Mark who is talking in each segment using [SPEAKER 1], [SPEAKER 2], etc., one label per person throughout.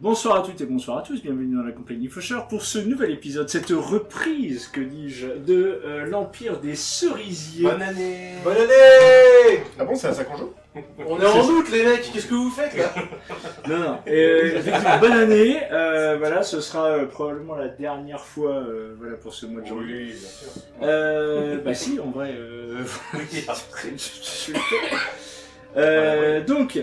[SPEAKER 1] Bonsoir à toutes et bonsoir à tous, bienvenue dans la compagnie Faucheur pour ce nouvel épisode, cette reprise, que dis-je, de l'Empire des Cerisiers.
[SPEAKER 2] Bonne année!
[SPEAKER 3] Bonne année!
[SPEAKER 2] Ah bon, c'est à ça qu'on joue?
[SPEAKER 3] On est en août les mecs, qu'est-ce que vous faites là?
[SPEAKER 1] Non, effectivement, bonne année, voilà, ce sera probablement la dernière fois, voilà, pour ce mois de janvier.
[SPEAKER 2] Oui, bien sûr.
[SPEAKER 1] Bah si, en vrai, donc,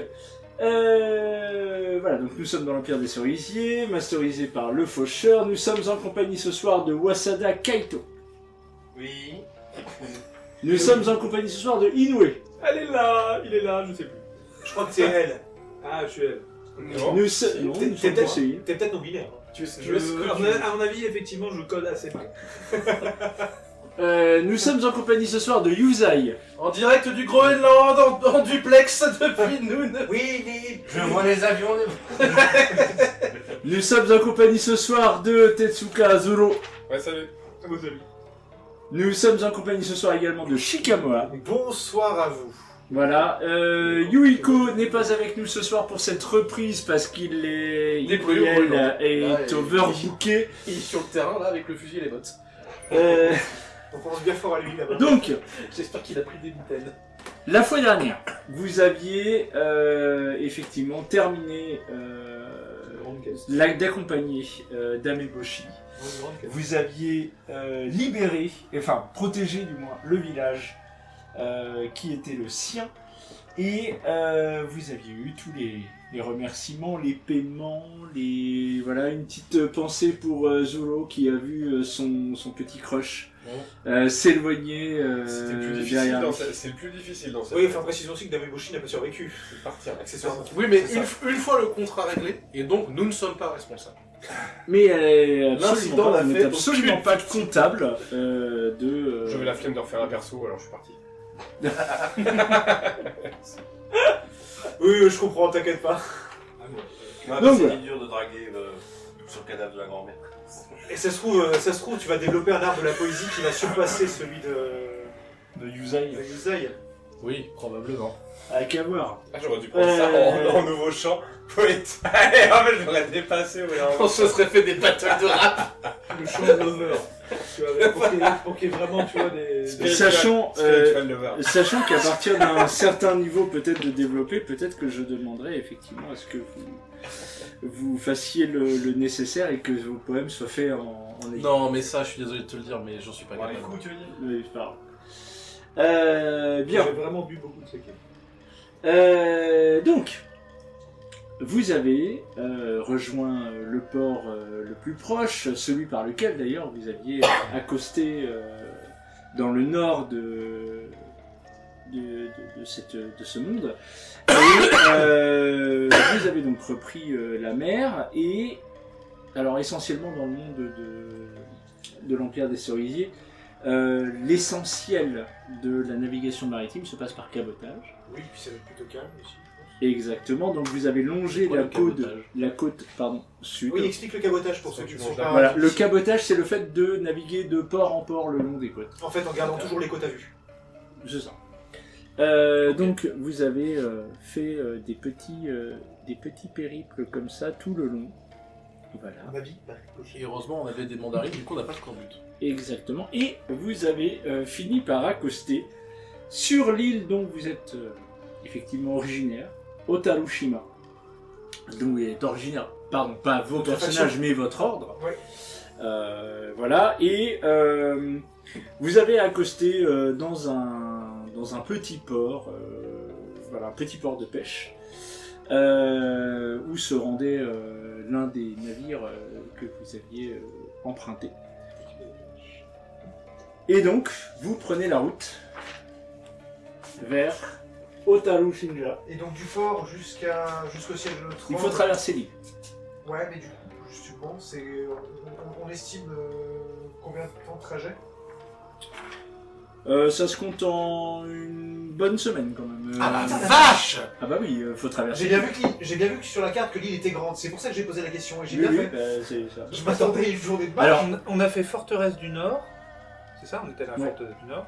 [SPEAKER 1] voilà, donc nous sommes dans l'Empire des Cerisiers, masterisé par le Faucheur. Nous sommes en compagnie ce soir de Wasada Kaito.
[SPEAKER 2] Oui.
[SPEAKER 1] Nous sommes en compagnie ce soir de Inoue.
[SPEAKER 3] Elle est là, il est là, je sais plus. Je crois que c'est elle. Ah, je suis elle.
[SPEAKER 2] Non.
[SPEAKER 1] Nous sommes conseillés.
[SPEAKER 3] T'es peut-être non binaire. À mon avis, effectivement, je code assez mal.
[SPEAKER 1] Nous sommes en compagnie ce soir de Yuzai.
[SPEAKER 3] En direct du Groenland, en duplex depuis Noon.
[SPEAKER 2] Oui, je vois les avions.
[SPEAKER 1] Nous sommes en compagnie ce soir de Tetsuka Azuro.
[SPEAKER 2] Ouais, salut.
[SPEAKER 1] Nous sommes en compagnie ce soir également de Shikamoa.
[SPEAKER 3] Bonsoir à vous.
[SPEAKER 1] Voilà. Yuiko n'est pas avec nous ce soir pour cette reprise parce qu'il est,
[SPEAKER 3] Il est plus
[SPEAKER 1] est overbooké.
[SPEAKER 3] Il est sur le terrain là avec le fusil et les bottes. On pense bien fort à lui là-bas.
[SPEAKER 1] Donc,
[SPEAKER 3] J'espère qu'il a pris des mitaines.
[SPEAKER 1] la fois dernière, vous aviez effectivement terminé d'accompagner Dameboshi. Vous aviez libéré, enfin protégé du moins, le village qui était le sien. Et vous aviez eu tous les remerciements, les paiements, voilà, une petite pensée pour Zoro qui a vu son petit crush s'éloigner
[SPEAKER 2] C'était plus difficile
[SPEAKER 1] derrière
[SPEAKER 2] dans
[SPEAKER 1] lui.
[SPEAKER 2] c'est le plus difficile dans cette.
[SPEAKER 3] Oui, enfin précisons aussi que Dameboshi n'a pas survécu.
[SPEAKER 2] C'est partir.
[SPEAKER 3] Accessoirement.
[SPEAKER 4] Oui, mais
[SPEAKER 2] C'est
[SPEAKER 4] une fois le contrat réglé, et donc nous ne sommes pas responsables.
[SPEAKER 1] Mais elle est
[SPEAKER 3] L'incident
[SPEAKER 1] absolument,
[SPEAKER 3] l'a fait,
[SPEAKER 1] absolument
[SPEAKER 3] donc-
[SPEAKER 1] pas comptable de...
[SPEAKER 2] J'avais la flemme de refaire un perso, alors je suis parti.
[SPEAKER 3] Oui, je comprends, t'inquiète pas.
[SPEAKER 1] Donc,
[SPEAKER 5] c'est
[SPEAKER 1] voilà.
[SPEAKER 5] dur de draguer sur le cadavre de la grand-mère.
[SPEAKER 3] Et ça se trouve, tu vas développer un arbre de la poésie qui va surpasser celui de
[SPEAKER 1] Yuzai.
[SPEAKER 3] Yuzai.
[SPEAKER 4] Oui, probablement.
[SPEAKER 1] Avec à voir.
[SPEAKER 2] Ah, j'aurais dû prendre ça en nouveau chant. Poète. Allez, ah, mais je l'aurais dépassé. Ouais,
[SPEAKER 4] On se serait fait des battles de rap.
[SPEAKER 3] Le chant de lover. Tu vois, pour qu'il y ait vraiment, tu vois, des...
[SPEAKER 1] Sachant,
[SPEAKER 2] Spiritual lover.
[SPEAKER 1] Sachant qu'à partir d'un certain niveau peut-être de développer, peut-être que je demanderai effectivement à ce que vous fassiez le nécessaire et que vos poèmes soient faits en équipe.
[SPEAKER 4] Non, mais ça, je suis désolé de te le dire, mais j'en suis pas
[SPEAKER 5] Bon, les
[SPEAKER 4] capable.
[SPEAKER 5] coups, tu veux dire?
[SPEAKER 1] Oui, c'est pas grave. Bien.
[SPEAKER 3] J'ai vraiment bu beaucoup de saké.
[SPEAKER 1] Donc, vous avez rejoint le port le plus proche, celui par lequel d'ailleurs vous aviez accosté dans le nord de ce monde. Et vous avez donc repris la mer et, alors essentiellement dans le monde de l'Empire des Cerisiers, l'essentiel de la navigation maritime se passe par cabotage.
[SPEAKER 3] Oui, puis ça va être plutôt calme aussi.
[SPEAKER 1] Exactement, donc vous avez longé
[SPEAKER 4] Quoi,
[SPEAKER 1] la
[SPEAKER 4] le
[SPEAKER 1] côte,
[SPEAKER 4] cabotage
[SPEAKER 1] sud.
[SPEAKER 3] Oui, explique le cabotage pour ceux qui ne sont pas...
[SPEAKER 1] Voilà, le cabotage c'est le fait de naviguer de port en port le long des côtes.
[SPEAKER 3] En fait, en gardant toujours les côtes à vue.
[SPEAKER 1] C'est ça. Donc vous avez fait des petits périples comme ça tout le long. Voilà.
[SPEAKER 3] Ma vie,
[SPEAKER 4] Et heureusement, on avait des mandarines, du coup, on n'a pas de scorbut.
[SPEAKER 1] Exactement. Et vous avez fini par accoster sur l'île dont vous êtes effectivement originaire, Otarushima, dont est originaire, pardon, pas vos
[SPEAKER 3] Votre
[SPEAKER 1] personnages,
[SPEAKER 3] faction.
[SPEAKER 1] mais votre ordre.
[SPEAKER 3] Ouais.
[SPEAKER 1] Voilà. Et vous avez accosté dans un petit port, voilà, un petit port de pêche, où se rendait l'un des navires que vous aviez emprunté. Et donc, vous prenez la route vers Otaru Shinja.
[SPEAKER 3] Et donc du port jusqu'au siège de notre
[SPEAKER 1] Il faut
[SPEAKER 3] ordre.
[SPEAKER 1] traverser l'île.
[SPEAKER 3] Ouais, mais du coup, justement, on estime combien de temps de trajet?
[SPEAKER 1] Ça se compte en une bonne semaine quand même.
[SPEAKER 4] Ah la vache!
[SPEAKER 1] Ah bah oui, faut traverser.
[SPEAKER 3] J'ai bien vu que sur la carte que l'île était grande, c'est pour ça que j'ai posé la question et j'ai
[SPEAKER 1] Oui,
[SPEAKER 3] bien
[SPEAKER 1] oui,
[SPEAKER 3] fait.
[SPEAKER 1] bah, c'est ça.
[SPEAKER 3] Je m'attendais à une journée de marche.
[SPEAKER 1] Alors,
[SPEAKER 6] On a fait Forteresse du Nord, c'est ça? On était à la
[SPEAKER 1] Ouais.
[SPEAKER 6] Forteresse du Nord.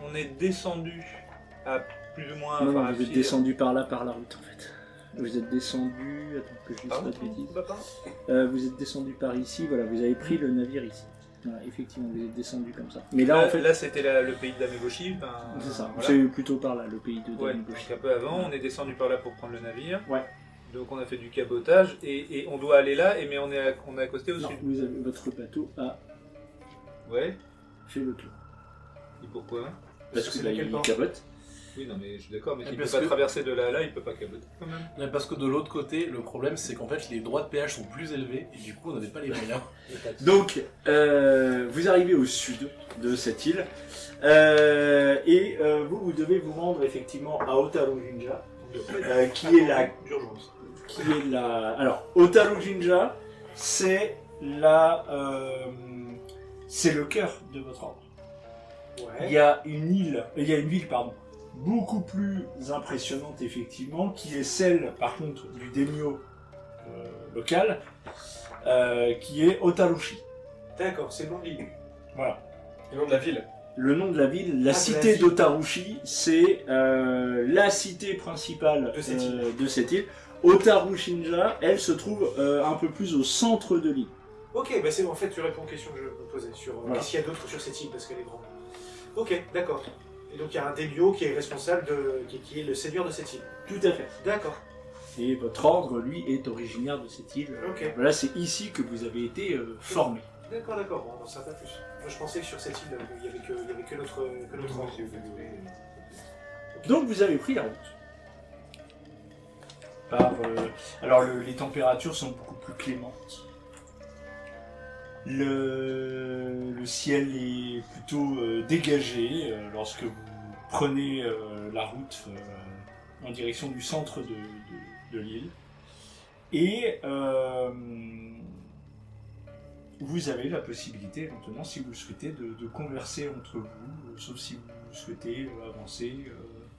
[SPEAKER 6] On est descendu à plus ou moins...
[SPEAKER 1] non,
[SPEAKER 6] enfin,
[SPEAKER 1] non,
[SPEAKER 6] à
[SPEAKER 1] vous êtes
[SPEAKER 6] pied.
[SPEAKER 1] descendu par la route en fait.
[SPEAKER 7] Vous êtes descendu. Attends que je dise pas de bêtises.
[SPEAKER 6] Papa.
[SPEAKER 7] Vous êtes descendu par ici. Voilà, vous avez pris le navire ici. Voilà, effectivement, vous êtes descendu comme ça. Mais là, en fait,
[SPEAKER 6] Là c'était le pays de Dameboshi.
[SPEAKER 7] c'est ça.
[SPEAKER 6] Voilà.
[SPEAKER 7] C'est plutôt par là, le pays de
[SPEAKER 6] Ouais,
[SPEAKER 7] Dameboshi.
[SPEAKER 6] donc un peu avant, on est descendu par là pour prendre le navire.
[SPEAKER 7] Ouais.
[SPEAKER 6] Donc on a fait du cabotage et on doit aller là, mais on est accosté au
[SPEAKER 7] Non,
[SPEAKER 6] sud.
[SPEAKER 7] vous avez votre bateau a
[SPEAKER 6] Ouais.
[SPEAKER 7] fait le tour.
[SPEAKER 6] Et pourquoi?
[SPEAKER 7] Parce que
[SPEAKER 3] c'est
[SPEAKER 7] là,
[SPEAKER 3] laquelle
[SPEAKER 7] il
[SPEAKER 3] porte
[SPEAKER 7] cabote.
[SPEAKER 6] Oui, non, mais je suis d'accord, mais
[SPEAKER 4] Et
[SPEAKER 6] s'il peut
[SPEAKER 4] parce
[SPEAKER 6] pas
[SPEAKER 4] que-
[SPEAKER 6] traverser de là à là, il peut pas caboter quand même.
[SPEAKER 4] Mais parce que de l'autre côté, le problème c'est qu'en fait les droits de péage sont plus élevés et du coup on n'avait pas les moyens.
[SPEAKER 7] Donc, vous arrivez au sud de cette île et vous devez vous rendre effectivement à Otaru Jinja, qui est la
[SPEAKER 3] D'urgence.
[SPEAKER 7] Alors, Otaru Jinja, c'est c'est le cœur de votre ordre. Il y a une ville, beaucoup plus impressionnante effectivement, qui est celle, par contre, du daimyo local, qui est Otarushi.
[SPEAKER 3] D'accord, c'est le nom de l'île.
[SPEAKER 7] Voilà.
[SPEAKER 2] Le nom de la ville.
[SPEAKER 7] Le nom de la ville, la
[SPEAKER 3] de
[SPEAKER 7] cité
[SPEAKER 3] la ville.
[SPEAKER 7] d'Otarushi, c'est la cité principale
[SPEAKER 3] De cette île.
[SPEAKER 7] Otaru Shinja, elle se trouve un peu plus au centre de l'île.
[SPEAKER 3] Ok, bah c'est bon, en fait tu réponds aux questions que je me posais sur
[SPEAKER 7] Voilà.
[SPEAKER 3] qu'est-ce qu'il y a d'autre sur cette île parce qu'elle est grande. Ok, d'accord. Et donc il y a un daimyo qui est responsable qui est le seigneur de cette île.
[SPEAKER 7] Tout à fait.
[SPEAKER 3] D'accord.
[SPEAKER 7] Et votre ordre, lui, est originaire de cette île.
[SPEAKER 3] Ok.
[SPEAKER 7] Voilà, c'est ici que vous avez été formé.
[SPEAKER 3] D'accord, d'accord, bon, on en sait pas plus. Moi je pensais que sur cette île, il y avait que notre ordre. en fait.
[SPEAKER 7] Donc vous avez pris la route. Alors les températures sont beaucoup plus clémentes. Le ciel est plutôt dégagé lorsque vous prenez la route en direction du centre de l'île. Et vous avez la possibilité éventuellement, si vous le souhaitez, de converser entre vous, sauf si vous souhaitez avancer.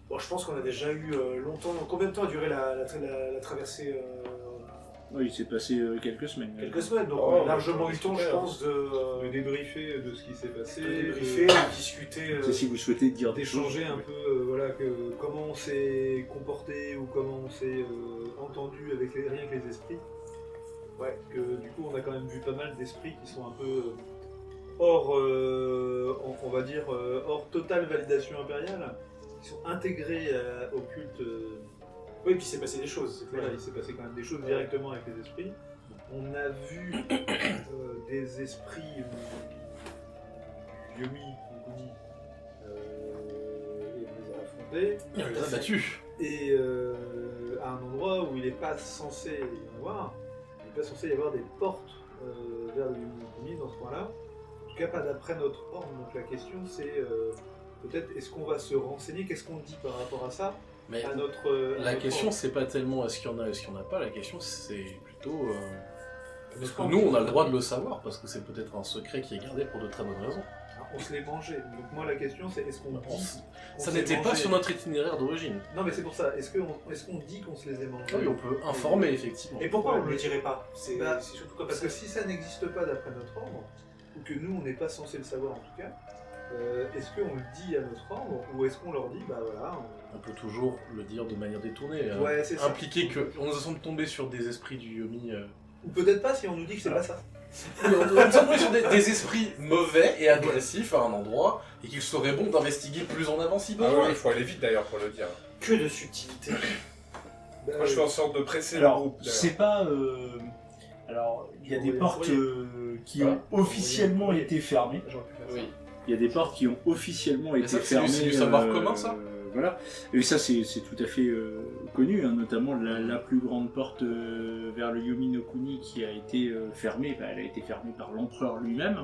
[SPEAKER 3] Bon, je pense qu'on a déjà eu longtemps. Combien de temps a duré la traversée
[SPEAKER 7] Oui, il s'est passé quelques semaines.
[SPEAKER 3] Quelques semaines, donc
[SPEAKER 2] Oh,
[SPEAKER 3] on a
[SPEAKER 2] on
[SPEAKER 3] largement
[SPEAKER 2] peut
[SPEAKER 3] eu le temps,
[SPEAKER 2] discuter,
[SPEAKER 3] je pense,
[SPEAKER 6] De débriefer de ce qui s'est passé,
[SPEAKER 3] de débriefer, de discuter.
[SPEAKER 7] C'est si vous souhaitez dire des choses.
[SPEAKER 6] d'échanger un peu voilà, comment on s'est comporté ou comment on s'est entendu avec rien que les esprits. Ouais, que du coup on a quand même vu pas mal d'esprits qui sont un peu hors, on va dire, hors totale validation impériale, qui sont intégrés au culte.
[SPEAKER 3] Oui, puis il s'est passé des choses, c'est clair.
[SPEAKER 6] Voilà, il s'est passé quand même des choses directement avec les esprits. On a vu des esprits Yomi, Kuni, et on les a affrontés.
[SPEAKER 4] Et on les a battus.
[SPEAKER 6] Et à un endroit où il n'est pas censé y avoir, il n'est pas censé y avoir des portes vers le Yomi dans ce coin-là. En tout cas, pas d'après notre ordre. Donc la question c'est peut-être est-ce qu'on va se renseigner, qu'est-ce qu'on dit par rapport à ça
[SPEAKER 4] Mais
[SPEAKER 6] à notre, à
[SPEAKER 4] la
[SPEAKER 6] notre
[SPEAKER 4] question
[SPEAKER 6] ordre.
[SPEAKER 4] c'est pas tellement est-ce qu'il y en a, est-ce qu'il y en a pas. La question c'est plutôt est-ce
[SPEAKER 3] Notre
[SPEAKER 4] que
[SPEAKER 3] ordre,
[SPEAKER 4] nous on a le droit de le savoir parce que c'est peut-être un secret qui est gardé pour de très bonnes raisons.
[SPEAKER 6] Alors, on se les mangeait. Donc moi la question c'est est-ce qu'on dit qu'on
[SPEAKER 4] Ça
[SPEAKER 6] s'est
[SPEAKER 4] n'était pas
[SPEAKER 6] mangé
[SPEAKER 4] sur notre itinéraire d'origine.
[SPEAKER 6] Non mais c'est pour ça. Est-ce qu'on dit qu'on se les est mangés?
[SPEAKER 4] Oui, on peut informer effectivement.
[SPEAKER 3] Et pourquoi
[SPEAKER 6] Ouais,
[SPEAKER 3] on ne le
[SPEAKER 6] mais-
[SPEAKER 3] dirait pas? C'est
[SPEAKER 6] Bah,
[SPEAKER 3] surtout comme
[SPEAKER 6] Parce
[SPEAKER 3] ça.
[SPEAKER 6] que si ça n'existe pas d'après notre ordre, ou que nous on n'est pas censé le savoir en tout cas, est-ce qu'on le dit à notre ordre ou est-ce qu'on leur dit bah voilà.
[SPEAKER 4] On peut toujours le dire de manière détournée.
[SPEAKER 6] Ouais, c'est ça.
[SPEAKER 4] Impliquer qu'on nous est tombé sur des esprits du Yomi.
[SPEAKER 6] Ou peut-être pas si on nous dit que c'est pas ça.
[SPEAKER 4] On nous est tombé sur des esprits mauvais et agressifs à un endroit et qu'il serait bon d'investiguer plus en avant si
[SPEAKER 2] Ah
[SPEAKER 4] besoin.
[SPEAKER 2] oui, il faut aller vite d'ailleurs pour le dire.
[SPEAKER 3] Que de subtilité.
[SPEAKER 6] Bah,
[SPEAKER 2] Moi je fais en sorte de presser le
[SPEAKER 1] Alors,
[SPEAKER 2] groupe. d'ailleurs.
[SPEAKER 1] c'est pas. Alors, il y a des
[SPEAKER 6] Oui,
[SPEAKER 1] portes qui ont
[SPEAKER 6] Oui.
[SPEAKER 1] officiellement
[SPEAKER 6] Oui.
[SPEAKER 1] été fermées.
[SPEAKER 6] J'aurais pu faire ça.
[SPEAKER 4] Oui.
[SPEAKER 7] Il y a des portes qui ont officiellement
[SPEAKER 4] Mais
[SPEAKER 7] été
[SPEAKER 4] ça, c'est
[SPEAKER 7] fermées.
[SPEAKER 4] du savoir commun, ça
[SPEAKER 7] Voilà. Et ça, c'est tout à fait connu, hein, notamment la plus grande porte vers le Yomi no Kuni qui a été fermée. Bah, elle a été fermée par l'empereur lui-même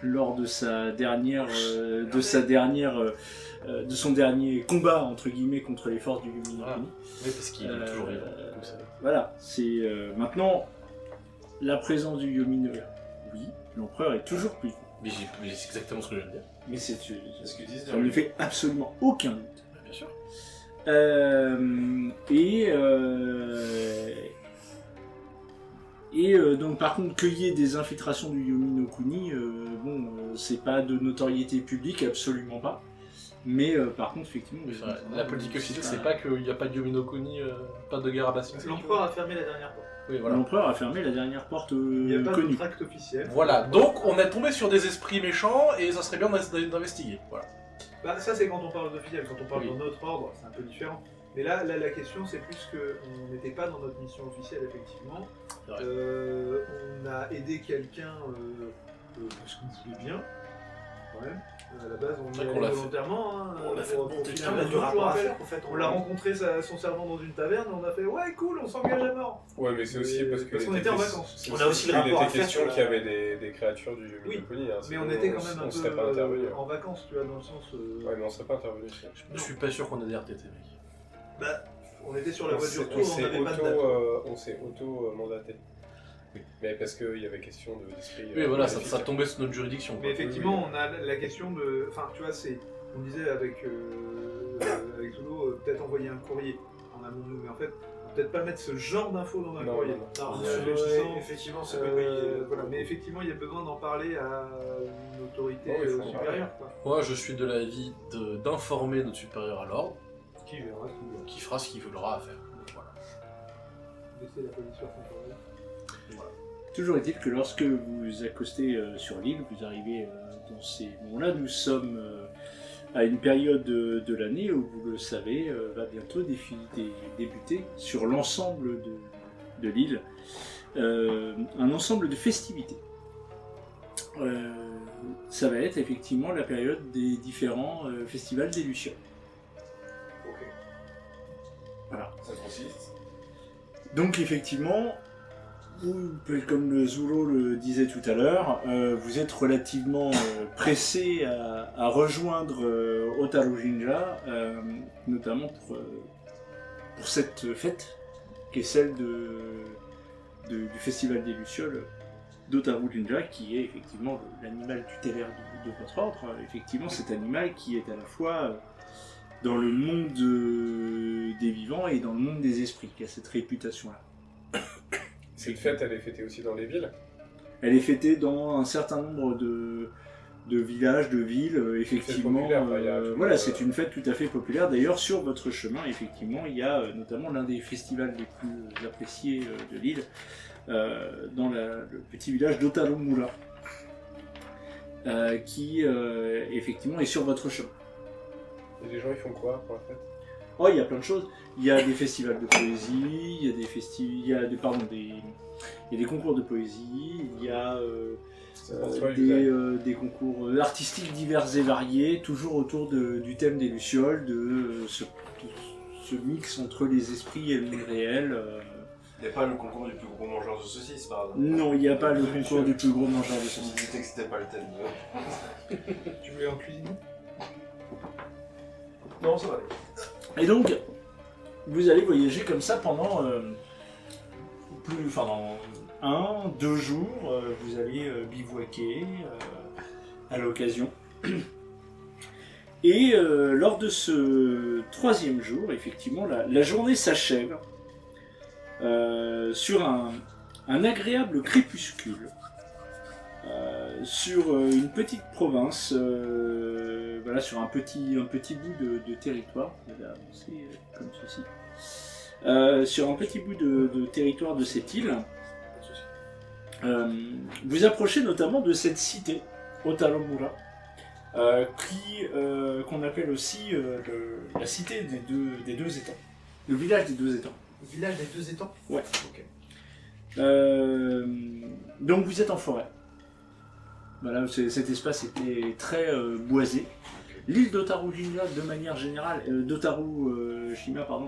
[SPEAKER 7] lors de sa dernière, de son dernier combat entre guillemets contre les forces du Yomi no
[SPEAKER 4] Ah.
[SPEAKER 7] Kuni.
[SPEAKER 4] Oui, parce qu'il est toujours vivant. vous savez.
[SPEAKER 7] Voilà, c'est maintenant la présence du Yomi no oui, l'empereur est toujours plus.
[SPEAKER 4] Mais c'est exactement ce que je viens de dire.
[SPEAKER 7] Mais c'est
[SPEAKER 5] C'est ce que disent
[SPEAKER 7] ça ne fait absolument aucun doute.
[SPEAKER 4] Bah, bien sûr.
[SPEAKER 7] Donc par contre qu'il y ait des infiltrations du Yomi no Kuni, c'est pas de notoriété publique, absolument pas. Mais par contre, effectivement,
[SPEAKER 4] Oui, c'est vrai. La politique officielle, c'est pas qu'il n'y a pas de Yomi no Kuni, pas de guerre à baston.
[SPEAKER 6] L'empereur a fermé la dernière porte.
[SPEAKER 4] Oui, voilà.
[SPEAKER 7] l'empereur a fermé la dernière porte
[SPEAKER 6] Il n'y a pas de
[SPEAKER 7] connue.
[SPEAKER 6] tract officiel.
[SPEAKER 4] Voilà, donc on est tombé sur des esprits méchants et ça serait bien d'investiguer. Voilà.
[SPEAKER 6] Bah, ça, c'est quand on parle d'officiel. Quand on parle
[SPEAKER 4] Oui.
[SPEAKER 6] dans notre ordre, c'est un peu différent. Mais là, la question, c'est plus qu'on n'était pas dans notre mission officielle, effectivement.
[SPEAKER 4] C'est vrai.
[SPEAKER 6] On a aidé quelqu'un parce qu'on voulait bien. Ouais. À la base, on
[SPEAKER 4] C'est
[SPEAKER 6] y
[SPEAKER 4] vrai qu'on
[SPEAKER 6] allait
[SPEAKER 4] l'a fait.
[SPEAKER 6] volontairement. Hein,
[SPEAKER 3] On a fait
[SPEAKER 6] pour
[SPEAKER 3] monter
[SPEAKER 6] finir
[SPEAKER 3] on
[SPEAKER 6] la
[SPEAKER 3] a du
[SPEAKER 6] jour, je me
[SPEAKER 3] rapport à
[SPEAKER 6] rappelle.
[SPEAKER 3] faire en fait.
[SPEAKER 6] On l'a rencontré son servant dans une taverne et on a fait ouais cool, on s'engage à mort.
[SPEAKER 2] Ouais, mais c'est aussi parce que.
[SPEAKER 6] Parce qu'on était en vacances.
[SPEAKER 3] On a aussi le
[SPEAKER 2] Il
[SPEAKER 3] rapport à
[SPEAKER 2] était
[SPEAKER 3] faire
[SPEAKER 2] question
[SPEAKER 3] sur
[SPEAKER 2] qu'il y
[SPEAKER 3] la-
[SPEAKER 2] avait des créatures du
[SPEAKER 6] Oui,
[SPEAKER 2] Minopony. Hein,
[SPEAKER 6] Mais on était quand même
[SPEAKER 2] on
[SPEAKER 6] un
[SPEAKER 2] serait pas intervenu.
[SPEAKER 6] peu en vacances, tu vois, dans le sens.
[SPEAKER 2] Ouais, mais on serait pas intervenu.
[SPEAKER 4] Je suis pas sûr qu'on ait des RTT, mec.
[SPEAKER 6] Bah, on était sur la
[SPEAKER 2] On
[SPEAKER 6] voie du
[SPEAKER 2] s'est-
[SPEAKER 6] retour,
[SPEAKER 2] on
[SPEAKER 6] on
[SPEAKER 2] s'est
[SPEAKER 6] n'avait pas de date.
[SPEAKER 2] on s'est auto-mandaté. Mais parce qu'il y avait question d'esprit.
[SPEAKER 4] Oui, voilà, ça
[SPEAKER 2] maléfique.
[SPEAKER 4] tombait sous notre juridiction.
[SPEAKER 6] Mais
[SPEAKER 4] quoi.
[SPEAKER 6] effectivement, on a la question de. Enfin, tu vois, c'est. On disait avec Zulu, peut-être envoyer un courrier en amont de nous, mais en fait, on peut peut-être pas mettre ce genre d'infos dans un
[SPEAKER 2] Non,
[SPEAKER 6] courrier.
[SPEAKER 2] non,
[SPEAKER 3] Non,
[SPEAKER 6] En
[SPEAKER 3] ouais,
[SPEAKER 6] réfléchissant,
[SPEAKER 3] effectivement, c'est pas une bonne idée.
[SPEAKER 6] voilà, mais effectivement, il y a besoin d'en parler à une autorité
[SPEAKER 2] Oh, il faut en
[SPEAKER 6] supérieure. Quoi.
[SPEAKER 4] Moi, je suis de l'avis d'informer notre supérieur à l'ordre,
[SPEAKER 6] Qui verra ce
[SPEAKER 4] qui fera ce qu'il voudra à faire. Donc, voilà.
[SPEAKER 6] baisser la police sur temporelle.
[SPEAKER 7] Toujours est-il que lorsque vous accostez sur l'île, vous arrivez dans ces moments-là, nous sommes à une période de l'année où, vous le savez, va bientôt débuter sur l'ensemble de l'île un ensemble de festivités. Ça va être effectivement la période des différents festivals des Lucioles.
[SPEAKER 3] Ok.
[SPEAKER 7] Voilà.
[SPEAKER 5] Ça consiste.
[SPEAKER 7] Donc effectivement, comme le Zulu le disait tout à l'heure, vous êtes relativement pressé à rejoindre Otaru Jinja, notamment pour cette fête qui est celle du Festival des Lucioles d'Otaru Jinja, qui est effectivement l'animal tutélaire de votre ordre. Effectivement, cet animal qui est à la fois dans le monde des vivants et dans le monde des esprits, qui a cette réputation-là.
[SPEAKER 2] Cette fête, elle est fêtée aussi dans les villes.
[SPEAKER 7] Elle est fêtée dans un certain nombre de villages, de villes, effectivement.
[SPEAKER 2] populaire, il y a tout
[SPEAKER 7] Voilà,
[SPEAKER 2] le-
[SPEAKER 7] c'est une fête tout à fait populaire. D'ailleurs, sur votre chemin, effectivement, il y a notamment l'un des festivals les plus appréciés de l'île, dans le petit village d'Otaromura, qui, effectivement, est sur votre chemin.
[SPEAKER 2] Et les gens, ils font quoi pour la fête?
[SPEAKER 7] Oh, il y a plein de choses. Il y a des festivals de poésie, il y a il y a des concours de poésie, il y a
[SPEAKER 2] C'est pour toi, Joseph.
[SPEAKER 7] des concours artistiques divers et variés, toujours autour du thème des Lucioles, de ce mix entre les esprits et le monde réel.
[SPEAKER 5] Il n'y a pas le concours du plus gros mangeur de saucisses par exemple.
[SPEAKER 7] Non, il n'y a pas le concours du plus gros mangeur de
[SPEAKER 5] Je me
[SPEAKER 7] saucisses.
[SPEAKER 5] disais que c'était pas le thème.
[SPEAKER 6] Tu voulais en cuisiner?
[SPEAKER 3] Non, ça va aller.
[SPEAKER 7] Et donc, vous allez voyager comme ça pendant dans 1-2 jours, vous allez bivouaquer à l'occasion. Et lors de ce 3e jour, effectivement, la journée s'achève sur un agréable crépuscule. Sur une petite province, voilà, sur un petit bout de territoire, vous allez avancer comme ceci. Sur un petit bout de territoire de cette île, vous approchez notamment de cette cité, Otaromura, qu'on appelle aussi la cité des deux étangs, le village des 2 étangs.
[SPEAKER 3] Village des 2 étangs.
[SPEAKER 7] Ouais.
[SPEAKER 3] Ok.
[SPEAKER 7] Donc vous êtes en forêt. Voilà, cet espace était très boisé. L'île d'Otaru Shima, de manière générale,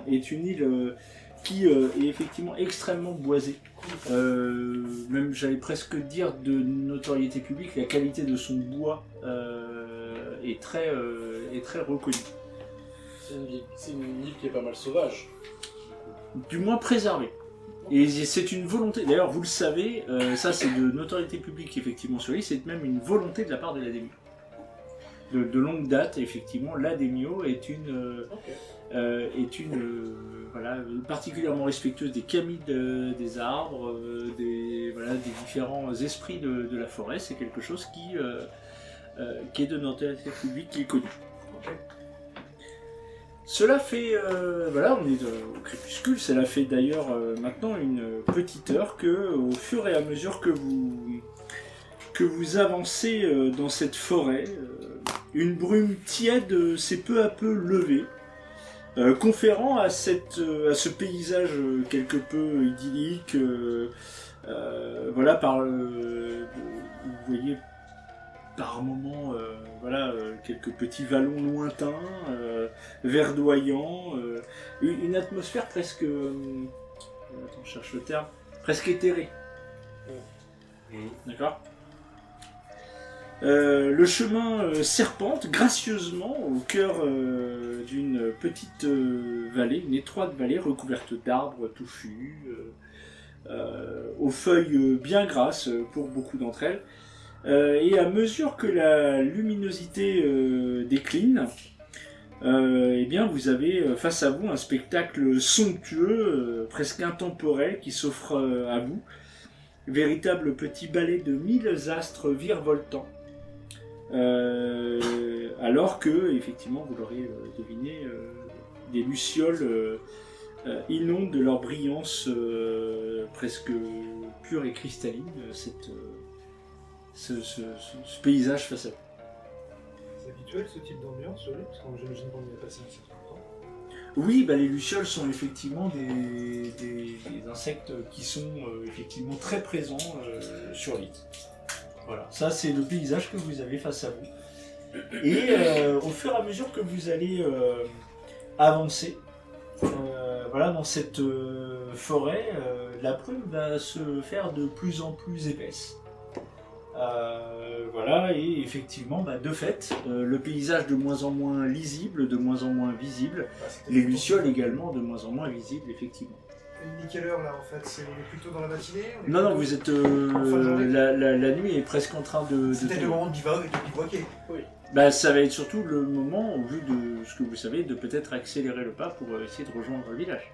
[SPEAKER 7] est une île qui est effectivement extrêmement boisée. Même j'allais presque dire de notoriété publique, la qualité de son bois est très reconnue.
[SPEAKER 4] C'est une île qui est pas mal sauvage.
[SPEAKER 7] Du moins préservée. Et c'est une volonté, d'ailleurs vous le savez, ça c'est de notoriété publique effectivement sur l'île, c'est même une volonté de la part de l'Ademio. De longue date, effectivement, l'Ademio est voilà, particulièrement respectueuse des kami des arbres, des différents esprits de la forêt. C'est quelque chose qui est de notoriété publique, qui est connu.
[SPEAKER 3] Ok.
[SPEAKER 7] Cela fait, voilà, on est au crépuscule, cela fait d'ailleurs maintenant une petite heure que, au fur et à mesure que vous avancez dans cette forêt, une brume tiède s'est peu à peu levée, conférant à ce paysage quelque peu idyllique, voilà, vous voyez par moments, quelques petits vallons lointains, verdoyants, une atmosphère presque, attends, je cherche le terme, presque éthérée. D'accord. Le chemin serpente gracieusement au cœur d'une petite vallée, une étroite vallée recouverte d'arbres touffus, aux feuilles bien grasses pour beaucoup d'entre elles. Et à mesure que la luminosité décline, eh bien vous avez face à vous un spectacle somptueux, presque intemporel qui s'offre à vous. Véritable petit ballet de 1000 astres virevoltants. Alors que, effectivement, vous l'aurez deviné, des lucioles inondent de leur brillance presque pure et cristalline ce paysage face à vous.
[SPEAKER 6] C'est habituel ce type d'ambiance sur l'île, parce que j'imagine qu'on y a passé un certain temps.
[SPEAKER 7] Oui, bah, les lucioles sont effectivement des insectes qui sont effectivement très présents sur l'île. Voilà, ça c'est le paysage que vous avez face à vous. Et au fur et à mesure que vous allez avancer, voilà, dans cette forêt, la brume va se faire de plus en plus épaisse. Voilà, et effectivement, bah, de fait, le paysage de moins en moins lisible, de moins en moins visible, les lucioles également de moins en moins visibles, effectivement.
[SPEAKER 3] Il est quelle heure là en fait? On est plutôt dans la matinée?
[SPEAKER 7] Non, vous êtes. La nuit est presque en train de.
[SPEAKER 3] C'est peut-être le moment de bivouaquer.
[SPEAKER 7] Oui. Bah, ça va être surtout le moment, au vu de ce que vous savez, de peut-être accélérer le pas pour essayer de rejoindre le village.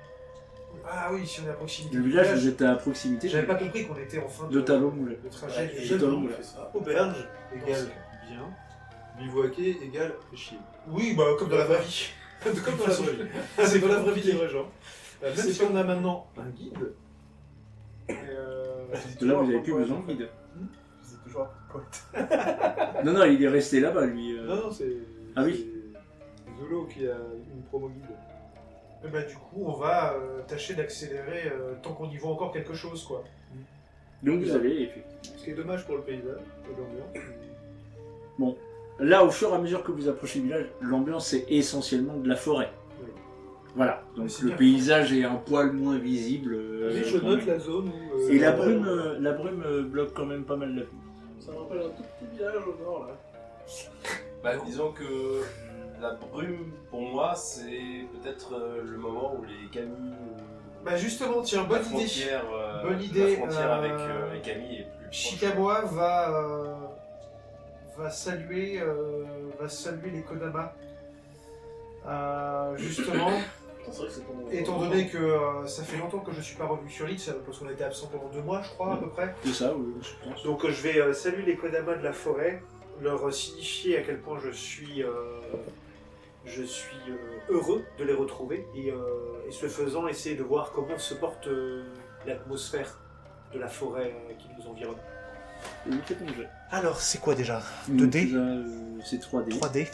[SPEAKER 3] Ah oui, si on est à proximité.
[SPEAKER 7] Le village, vous êtes à proximité.
[SPEAKER 3] J'avais pas compris qu'on était en fin
[SPEAKER 7] de Talon Moulin.
[SPEAKER 3] Le trajet
[SPEAKER 7] De Talon Moulin.
[SPEAKER 6] Auberge égale bien, bivouaquer égale chier.
[SPEAKER 3] Oui, bah comme dans la vraie vie.
[SPEAKER 6] Comme dans la vraie vie. C'est dans la vraie vie des vrais gens. Même si on a maintenant un guide.
[SPEAKER 7] Là, vous n'avez plus besoin de guide.
[SPEAKER 3] C'est toujours poète.
[SPEAKER 7] Non, il est resté là-bas, lui.
[SPEAKER 6] Non, c'est.
[SPEAKER 7] Ah oui.
[SPEAKER 6] C'est Zolo qui a une promo guide.
[SPEAKER 3] Et bah, du coup, on va tâcher d'accélérer tant qu'on y voit encore quelque chose, quoi.
[SPEAKER 7] Donc vous allez, effectivement.
[SPEAKER 6] Ce qui est dommage pour le paysage et l'ambiance.
[SPEAKER 7] Bon, là, au fur et à mesure que vous approchez du village, l'ambiance est essentiellement de la forêt.
[SPEAKER 6] Oui.
[SPEAKER 7] Voilà, donc
[SPEAKER 3] C'est
[SPEAKER 7] le
[SPEAKER 3] bien.
[SPEAKER 7] paysage est un poil moins visible.
[SPEAKER 6] Mais je note la zone où.
[SPEAKER 7] Et la brume bloque quand même pas mal la vue.
[SPEAKER 4] Ça me rappelle un tout petit village au nord là.
[SPEAKER 5] Bah, disons que la brume, pour moi, c'est peut-être le moment où les Camille.
[SPEAKER 3] Bah justement, tiens,
[SPEAKER 5] La
[SPEAKER 3] bonne idée.
[SPEAKER 5] frontière,
[SPEAKER 3] Bonne idée,
[SPEAKER 5] La frontière avec les Camille est plus proche.
[SPEAKER 3] Shikawa va saluer les Kodama. Justement,
[SPEAKER 4] Putain, c'est vrai que c'est ton.
[SPEAKER 3] étant donné que ça fait longtemps que je suis pas revenu sur l'île, parce qu'on était absent pendant 2 mois, je crois, à peu près.
[SPEAKER 7] C'est ça, oui, je pense.
[SPEAKER 3] Donc je vais saluer les Kodama de la forêt, leur signifier à quel point je suis heureux de les retrouver et ce faisant essayer de voir comment se porte l'atmosphère de la forêt qui nous environne.
[SPEAKER 7] Oui, faites un jet.
[SPEAKER 3] Alors, c'est quoi déjà
[SPEAKER 7] Donc, déjà, c'est 3D.
[SPEAKER 3] 3D.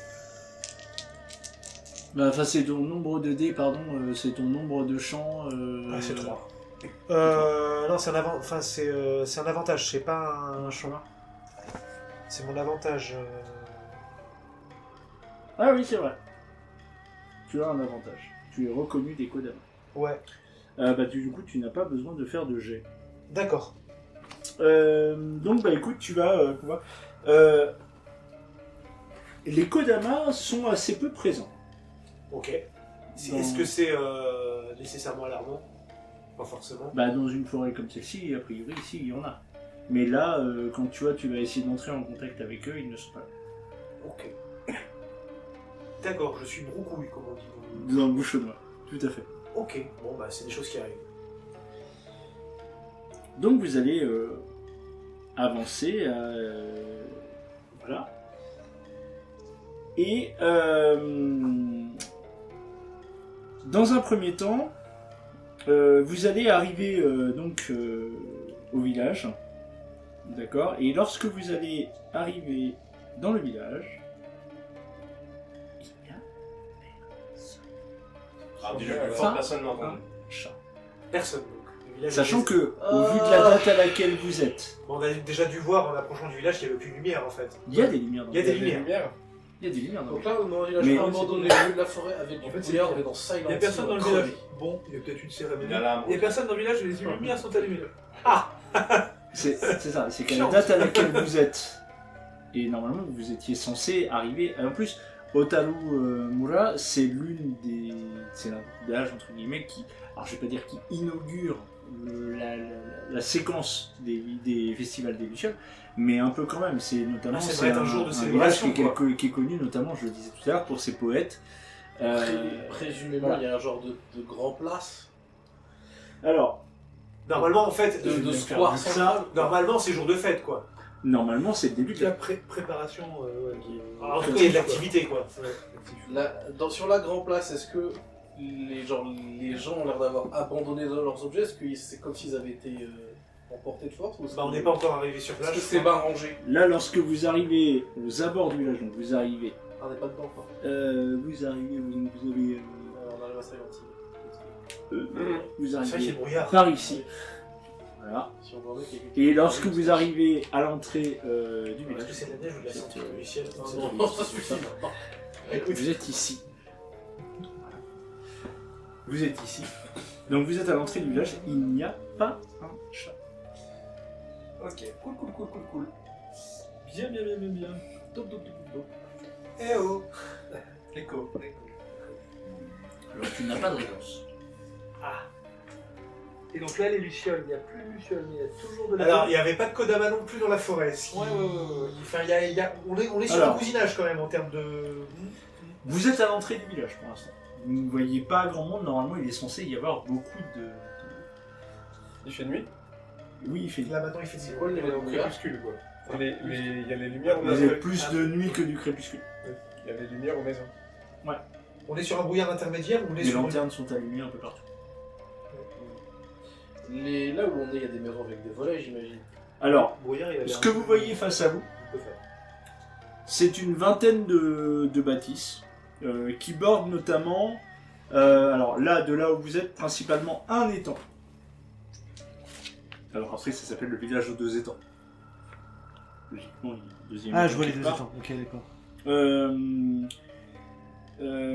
[SPEAKER 7] Bah, enfin, c'est ton nombre de dés, pardon, c'est ton nombre de champs.
[SPEAKER 3] Ah, c'est 3. Non, c'est un avantage, c'est pas un chemin. C'est mon avantage.
[SPEAKER 7] Ah oui, c'est vrai. Tu as un avantage. Tu es reconnu des Kodama.
[SPEAKER 3] Ouais,
[SPEAKER 7] Bah, du coup, tu n'as pas besoin de faire de jet.
[SPEAKER 3] d'accord.
[SPEAKER 7] Donc, bah, écoute, tu vas pouvoir. Les Kodama sont assez peu présents.
[SPEAKER 3] Ok.
[SPEAKER 7] Non.
[SPEAKER 3] Est-ce que c'est nécessairement alarmant? Pas forcément.
[SPEAKER 7] Bah, dans une forêt comme celle-ci, a priori, ici, il y en a. Mais là, quand tu vas essayer d'entrer en contact avec eux, ils ne sont pas là.
[SPEAKER 3] Ok. D'accord, je suis broucouille, comme on dit.
[SPEAKER 7] Dans le bouche noir, tout à fait.
[SPEAKER 3] Ok, bon bah c'est des choses qui arrivent.
[SPEAKER 7] Donc vous allez avancer, voilà. Et Dans un premier temps, vous allez arriver au village. D'accord. Et lorsque vous allez arriver dans le village, il y a
[SPEAKER 5] Alors, déjà, plus fort, personne n'a
[SPEAKER 7] un
[SPEAKER 5] entendu.
[SPEAKER 7] chat.
[SPEAKER 3] Personne donc. Le village
[SPEAKER 7] Sachant
[SPEAKER 3] est-
[SPEAKER 7] que, au vu de la date à laquelle vous êtes,
[SPEAKER 3] Bon, on a déjà dû voir en approchant du village qu'il n'y avait aucune lumière en fait.
[SPEAKER 7] il y a des lumières dans
[SPEAKER 3] Il y a
[SPEAKER 7] le
[SPEAKER 3] des
[SPEAKER 7] village.
[SPEAKER 3] lumières.
[SPEAKER 7] Il y a des lumières dans le
[SPEAKER 4] Donc là, on a
[SPEAKER 7] Mais-
[SPEAKER 4] abandonné le milieu de la forêt avec du brouillard, on est dans Silent
[SPEAKER 6] Il n'y a
[SPEAKER 4] Hill,
[SPEAKER 6] personne dans le
[SPEAKER 4] crevé.
[SPEAKER 6] village. Bon, il y a peut-être une cérémonie.
[SPEAKER 5] Il y a là,
[SPEAKER 6] Il n'y a personne dans le village, les lumières sont allumées.
[SPEAKER 7] C'est ça, c'est qu'à la date à laquelle vous êtes, et normalement vous étiez censé arriver. En plus, Otaru Mura, c'est c'est un village entre guillemets qui, alors je vais pas dire qui inaugure la séquence des festivals des Lucioles, mais un peu quand même. C'est notamment
[SPEAKER 3] Ah, c'est vrai, un jour de
[SPEAKER 7] un village
[SPEAKER 3] célébration,
[SPEAKER 7] qui est connu notamment, je le disais tout à l'heure, pour ses poètes.
[SPEAKER 4] Présumément,
[SPEAKER 7] voilà.
[SPEAKER 4] il y a un genre de grand place,
[SPEAKER 7] Alors,
[SPEAKER 3] Normalement en fait,
[SPEAKER 4] de
[SPEAKER 7] vais me
[SPEAKER 4] square
[SPEAKER 7] faire
[SPEAKER 4] central.
[SPEAKER 3] normalement c'est jour de fête quoi.
[SPEAKER 7] normalement c'est le début de
[SPEAKER 6] La préparation qui
[SPEAKER 3] Alors, en tout cas il y a de l'activité quoi.
[SPEAKER 4] Sur la grande place, est-ce que les gens ont l'air d'avoir abandonné leurs objets? Est-ce que c'est comme s'ils avaient été emportés de force ou
[SPEAKER 3] Bah, on n'est pas encore arrivé sur place.
[SPEAKER 4] Est-ce que c'est bien rangé?
[SPEAKER 7] Là, lorsque vous arrivez aux abords du village, donc vous arrivez,
[SPEAKER 4] Ah, on n'est pas dedans quoi.
[SPEAKER 7] vous avez,
[SPEAKER 4] On arrive à Silent Hill.
[SPEAKER 7] vous
[SPEAKER 3] C'est vrai qu'il y a
[SPEAKER 7] arrivez
[SPEAKER 3] le brouillard.
[SPEAKER 7] par ici. Voilà.
[SPEAKER 4] Si on voit qu'il y a quelqu'un
[SPEAKER 7] Et
[SPEAKER 4] qui-
[SPEAKER 7] lorsque vous arrivez à l'entrée du
[SPEAKER 3] Est-ce
[SPEAKER 7] village,
[SPEAKER 3] que c'est de la neige ou de la ceinture du ciel
[SPEAKER 4] Non, non, ça suffit.
[SPEAKER 7] vous êtes ici. Voilà. Vous êtes ici. Donc vous êtes à l'entrée du village, il n'y a pas un chat.
[SPEAKER 5] Ok, cool.
[SPEAKER 6] Bien.
[SPEAKER 3] Eh oh.
[SPEAKER 5] Écho.
[SPEAKER 7] Alors tu n'as pas de réponse.
[SPEAKER 6] Et donc là, les lucioles, il n'y a plus de lucioles, mais il y a toujours de la.
[SPEAKER 3] Alors il n'y avait pas de Kodama non plus dans la forêt.
[SPEAKER 6] Ouais.
[SPEAKER 3] Enfin, on est sur
[SPEAKER 7] Alors.
[SPEAKER 3] un cousinage quand même en termes de.
[SPEAKER 7] Vous êtes à l'entrée du village pour l'instant. Vous ne voyez pas grand monde, normalement il est censé y avoir beaucoup de...
[SPEAKER 2] Il fait nuit.
[SPEAKER 7] Oui, il fait nuit.
[SPEAKER 3] Là maintenant il fait
[SPEAKER 4] C'est quoi le niveau de
[SPEAKER 6] Au
[SPEAKER 4] brouillard?
[SPEAKER 6] crépuscule, quoi.
[SPEAKER 2] Il y a les lumières aux
[SPEAKER 7] Vous
[SPEAKER 2] maisons.
[SPEAKER 7] avez plus de nuit que du crépuscule.
[SPEAKER 2] Il y a les lumières aux maisons.
[SPEAKER 3] On est sur un brouillard intermédiaire ou on est
[SPEAKER 7] Les
[SPEAKER 3] sur
[SPEAKER 7] lanternes sont allumées un peu partout.
[SPEAKER 4] Là où on est, il y a des maisons avec des volets, j'imagine.
[SPEAKER 7] Alors,
[SPEAKER 3] brouillard, il avait
[SPEAKER 7] ce
[SPEAKER 3] un
[SPEAKER 7] que
[SPEAKER 3] peu-
[SPEAKER 7] vous voyez face à vous,
[SPEAKER 3] on peut faire.
[SPEAKER 7] c'est une vingtaine de bâtisses qui bordent notamment, alors là, de là où vous êtes, principalement un étang. Alors après, ça s'appelle le village aux deux étangs. Logiquement, il y a un deuxième
[SPEAKER 8] Ah,
[SPEAKER 7] étang
[SPEAKER 8] je vois les
[SPEAKER 7] quelque
[SPEAKER 8] deux
[SPEAKER 7] part.
[SPEAKER 8] étangs. Ok, d'accord.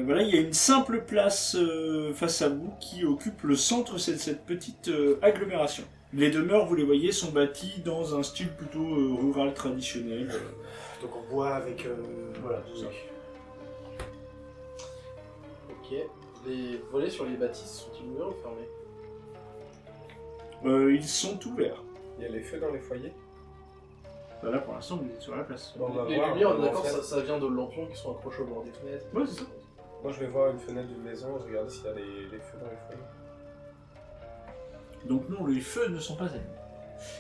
[SPEAKER 7] Voilà, il y a une simple place face à vous qui occupe le centre de cette petite agglomération. Les demeures, vous les voyez, sont bâties dans un style plutôt rural traditionnel.
[SPEAKER 3] Donc on boit avec.
[SPEAKER 7] Voilà, tout ça.
[SPEAKER 4] Ok. Les volets sur les bâtisses sont-ils ouverts ou fermés?
[SPEAKER 7] Ils sont ouverts.
[SPEAKER 2] Il y a les feux dans les foyers.
[SPEAKER 7] Voilà, pour l'instant, vous êtes sur la place.
[SPEAKER 2] Bon, on va
[SPEAKER 4] Les
[SPEAKER 2] voir,
[SPEAKER 4] lumières,
[SPEAKER 2] on
[SPEAKER 4] on
[SPEAKER 2] va
[SPEAKER 4] est d'accord,
[SPEAKER 2] voir.
[SPEAKER 4] ça vient de lampions qui sont accrochés au bord des fenêtres.
[SPEAKER 7] Ouais, c'est ça.
[SPEAKER 2] Moi, je vais voir une fenêtre d'une maison, je regarde s'il y a les feux dans les foyers.
[SPEAKER 7] Donc non, les feux ne sont pas allumés.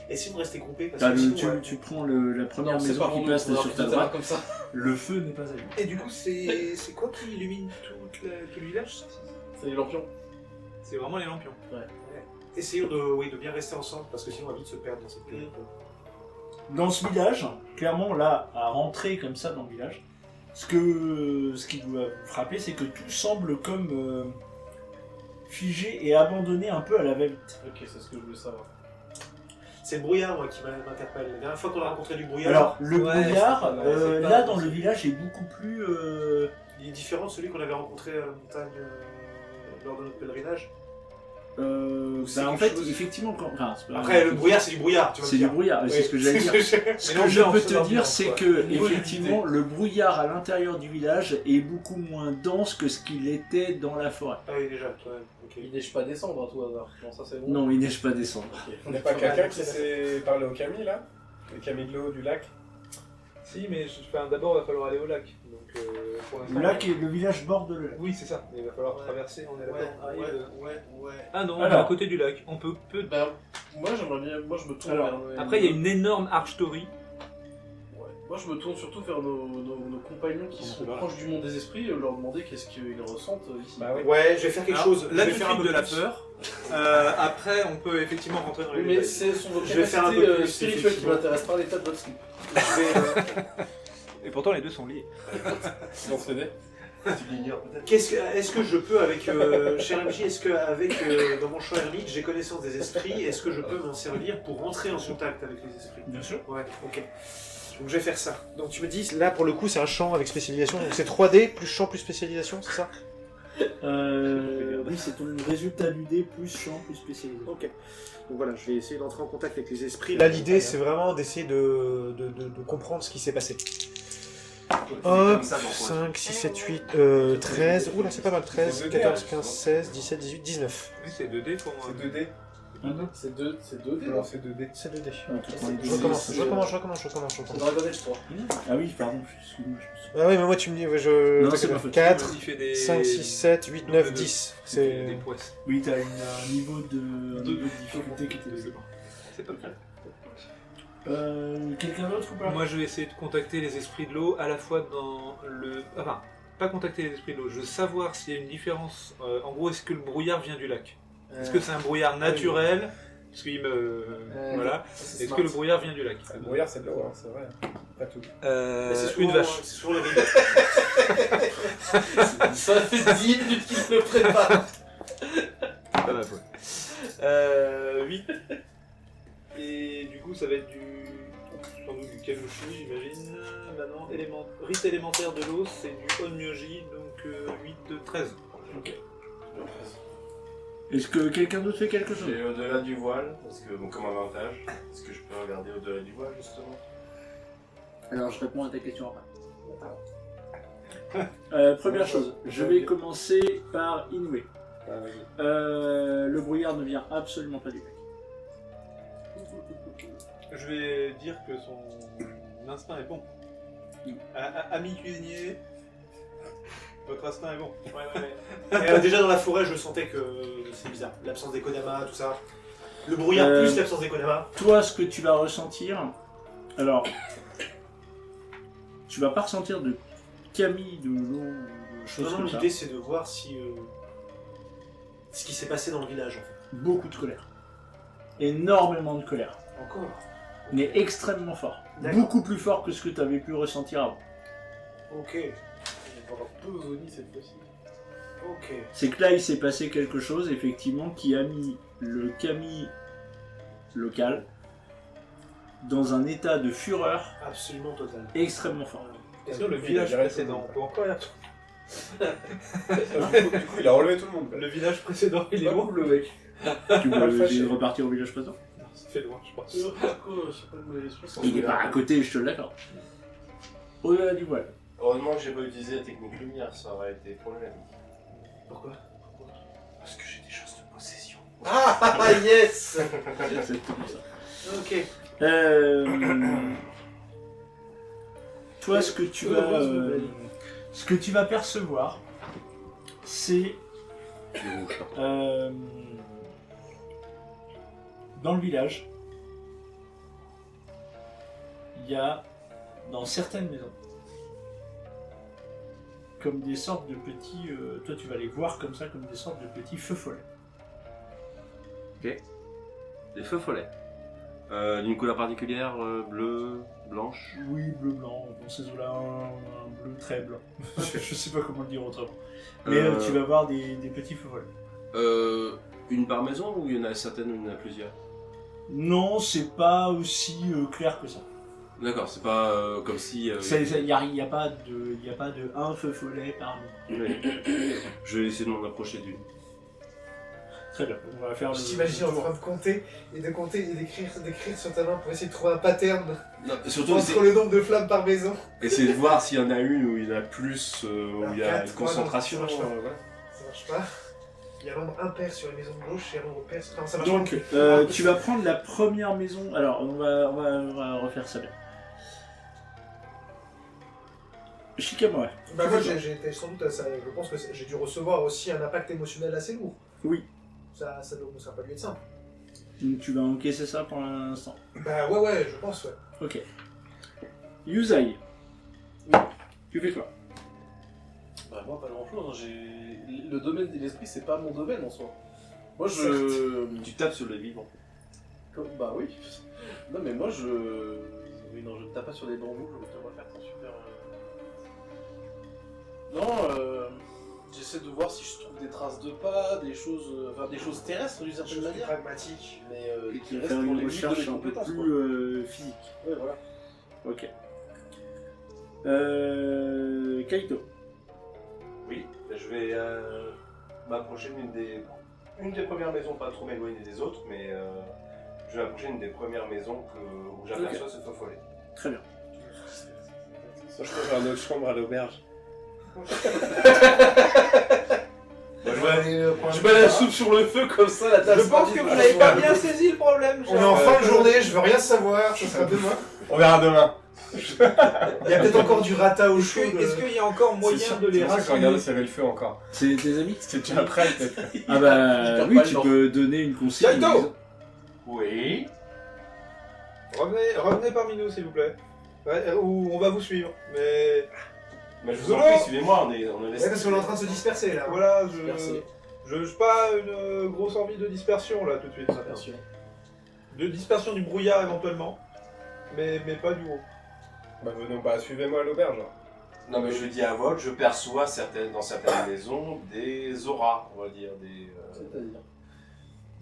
[SPEAKER 3] Et si on restait groupés parce
[SPEAKER 7] T'as
[SPEAKER 3] que
[SPEAKER 7] le-
[SPEAKER 3] sinon,
[SPEAKER 7] tu prends la première
[SPEAKER 4] Non, c'est
[SPEAKER 7] maison
[SPEAKER 4] pas
[SPEAKER 7] qui
[SPEAKER 4] pour
[SPEAKER 7] passe
[SPEAKER 4] nous,
[SPEAKER 7] là
[SPEAKER 4] on
[SPEAKER 7] sur
[SPEAKER 4] aura
[SPEAKER 7] ta
[SPEAKER 4] plus de terrain
[SPEAKER 7] droite,
[SPEAKER 4] comme ça.
[SPEAKER 7] le feu n'est pas allumé.
[SPEAKER 3] Et du coup, c'est quoi qui illumine tout le village?
[SPEAKER 4] C'est les lampions.
[SPEAKER 6] C'est vraiment les lampions.
[SPEAKER 3] Essayons de bien rester ensemble parce que sinon on va vite se perdre dans cette période.
[SPEAKER 7] Dans ce village, clairement, là, à rentrer comme ça dans le village, ce qui doit vous frapper, c'est que tout semble comme figé et abandonné un peu à la va-vite.
[SPEAKER 4] Ok, c'est ce que je voulais savoir.
[SPEAKER 3] C'est le brouillard moi qui m'interpelle. La dernière fois qu'on a rencontré du brouillard,
[SPEAKER 7] Alors, le
[SPEAKER 6] Ouais,
[SPEAKER 7] brouillard,
[SPEAKER 6] c'est pas-
[SPEAKER 7] là, dans le village, est beaucoup plus...
[SPEAKER 3] il est différent de celui qu'on avait rencontré à la montagne lors de notre pèlerinage. C'est
[SPEAKER 7] en
[SPEAKER 3] quelque
[SPEAKER 7] fait,
[SPEAKER 3] chose-
[SPEAKER 7] effectivement, enfin, c'est pas-
[SPEAKER 3] Après, le brouillard, c'est du brouillard, tu vois.
[SPEAKER 7] c'est du brouillard, c'est ce que j'allais dire. Ce que je
[SPEAKER 3] l'ambiance,
[SPEAKER 7] peux te dire,
[SPEAKER 3] l'ambiance,
[SPEAKER 7] c'est
[SPEAKER 3] quoi.
[SPEAKER 7] que
[SPEAKER 3] Niveau
[SPEAKER 7] effectivement, le brouillard à l'intérieur du village est beaucoup moins dense que ce qu'il était dans la forêt.
[SPEAKER 3] Ah oui, déjà, quand même. Ok.
[SPEAKER 4] Il neige pas descendre à tout hasard. Non, ça c'est bon.
[SPEAKER 7] Non, il neige pas descendre.
[SPEAKER 4] Ok.
[SPEAKER 2] On n'est pas quelqu'un qui s'est parlé au Camille là? Le Camille de l'eau du lac?
[SPEAKER 6] Si, mais d'abord, il va falloir aller au lac. Donc, pour l'instant.
[SPEAKER 7] Le lac et le village borde le lac.
[SPEAKER 6] Oui, c'est ça. Il va falloir traverser, on est d'accord.
[SPEAKER 3] ouais.
[SPEAKER 6] Ah non, on
[SPEAKER 7] Alors.
[SPEAKER 6] est à côté du lac. On peut.
[SPEAKER 4] Ben, moi j'aimerais bien. Moi je me tourne
[SPEAKER 7] Alors,
[SPEAKER 4] vers le-
[SPEAKER 6] Après, il y a une énorme arche torii.
[SPEAKER 4] Moi je me tourne surtout vers nos compagnons qui sont proches du monde des esprits et leur demander qu'est-ce qu'ils ressentent ici.
[SPEAKER 6] Bah oui.
[SPEAKER 3] Ouais, je vais faire quelque
[SPEAKER 6] Alors,
[SPEAKER 3] chose.
[SPEAKER 6] Là,
[SPEAKER 3] je vais
[SPEAKER 6] tout de
[SPEAKER 3] faire un
[SPEAKER 6] suite
[SPEAKER 3] peu
[SPEAKER 6] de la
[SPEAKER 3] plus.
[SPEAKER 6] peur. Après, on peut effectivement rentrer dans les
[SPEAKER 4] Oui, mais
[SPEAKER 6] détails.
[SPEAKER 4] c'est sur vos
[SPEAKER 3] Je vais faire un peu
[SPEAKER 4] capacités
[SPEAKER 3] plus,
[SPEAKER 4] spirituelles qui
[SPEAKER 3] effectivement.
[SPEAKER 4] m'intéressent, pas l'état de votre slip.
[SPEAKER 3] Je vais,
[SPEAKER 6] Et pourtant, les deux sont liés.
[SPEAKER 5] On se connaît. Tu l'ignores peut-être.
[SPEAKER 3] est-ce que je peux, avec cher MJ, est-ce que avec dans mon champ ermite, j'ai connaissance des esprits, est-ce que je peux m'en servir pour rentrer en contact avec les esprits?
[SPEAKER 1] Bien sûr.
[SPEAKER 3] Ouais, ok. Donc je vais faire ça. Donc tu me dis, là pour le coup, c'est un champ avec spécialisation, donc c'est 3D plus champ plus spécialisation, c'est ça?
[SPEAKER 1] Oui, c'est ton résultat du dé plus champ plus spécialisé.
[SPEAKER 3] Ok. Donc voilà, je vais essayer d'entrer en contact avec les esprits. Là, l'idée, c'est vraiment d'essayer de comprendre ce qui s'est passé. Hop, 5, 6, 7, 8, 13. Oula, c'est pas mal. 13, 14, 15, 16, 17, 18, 19.
[SPEAKER 6] Oui, c'est 2D pour moi.
[SPEAKER 5] C'est 2D.
[SPEAKER 4] C'est 2 D
[SPEAKER 6] Non,
[SPEAKER 4] là.
[SPEAKER 6] c'est 2D.
[SPEAKER 3] C'est 2D.
[SPEAKER 1] Je
[SPEAKER 3] Je recommence.
[SPEAKER 4] C'est Dragon Age 3.
[SPEAKER 1] Ah oui, pardon, excuse-moi.
[SPEAKER 3] Ah oui, mais moi tu me dis,
[SPEAKER 1] Non, c'est pas faute.
[SPEAKER 3] 4,
[SPEAKER 6] Il fait des...
[SPEAKER 3] 5, 6, 7, 8, 9, 10.
[SPEAKER 6] Des
[SPEAKER 3] C'est...
[SPEAKER 6] poisses.
[SPEAKER 1] Oui, t'as un niveau de difficulté qui était élevé.
[SPEAKER 6] C'est pas mal.
[SPEAKER 1] Quelqu'un d'autre ou pas?
[SPEAKER 6] Moi, je vais essayer de contacter les esprits de l'eau à la fois dans le... Enfin, pas contacter les esprits de l'eau. Je veux savoir s'il y a une différence. En gros, est-ce que le brouillard vient du lac? Est-ce que c'est un brouillard naturel? Parce qu'il me... Voilà. Est-ce que le brouillard vient du lac?
[SPEAKER 5] Le brouillard, c'est de l'eau, c'est vrai. Pas tout.
[SPEAKER 6] Une vache.
[SPEAKER 3] C'est souvent les rivières.
[SPEAKER 4] Ça fait 10 minutes qu'il se le prépare.
[SPEAKER 6] Pas mal, ouais. 8. Et du coup, ça va être sans doute du kanushi, j'imagine. Maintenant, rite élémentaire de l'eau, c'est du onmyoji, donc 8 de 13.
[SPEAKER 1] Ok. Est-ce que quelqu'un d'autre fait quelque chose?
[SPEAKER 5] Et au-delà du voile, parce que bon, comme avantage, est-ce que je peux regarder au-delà du voile justement?
[SPEAKER 1] Alors je réponds à ta question après. Première chose, je vais commencer par Inoue. Le brouillard ne vient absolument pas du lac.
[SPEAKER 6] Je vais dire que son instinct est bon. Ami cuisinier, votre instinct est bon.
[SPEAKER 3] Et, déjà dans la forêt, je sentais que c'est bizarre. L'absence des Kodama, tout ça. Le brouillard plus l'absence des Kodama.
[SPEAKER 1] Toi, ce que tu vas ressentir, alors, tu vas pas ressentir de Camille, de l'eau, de choses
[SPEAKER 3] Non,
[SPEAKER 1] comme ça.
[SPEAKER 3] l'idée c'est de voir si ce qui s'est passé dans le village en fait.
[SPEAKER 1] Beaucoup de colère. Énormément de colère.
[SPEAKER 3] Encore.
[SPEAKER 1] Mais extrêmement fort.
[SPEAKER 3] D'accord.
[SPEAKER 1] Beaucoup plus fort que ce que tu avais pu ressentir avant.
[SPEAKER 3] Ok.
[SPEAKER 4] Il va avoir 2 Oni cette fois-ci.
[SPEAKER 3] Ok.
[SPEAKER 1] C'est que là, il s'est passé quelque chose, effectivement, qui a mis le Camille local dans un état de fureur
[SPEAKER 3] Absolument total.
[SPEAKER 1] extrêmement fort.
[SPEAKER 6] Est-ce que le village précédent, on peut encore y retourner.
[SPEAKER 5] Du coup, il a relevé tout le monde.
[SPEAKER 6] Le village précédent, il est loin.
[SPEAKER 4] le mec.
[SPEAKER 1] Tu veux repartir au village présent?
[SPEAKER 6] Ça fait loin, je pense.
[SPEAKER 4] Je sais pas de mauvais esprit.
[SPEAKER 1] Il n'est pas à côté, je te l'accorde. Au-delà du voile.
[SPEAKER 5] Heureusement que j'ai pas utilisé la technique lumière, ça aurait été problématique.
[SPEAKER 3] Pourquoi?
[SPEAKER 5] Parce que j'ai des choses de possession.
[SPEAKER 4] Ah yes.
[SPEAKER 1] C'est exactement ça.
[SPEAKER 3] Ok.
[SPEAKER 1] Toi, ce que tu vas percevoir, c'est dans le village, il y a dans certaines maisons comme des sortes de petits, toi tu vas les voir comme ça, comme des sortes de petits feux follets.
[SPEAKER 8] Des feux follets. D'une couleur particulière, bleu, blanche.
[SPEAKER 1] Oui, bleu blanc, dans ces eaux-là, un bleu très blanc. Je sais pas comment le dire autrement. Mais tu vas voir des petits feux follets.
[SPEAKER 8] Une par maison ou il y en a certaines où il y en a plusieurs?
[SPEAKER 1] Non, c'est pas aussi clair que ça.
[SPEAKER 8] D'accord, c'est pas comme si...
[SPEAKER 1] Il n'y a pas de un feu follet par maison.
[SPEAKER 8] Oui. Je vais essayer de m'en approcher d'une.
[SPEAKER 1] Très bien, on va faire le...
[SPEAKER 3] Je t'imagine en train de compter et d'écrire sur ta main pour essayer de trouver un pattern
[SPEAKER 8] Non, surtout
[SPEAKER 3] entre le nombre de flammes par maison.
[SPEAKER 8] essayer de voir s'il y en a une où il y en a plus, où il y a
[SPEAKER 3] Quatre,
[SPEAKER 8] une
[SPEAKER 3] trois,
[SPEAKER 8] concentration.
[SPEAKER 3] non, ça marche pas.
[SPEAKER 8] voilà.
[SPEAKER 3] Ça marche pas. Il y a un nombre impair sur les maisons de gauche et un nombre pair sur... Non, ça marche
[SPEAKER 1] Donc,
[SPEAKER 3] pas.
[SPEAKER 1] tu vas prendre la première maison... Alors, on va refaire ça bien. Shikamawa.
[SPEAKER 3] Bah moi j'ai été sans doute à ça, je pense que j'ai dû recevoir aussi un impact émotionnel assez lourd.
[SPEAKER 1] Oui.
[SPEAKER 3] Ça n'a pas dû être simple.
[SPEAKER 1] Donc, tu vas encaisser ça pour l'instant.
[SPEAKER 3] Bah ouais, je pense, ouais.
[SPEAKER 1] Ok.
[SPEAKER 7] Yuzai.
[SPEAKER 4] Oui.
[SPEAKER 7] Tu fais quoi?
[SPEAKER 4] Bah moi pas grand chose, le domaine de l'esprit c'est pas mon domaine en soi. Moi je...
[SPEAKER 8] Tu tapes sur le vivant.
[SPEAKER 4] Bah oui. Non mais moi je... Oui non je tape pas sur des bambous, je vais te refaire ton super... Non j'essaie de voir si je trouve des traces de pas, des choses... Enfin des choses terrestres d'une certaine manière.
[SPEAKER 3] Pragmatique.
[SPEAKER 4] Mais
[SPEAKER 7] Et
[SPEAKER 4] qui
[SPEAKER 7] tu vas
[SPEAKER 4] restent
[SPEAKER 7] faire
[SPEAKER 4] dans
[SPEAKER 7] une
[SPEAKER 4] les limites de
[SPEAKER 7] recherche
[SPEAKER 4] mes
[SPEAKER 7] un peu
[SPEAKER 4] compétences, quoi.
[SPEAKER 7] plus physique.
[SPEAKER 4] Ouais voilà.
[SPEAKER 7] Ok. Kaito.
[SPEAKER 5] Oui, je vais m'approcher une des premières maisons, pas trop m'éloigner des autres, mais je vais m'approcher d'une des premières maisons où j'aperçois ce feu follet.
[SPEAKER 7] Très bien.
[SPEAKER 2] Moi, je peux faire notre chambre à l'auberge.
[SPEAKER 4] Je mets la soupe sur le feu comme ça, la tasse.
[SPEAKER 3] Je pense que vous n'avez pas bien saisi le problème. On est en fin de journée, je veux rien savoir, ce sera demain.
[SPEAKER 2] On verra demain.
[SPEAKER 3] Il y a peut-être encore du rata au chaud.
[SPEAKER 6] Est-ce qu'il y a encore moyen de les rassembler?
[SPEAKER 2] Regardez s'il y avait le feu encore.
[SPEAKER 7] C'est tes amis?
[SPEAKER 2] C'était déjà prêt peut-être.
[SPEAKER 7] Ah bah
[SPEAKER 4] perds
[SPEAKER 7] oui,
[SPEAKER 4] pas le
[SPEAKER 7] tu
[SPEAKER 4] temps.
[SPEAKER 7] peux donner une consigne.
[SPEAKER 3] Kaito.
[SPEAKER 5] Oui.
[SPEAKER 6] Revenez parmi nous, s'il vous plaît. Ouais, ou on va vous suivre. Mais
[SPEAKER 5] Mais je vous en
[SPEAKER 6] Zolo
[SPEAKER 5] prie, suivez-moi, on est
[SPEAKER 3] Ouais, parce qu'on est en train de se disperser là.
[SPEAKER 6] voilà,
[SPEAKER 4] Merci.
[SPEAKER 6] je pas une grosse envie de dispersion là tout de suite.
[SPEAKER 4] Merci.
[SPEAKER 6] De dispersion du brouillard éventuellement, mais pas du haut.
[SPEAKER 2] Bah venons, bah suivez-moi à l'auberge.
[SPEAKER 5] Non mais je dis à vote, je perçois dans certaines maisons des auras, on va dire,
[SPEAKER 4] C'est-à-dire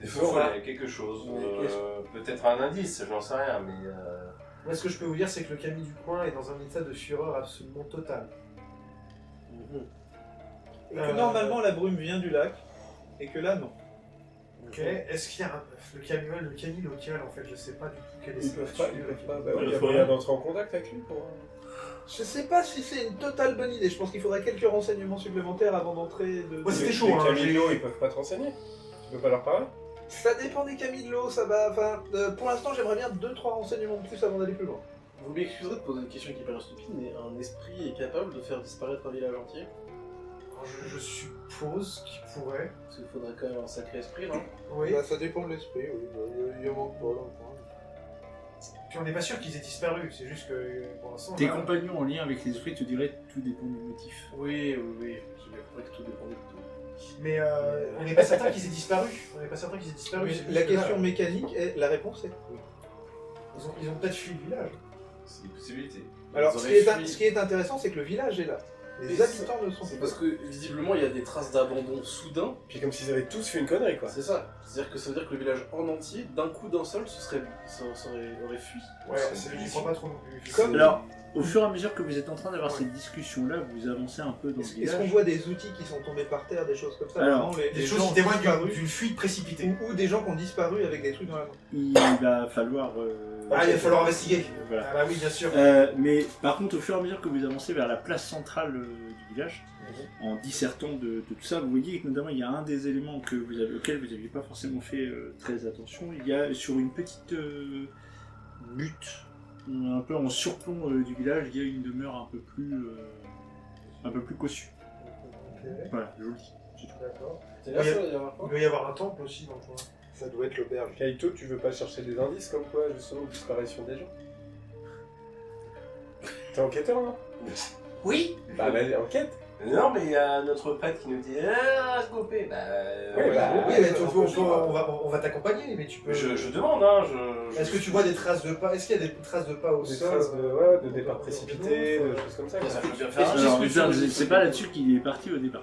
[SPEAKER 5] des feux follets, quelque chose.
[SPEAKER 4] Mais
[SPEAKER 5] Peut-être un indice, j'en sais rien, mais...
[SPEAKER 3] Moi, ce que je peux vous dire, c'est que le Camille du coin est dans un état de fureur absolument total.
[SPEAKER 6] Et que normalement la brume vient du lac, et que là non.
[SPEAKER 3] Ok. Est-ce qu'il y a le Camille local en fait, je sais pas du tout quel est
[SPEAKER 2] Ils
[SPEAKER 3] ce
[SPEAKER 2] peuvent
[SPEAKER 3] statut.
[SPEAKER 2] pas. Bah oui, il y a moyen d'entrer en contact avec lui pour.
[SPEAKER 6] Je sais pas si c'est une totale bonne idée. Je pense qu'il faudrait quelques renseignements supplémentaires avant d'entrer.
[SPEAKER 3] Ouais, c'était
[SPEAKER 2] Les-
[SPEAKER 3] chaud,
[SPEAKER 2] Les
[SPEAKER 3] hein,
[SPEAKER 2] Camillo, ils peuvent pas te renseigner. Tu peux pas leur parler.
[SPEAKER 6] Ça dépend des Camillo, ça va. Enfin, pour l'instant, j'aimerais bien 2-3 renseignements de plus avant d'aller plus loin.
[SPEAKER 4] Vous m'excuserez de poser une question qui paraît stupide, mais un esprit est capable de faire disparaître un village entier?
[SPEAKER 3] Je suppose qu'il pourrait.
[SPEAKER 4] Parce qu'il faudrait quand même un sacré esprit, non?
[SPEAKER 3] Oui.
[SPEAKER 6] Bah, ça dépend de l'esprit, oui. Il y en manque pas là.
[SPEAKER 3] Puis on n'est pas sûr qu'ils aient disparu, c'est juste que pour l'instant.
[SPEAKER 7] Tes
[SPEAKER 3] là-
[SPEAKER 7] compagnons en lien avec les esprits te diraient tout dépend du motif.
[SPEAKER 4] Oui. J'ai bien compris que tout dépendait de tout.
[SPEAKER 3] Mais on n'est pas certain qu'ils aient disparu. On n'est pas certain qu'ils aient disparu.
[SPEAKER 6] Mais
[SPEAKER 3] c'est juste
[SPEAKER 6] la
[SPEAKER 3] que
[SPEAKER 6] question
[SPEAKER 3] là,
[SPEAKER 6] mécanique est. La réponse est oui.
[SPEAKER 3] Ils ont peut-être fui le village.
[SPEAKER 5] C'est une possibilité.
[SPEAKER 6] Alors,
[SPEAKER 4] Ils
[SPEAKER 6] ce
[SPEAKER 4] auraient
[SPEAKER 6] qui
[SPEAKER 4] fui.
[SPEAKER 6] est intéressant, c'est que le village est là. Les
[SPEAKER 4] Et
[SPEAKER 6] habitants ne sont
[SPEAKER 4] C'est
[SPEAKER 6] pas.
[SPEAKER 4] parce que visiblement il y a des traces d'abandon soudain.
[SPEAKER 2] Puis comme s'ils avaient tous fait une connerie quoi.
[SPEAKER 4] C'est ça. C'est-à-dire que ça veut dire que le village en entier, d'un coup d'un seul, aurait fui.
[SPEAKER 3] Ouais, j'y crois pas trop non plus.
[SPEAKER 6] Comme-
[SPEAKER 7] Alors, au fur et à mesure que vous êtes en train d'avoir cette discussion-là, vous avancez un peu dans le
[SPEAKER 6] Est-ce
[SPEAKER 7] village.
[SPEAKER 6] qu'on voit des outils qui sont tombés par terre, des choses comme ça?
[SPEAKER 7] Alors,
[SPEAKER 6] vraiment,
[SPEAKER 3] Des
[SPEAKER 6] les
[SPEAKER 3] choses
[SPEAKER 6] gens
[SPEAKER 3] qui témoignent
[SPEAKER 6] disparus,
[SPEAKER 3] d'une fuite précipitée.
[SPEAKER 6] ou des gens qui ont disparu avec des trucs dans la main.
[SPEAKER 7] Il va falloir...
[SPEAKER 3] Ah, il va falloir investiguer.
[SPEAKER 7] Voilà.
[SPEAKER 3] Ah bah oui, bien sûr.
[SPEAKER 7] Mais par contre, au fur et à mesure que vous avancez vers la place centrale du village, en dissertant de tout ça, vous voyez que notamment il y a un des éléments auxquels vous n'aviez pas forcément fait très attention. Il y a sur une petite butte, un peu en surplomb du village, il y a une demeure un peu plus cossue.
[SPEAKER 3] Ok,
[SPEAKER 7] Voilà, je vous le dis. c'est tout.
[SPEAKER 3] d'accord.
[SPEAKER 4] C'est là
[SPEAKER 3] Il y a-
[SPEAKER 4] ça, il y a un
[SPEAKER 3] Il doit y avoir un temple aussi dans le coin.
[SPEAKER 6] Ça doit être l'auberge.
[SPEAKER 2] Kaito, tu veux pas chercher des indices comme quoi justement disparition des gens? T'es enquêteur non?
[SPEAKER 5] Oui.
[SPEAKER 2] Bah vas-y, enquête.
[SPEAKER 5] Non mais il y a notre prêtre qui nous dit ah scoper. Bah,
[SPEAKER 2] Ouais, bah,
[SPEAKER 3] Oui, mais on va t'accompagner, mais tu peux.
[SPEAKER 5] je demande hein.
[SPEAKER 3] Est-ce que tu vois des traces de pas? Est-ce qu'il y a des traces de pas au
[SPEAKER 2] Des
[SPEAKER 3] sol?
[SPEAKER 2] traces de départ précipité, de choses comme ça.
[SPEAKER 5] Ça
[SPEAKER 2] quoi.
[SPEAKER 5] peut bien faire.
[SPEAKER 7] Alors,
[SPEAKER 4] qu'est-ce que tu-
[SPEAKER 7] c'est pas là-dessus qu'il est parti au départ.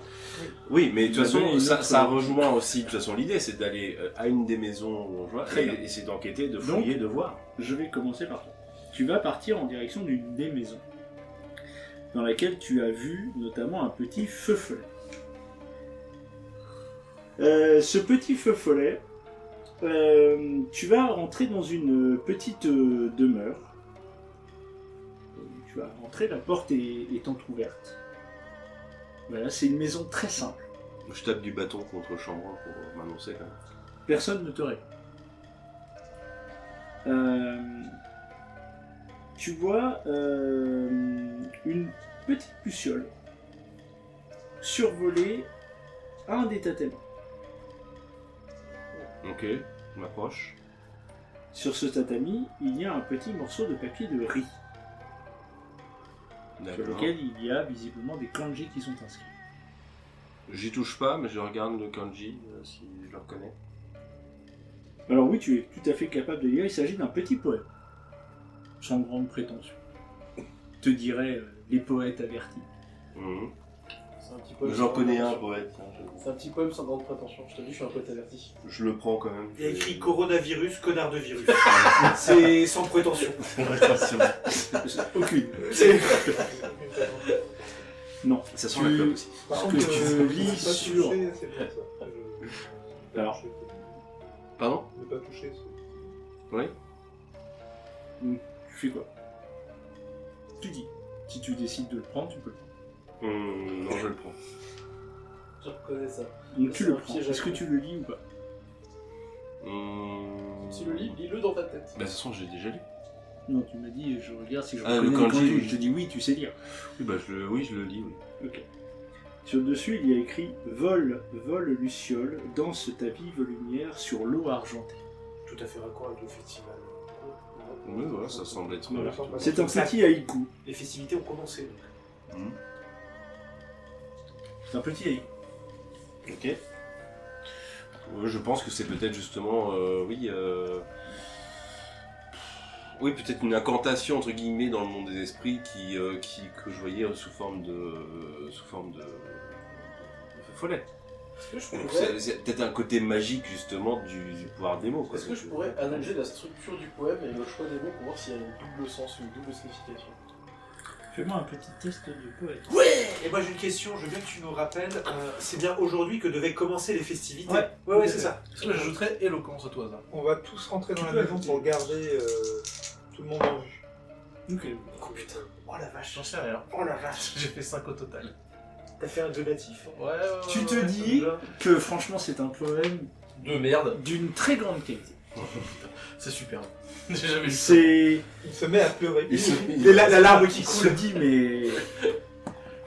[SPEAKER 8] Oui, mais de toute
[SPEAKER 7] Il va donner
[SPEAKER 8] façon,
[SPEAKER 7] une
[SPEAKER 8] ça,
[SPEAKER 7] autre-
[SPEAKER 8] ça rejoint aussi. De toute façon, l'idée, c'est d'aller à une des maisons où on joue
[SPEAKER 7] Très bien.
[SPEAKER 8] et essayer d'enquêter, de fouiller, de voir.
[SPEAKER 7] Je vais commencer par toi. Tu vas partir en direction d'une des maisons, dans laquelle tu as vu notamment un petit feu follet. Ce petit feu follet, tu vas rentrer dans une petite demeure. Tu vas rentrer, la porte est entrouverte. Voilà, c'est une maison très simple.
[SPEAKER 8] Je tape du bâton contre le chambranle pour m'annoncer quand même.
[SPEAKER 7] Personne ne te répond. Tu vois une petite luciole survoler un des tatamis.
[SPEAKER 8] Ok, je m'approche.
[SPEAKER 7] Sur ce tatami, il y a un petit morceau de papier de riz. sur lequel il y a visiblement des kanji qui sont inscrits.
[SPEAKER 8] J'y touche pas, mais je regarde le kanji si je le reconnais.
[SPEAKER 7] Alors oui, tu es tout à fait capable de lire, il s'agit d'un petit poème, sans grande prétention. Te diraient les poètes avertis.
[SPEAKER 8] Mhm.
[SPEAKER 4] C'est un petit poème
[SPEAKER 8] J'en
[SPEAKER 4] sans
[SPEAKER 8] connais un
[SPEAKER 4] prétention.
[SPEAKER 8] poète.
[SPEAKER 4] C'est un petit poème sans grande prétention. Je te dis, je suis un poète averti.
[SPEAKER 8] Je le prends quand même.
[SPEAKER 3] Il y a écrit coronavirus, connard de virus. C'est sans prétention.
[SPEAKER 8] Attention.
[SPEAKER 7] Aucune.
[SPEAKER 3] C'est-
[SPEAKER 7] Non.
[SPEAKER 8] Ça sent la clope aussi.
[SPEAKER 6] Par
[SPEAKER 7] Ce
[SPEAKER 6] contre,
[SPEAKER 7] que tu lis
[SPEAKER 6] ne pas
[SPEAKER 7] sur...
[SPEAKER 6] toucher, c'est bien ça.
[SPEAKER 7] Alors.
[SPEAKER 8] Pardon?
[SPEAKER 6] Ne pas toucher, c'est...
[SPEAKER 8] Oui.
[SPEAKER 7] Tu fais quoi? Tu dis. Si tu décides de le prendre, tu peux le prendre.
[SPEAKER 8] Non, je le prends.
[SPEAKER 4] Je reconnais ça.
[SPEAKER 7] Donc tu
[SPEAKER 4] C'est
[SPEAKER 7] le
[SPEAKER 4] un
[SPEAKER 7] prends.
[SPEAKER 4] piège à
[SPEAKER 7] Est-ce que
[SPEAKER 4] con.
[SPEAKER 7] tu le lis ou pas?
[SPEAKER 4] Si le lis, lis-le dans ta tête.
[SPEAKER 8] Bah, de toute façon, j'ai déjà lu.
[SPEAKER 7] Non, tu m'as dit, je regarde si je
[SPEAKER 8] Ah,
[SPEAKER 7] reconnais
[SPEAKER 8] le
[SPEAKER 7] le
[SPEAKER 8] kanji,
[SPEAKER 7] kanji.
[SPEAKER 8] oui.
[SPEAKER 7] Je te dis oui, tu sais lire.
[SPEAKER 8] Oui, bah, je le lis, oui.
[SPEAKER 7] Ok. Sur le dessus, il y a écrit Vole, vole luciole, danse ta vive lumière sur l'eau argentée.
[SPEAKER 3] Tout à fait raccord avec le festival.
[SPEAKER 8] Oui, voilà, ça semble être.
[SPEAKER 7] Voilà.
[SPEAKER 6] semble pas
[SPEAKER 7] C'est un petit haïku.
[SPEAKER 3] Les festivités ont commencé. Donc.
[SPEAKER 7] C'est un petit haïku.
[SPEAKER 8] Ok. Je pense que c'est peut-être justement, oui, peut-être une incantation entre guillemets dans le monde des esprits que je voyais sous forme de follet.
[SPEAKER 4] Est-ce que je
[SPEAKER 8] Donc,
[SPEAKER 4] pourrais,
[SPEAKER 8] c'est peut-être un côté magique justement du pouvoir des mots. Quoi.
[SPEAKER 4] est-ce que je pourrais analyser la structure du poème et le choix des mots pour voir s'il y a une double sens ou une double signification?
[SPEAKER 7] Fais-moi un petit test du poète.
[SPEAKER 3] Et moi j'ai une question, je veux bien que tu nous rappelles, c'est bien aujourd'hui que devaient commencer les festivités.
[SPEAKER 7] Ouais.
[SPEAKER 3] ouais, c'est ça.
[SPEAKER 4] Est-ce que j'ajouterais éloquence à tout hasard?
[SPEAKER 6] On va tous rentrer dans
[SPEAKER 7] Tu
[SPEAKER 6] la
[SPEAKER 7] peux
[SPEAKER 6] maison
[SPEAKER 7] ajouter.
[SPEAKER 6] pour garder tout le monde en vue.
[SPEAKER 7] Ok.
[SPEAKER 3] Oh putain, oh la vache,
[SPEAKER 4] J'en sais rien.
[SPEAKER 3] oh la vache.
[SPEAKER 4] J'ai fait 5 au total.
[SPEAKER 3] T'as fait un donatif.
[SPEAKER 4] Ouais,
[SPEAKER 7] Tu te dis que franchement c'est un poème
[SPEAKER 4] de merde.
[SPEAKER 7] d'une très grande qualité.
[SPEAKER 4] C'est super. J'ai jamais lu ça.
[SPEAKER 7] C'est...
[SPEAKER 6] Il se met à pleurer.
[SPEAKER 3] Et la larme qui
[SPEAKER 7] Il se
[SPEAKER 3] coule.
[SPEAKER 7] dit mais...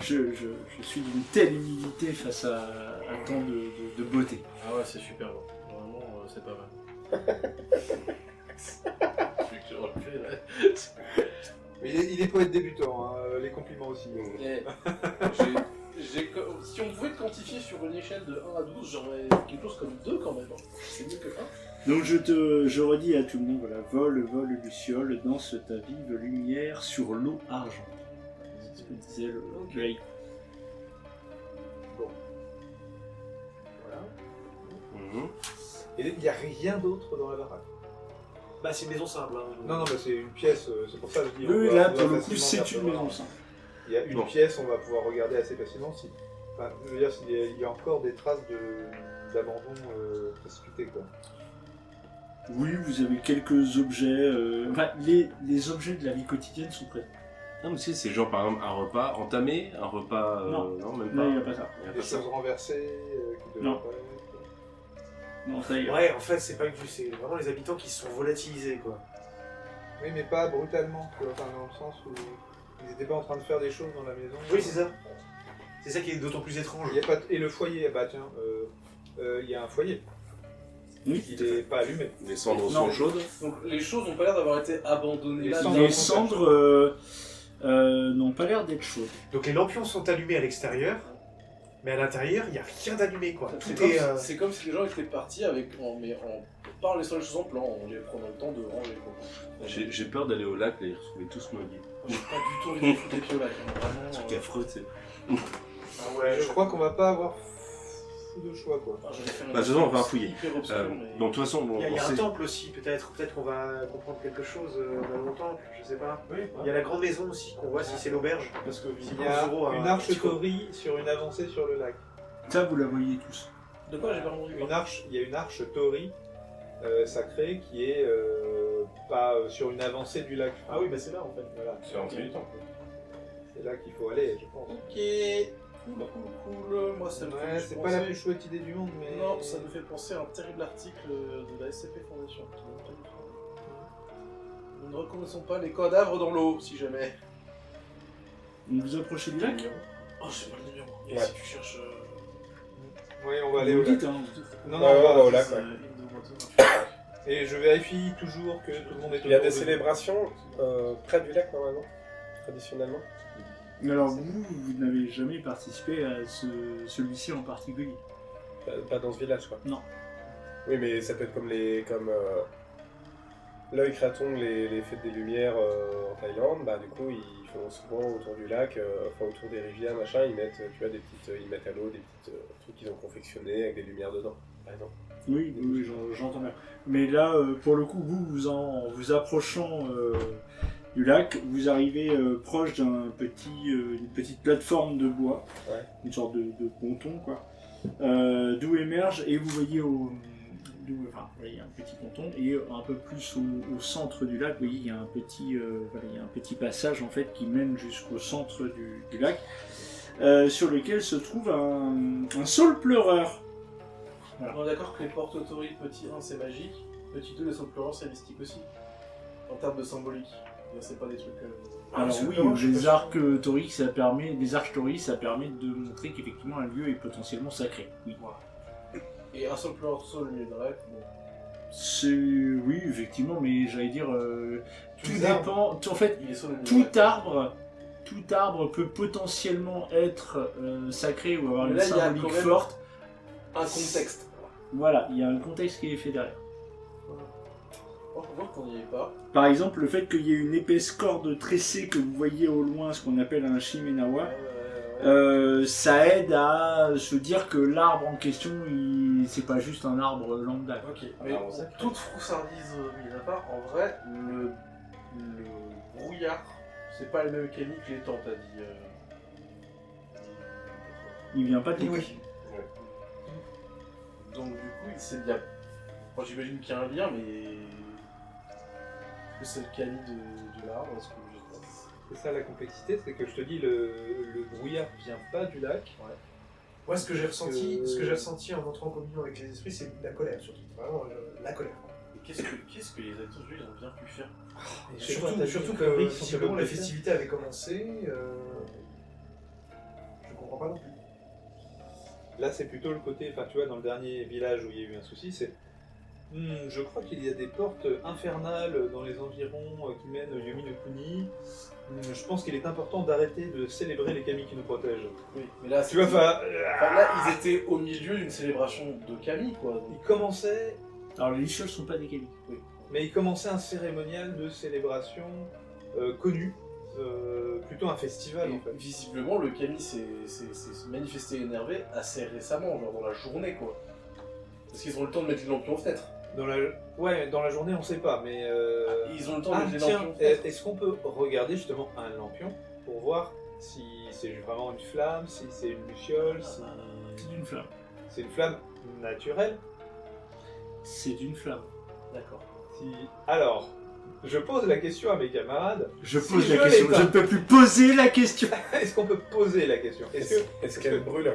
[SPEAKER 7] Je suis d'une telle humilité face à tant de beauté.
[SPEAKER 4] Ah ouais, c'est super bon. Vraiment, c'est pas mal. Celui que j'ai relevé là.
[SPEAKER 6] Mais il est poète débutant, hein, les compliments aussi.
[SPEAKER 4] Eh, si on pouvait te quantifier sur une échelle de 1 à 12, j'aurais quelque chose comme 2 quand même. Hein. C'est mieux que 1.
[SPEAKER 7] Donc je redis à tout le monde, voilà, vole, vole, luciole, danse ta vive lumière sur l'eau argentée. C'est ce que disait le haïku.
[SPEAKER 8] Mhm.
[SPEAKER 6] Et il n'y a rien d'autre dans la baraque.
[SPEAKER 3] Bah c'est une maison simple. Hein.
[SPEAKER 6] Non, bah c'est une pièce, c'est pour ça que je dis.
[SPEAKER 7] Oui,
[SPEAKER 6] on
[SPEAKER 7] là
[SPEAKER 6] va
[SPEAKER 7] pour le coup
[SPEAKER 6] facilement
[SPEAKER 7] c'est une
[SPEAKER 6] percevoir.
[SPEAKER 7] maison simple.
[SPEAKER 6] Il y a une
[SPEAKER 8] Non.
[SPEAKER 6] pièce, on va pouvoir regarder assez facilement. Enfin, je veux dire, il y a encore des traces d'abandon précipité, quoi.
[SPEAKER 7] Oui, vous avez quelques objets, enfin les objets de la vie quotidienne sont présents.
[SPEAKER 8] Non, mais c'est genre par exemple un repas entamé, un repas.
[SPEAKER 7] Non.
[SPEAKER 8] Même pas.
[SPEAKER 7] Non, il n'y a pas ça.
[SPEAKER 8] Il y a
[SPEAKER 6] Des
[SPEAKER 8] pas ça.
[SPEAKER 6] choses renversées qui devraient
[SPEAKER 7] Non.
[SPEAKER 6] pas l'être.
[SPEAKER 7] Non, ça y est.
[SPEAKER 3] Ouais, en fait c'est pas que c'est vraiment les habitants qui se sont volatilisés quoi.
[SPEAKER 6] Oui, mais pas brutalement, tu vois, enfin, dans le sens où ils n'étaient pas en train de faire des choses dans la maison.
[SPEAKER 3] Oui c'est ça. C'est ça qui est d'autant plus étrange.
[SPEAKER 6] Il y a pas et le foyer, bah tiens, il y a un foyer.
[SPEAKER 7] Oui,
[SPEAKER 6] Il n'est pas allumé.
[SPEAKER 8] Les cendres
[SPEAKER 7] Non.
[SPEAKER 8] sont chaudes.
[SPEAKER 4] Donc les choses n'ont pas l'air d'avoir été abandonnées
[SPEAKER 6] Les
[SPEAKER 4] là.
[SPEAKER 6] cendres
[SPEAKER 7] Les
[SPEAKER 6] sont
[SPEAKER 7] cendres n'ont pas l'air d'être chaudes.
[SPEAKER 3] Donc les lampions sont allumés à l'extérieur, mais à l'intérieur il n'y a rien d'allumé quoi.
[SPEAKER 4] C'est
[SPEAKER 3] Tout
[SPEAKER 4] comme,
[SPEAKER 3] est...
[SPEAKER 4] c'est comme si les gens étaient partis avec, pas en laissant les choses en plan, en les prenant le temps de ranger. Quoi.
[SPEAKER 8] J'ai peur d'aller au lac et les retrouver tous noyés.
[SPEAKER 4] J'ai pas du tout envie de foutre les pieds au lac. Hein. Vraiment.
[SPEAKER 8] Truc affreux, tu sais.
[SPEAKER 3] Ah ouais,
[SPEAKER 6] Je crois qu'on va pas avoir fou de choix, quoi.
[SPEAKER 4] Enfin, j'allais faire une
[SPEAKER 8] Bah, de toute façon, on va
[SPEAKER 4] réponse
[SPEAKER 8] fouiller.
[SPEAKER 4] hyper obscure, mais-
[SPEAKER 8] Donc, de toute façon, bon,
[SPEAKER 3] Il y a
[SPEAKER 8] on
[SPEAKER 3] un
[SPEAKER 8] sait-
[SPEAKER 3] temple aussi, peut-être qu'on va comprendre quelque chose dans le temple, je sais pas.
[SPEAKER 6] Oui,
[SPEAKER 3] Il y a la grande maison aussi, qu'on voit si c'est l'auberge. Parce que
[SPEAKER 6] il y a une archeterie sur une avancée sur le lac.
[SPEAKER 7] Ça, vous la voyez tous.
[SPEAKER 4] De quoi j'ai pas entendu?
[SPEAKER 6] Il y a une arche torii sacrée qui est pas sur une avancée du lac.
[SPEAKER 3] Ah oui, bah c'est là en fait.
[SPEAKER 6] Voilà.
[SPEAKER 5] C'est l'entrée du temple.
[SPEAKER 6] C'est là qu'il faut aller, je pense.
[SPEAKER 4] Ok, cool. Moi, ça me
[SPEAKER 6] Ouais,
[SPEAKER 4] fait
[SPEAKER 6] c'est
[SPEAKER 4] penser-
[SPEAKER 6] pas la plus chouette idée du monde, mais.
[SPEAKER 4] Non, ça me fait penser à un terrible article de la SCP Foundation. qui m'aime pas du tout. Nous ne reconnaissons pas les cadavres dans l'eau, si jamais.
[SPEAKER 7] Donc vous approchez du lac.
[SPEAKER 4] Oh, j'ai pas le numéro. Et
[SPEAKER 5] Ouais.
[SPEAKER 4] si tu cherches.
[SPEAKER 6] Oui, on va aller au
[SPEAKER 7] Vous
[SPEAKER 6] lac.
[SPEAKER 7] dites, hein.
[SPEAKER 6] Non,
[SPEAKER 5] Ouais, on va au lac,
[SPEAKER 4] c'est,
[SPEAKER 5] ouais.
[SPEAKER 6] Et je vérifie toujours que tout le monde est
[SPEAKER 5] Il y a
[SPEAKER 6] autour
[SPEAKER 5] des
[SPEAKER 6] de-
[SPEAKER 5] célébrations près du lac, normalement, traditionnellement.
[SPEAKER 7] Alors vous n'avez jamais participé à celui-ci en particulier.
[SPEAKER 2] Pas dans ce village, quoi.
[SPEAKER 7] Non.
[SPEAKER 2] Oui, mais ça peut être comme l'œil Kraton, les fêtes des Lumières en Thaïlande. Bah, du coup, ils font souvent autour du lac, enfin autour des rivières, machin. Ils mettent, tu vois, ils mettent à l'eau des petits trucs qu'ils ont confectionnés avec des lumières dedans, par exemple.
[SPEAKER 7] Oui, j'entends bien. Mais là, pour le coup, vous approchant du lac, vous arrivez proche d'une petite plateforme de bois, une sorte de ponton, quoi, d'où émerge, et vous voyez il y a un petit ponton, et un peu plus au centre du lac, vous voyez, il y a un petit passage en fait qui mène jusqu'au centre du lac, sur lequel se trouve un saule pleureur. Voilà.
[SPEAKER 4] On est d'accord que les portes autoriques, petit 1 c'est magique, petit 2 les saules pleureurs c'est mystique aussi. En termes de symbolique. C'est pas des trucs.
[SPEAKER 7] Alors oui, les arcs toriques, ça permet de montrer qu'effectivement un lieu est potentiellement sacré. Oui.
[SPEAKER 4] Et un saule pleureur seul au milieu de lac, bon.
[SPEAKER 7] Oui, effectivement, mais j'allais dire, tout dépend. En fait, tout arbre peut potentiellement être sacré ou avoir une symbolique forte.
[SPEAKER 4] Un contexte.
[SPEAKER 7] Voilà, il y a un contexte qui est fait derrière.
[SPEAKER 4] On peut voir qu'on n'y est pas.
[SPEAKER 7] Par exemple, le fait qu'il y ait une épaisse corde tressée que vous voyez au loin, ce qu'on appelle un shimenawa, ça aide à se dire que l'arbre en question, c'est pas juste un arbre lambda.
[SPEAKER 4] Ok, mais toute froussardise mise à part, en vrai, le brouillard, c'est pas le même mécanique que les temps, t'as dit.
[SPEAKER 7] Il vient pas de
[SPEAKER 4] oui. Donc du coup, c'est bien. Moi j'imagine qu'il y a un lien, mais... C'est le cali de l'arbre, est-ce que je sais.
[SPEAKER 6] C'est ça la complexité, c'est que je te dis, le brouillard vient pas du lac.
[SPEAKER 3] Moi, ce que j'ai ressenti en entrant en communion avec les esprits, c'est la colère, surtout. Vraiment, la colère.
[SPEAKER 4] Qu'est-ce que les acteurs ont bien pu faire
[SPEAKER 3] Surtout que visiblement la festivité avait commencé. Je comprends pas non plus.
[SPEAKER 6] Là, c'est plutôt le côté, enfin, tu vois, dans le dernier village où il y a eu un souci, c'est. Je crois qu'il y a des portes infernales dans les environs qui mènent Yomi no Kuni. Je pense qu'il est important d'arrêter de célébrer les kami qui nous protègent.
[SPEAKER 4] Oui, mais là,
[SPEAKER 6] tu vois,
[SPEAKER 4] là, ils étaient au milieu d'une célébration de kami, quoi. Donc...
[SPEAKER 6] Ils commençaient.
[SPEAKER 7] Alors les lichos sont pas des kami.
[SPEAKER 6] Oui. Mais ils commençaient un cérémonial de célébration connu. Plutôt un festival en fait.
[SPEAKER 4] Visiblement, le kami s'est manifesté énervé assez récemment, genre dans la journée, quoi. Parce qu'ils ont le temps de mettre les lampions aux fenêtres.
[SPEAKER 6] Ouais, dans la journée, on sait pas, mais...
[SPEAKER 4] Ils ont le temps de mettre les lampions.
[SPEAKER 6] Est-ce qu'on peut regarder justement un lampion pour voir si c'est vraiment une flamme, si c'est une luciole, si...
[SPEAKER 7] C'est une flamme.
[SPEAKER 6] C'est une flamme naturelle?
[SPEAKER 7] C'est une flamme.
[SPEAKER 4] D'accord.
[SPEAKER 6] Alors, je pose la question à mes camarades.
[SPEAKER 7] Je pose la question, je ne peux plus poser la question.
[SPEAKER 6] Est-ce qu'on peut poser la question?
[SPEAKER 2] Est-ce qu'elle brûle?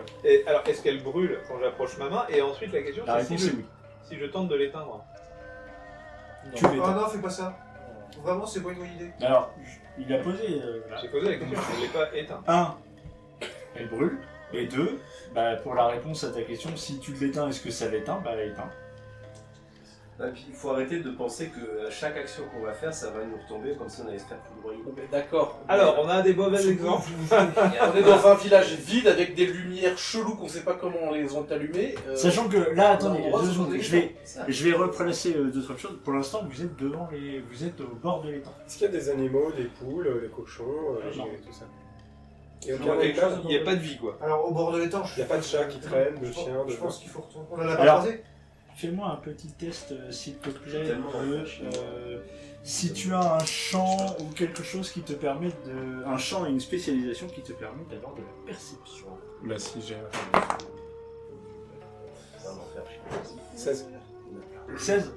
[SPEAKER 6] Alors, est-ce qu'elle brûle quand j'approche ma main? Et ensuite, la question, c'est si je tente de l'éteindre.
[SPEAKER 7] Tu l'éteins.
[SPEAKER 3] Oh non, fais pas ça. Vraiment, c'est pas une bonne idée.
[SPEAKER 7] Alors, il a posé...
[SPEAKER 6] J'ai posé la question, je ne l'ai pas éteint.
[SPEAKER 7] 1. Elle brûle. Et 2. Pour la réponse à ta question, si tu l'éteins, est-ce que ça l'éteint? Elle éteint.
[SPEAKER 5] Et puis, il faut arrêter de penser que chaque action qu'on va faire, ça va nous retomber comme si on allait se faire foudroyer.
[SPEAKER 4] D'accord.
[SPEAKER 6] Alors, on a des mauvais exemples.
[SPEAKER 4] On est dans un village vide avec des lumières cheloues qu'on sait pas comment on les ont allumées.
[SPEAKER 7] Sachant que là, attendez, 2 secondes, je vais replacer 2-3 choses. Pour l'instant, vous êtes vous êtes au bord de l'étang.
[SPEAKER 2] Est-ce qu'il y a des animaux, des poules, des cochons, et tout ça?
[SPEAKER 6] Il n'y a pas de vie, quoi.
[SPEAKER 3] Alors, au bord de l'étang,
[SPEAKER 2] il n'y a pas de chat qui traîne, de chien, de...
[SPEAKER 3] Je pense qu'il faut retourner. On en a pas croisé.
[SPEAKER 7] Fais-moi un petit test, s'il te plaît, si tu as un champ ou quelque chose qui te permet de... Un champ et une spécialisation qui te permet d'avoir de la perception.
[SPEAKER 2] Bah si, j'ai...
[SPEAKER 5] Ça va m'en faire chier.
[SPEAKER 2] 16.
[SPEAKER 7] 16.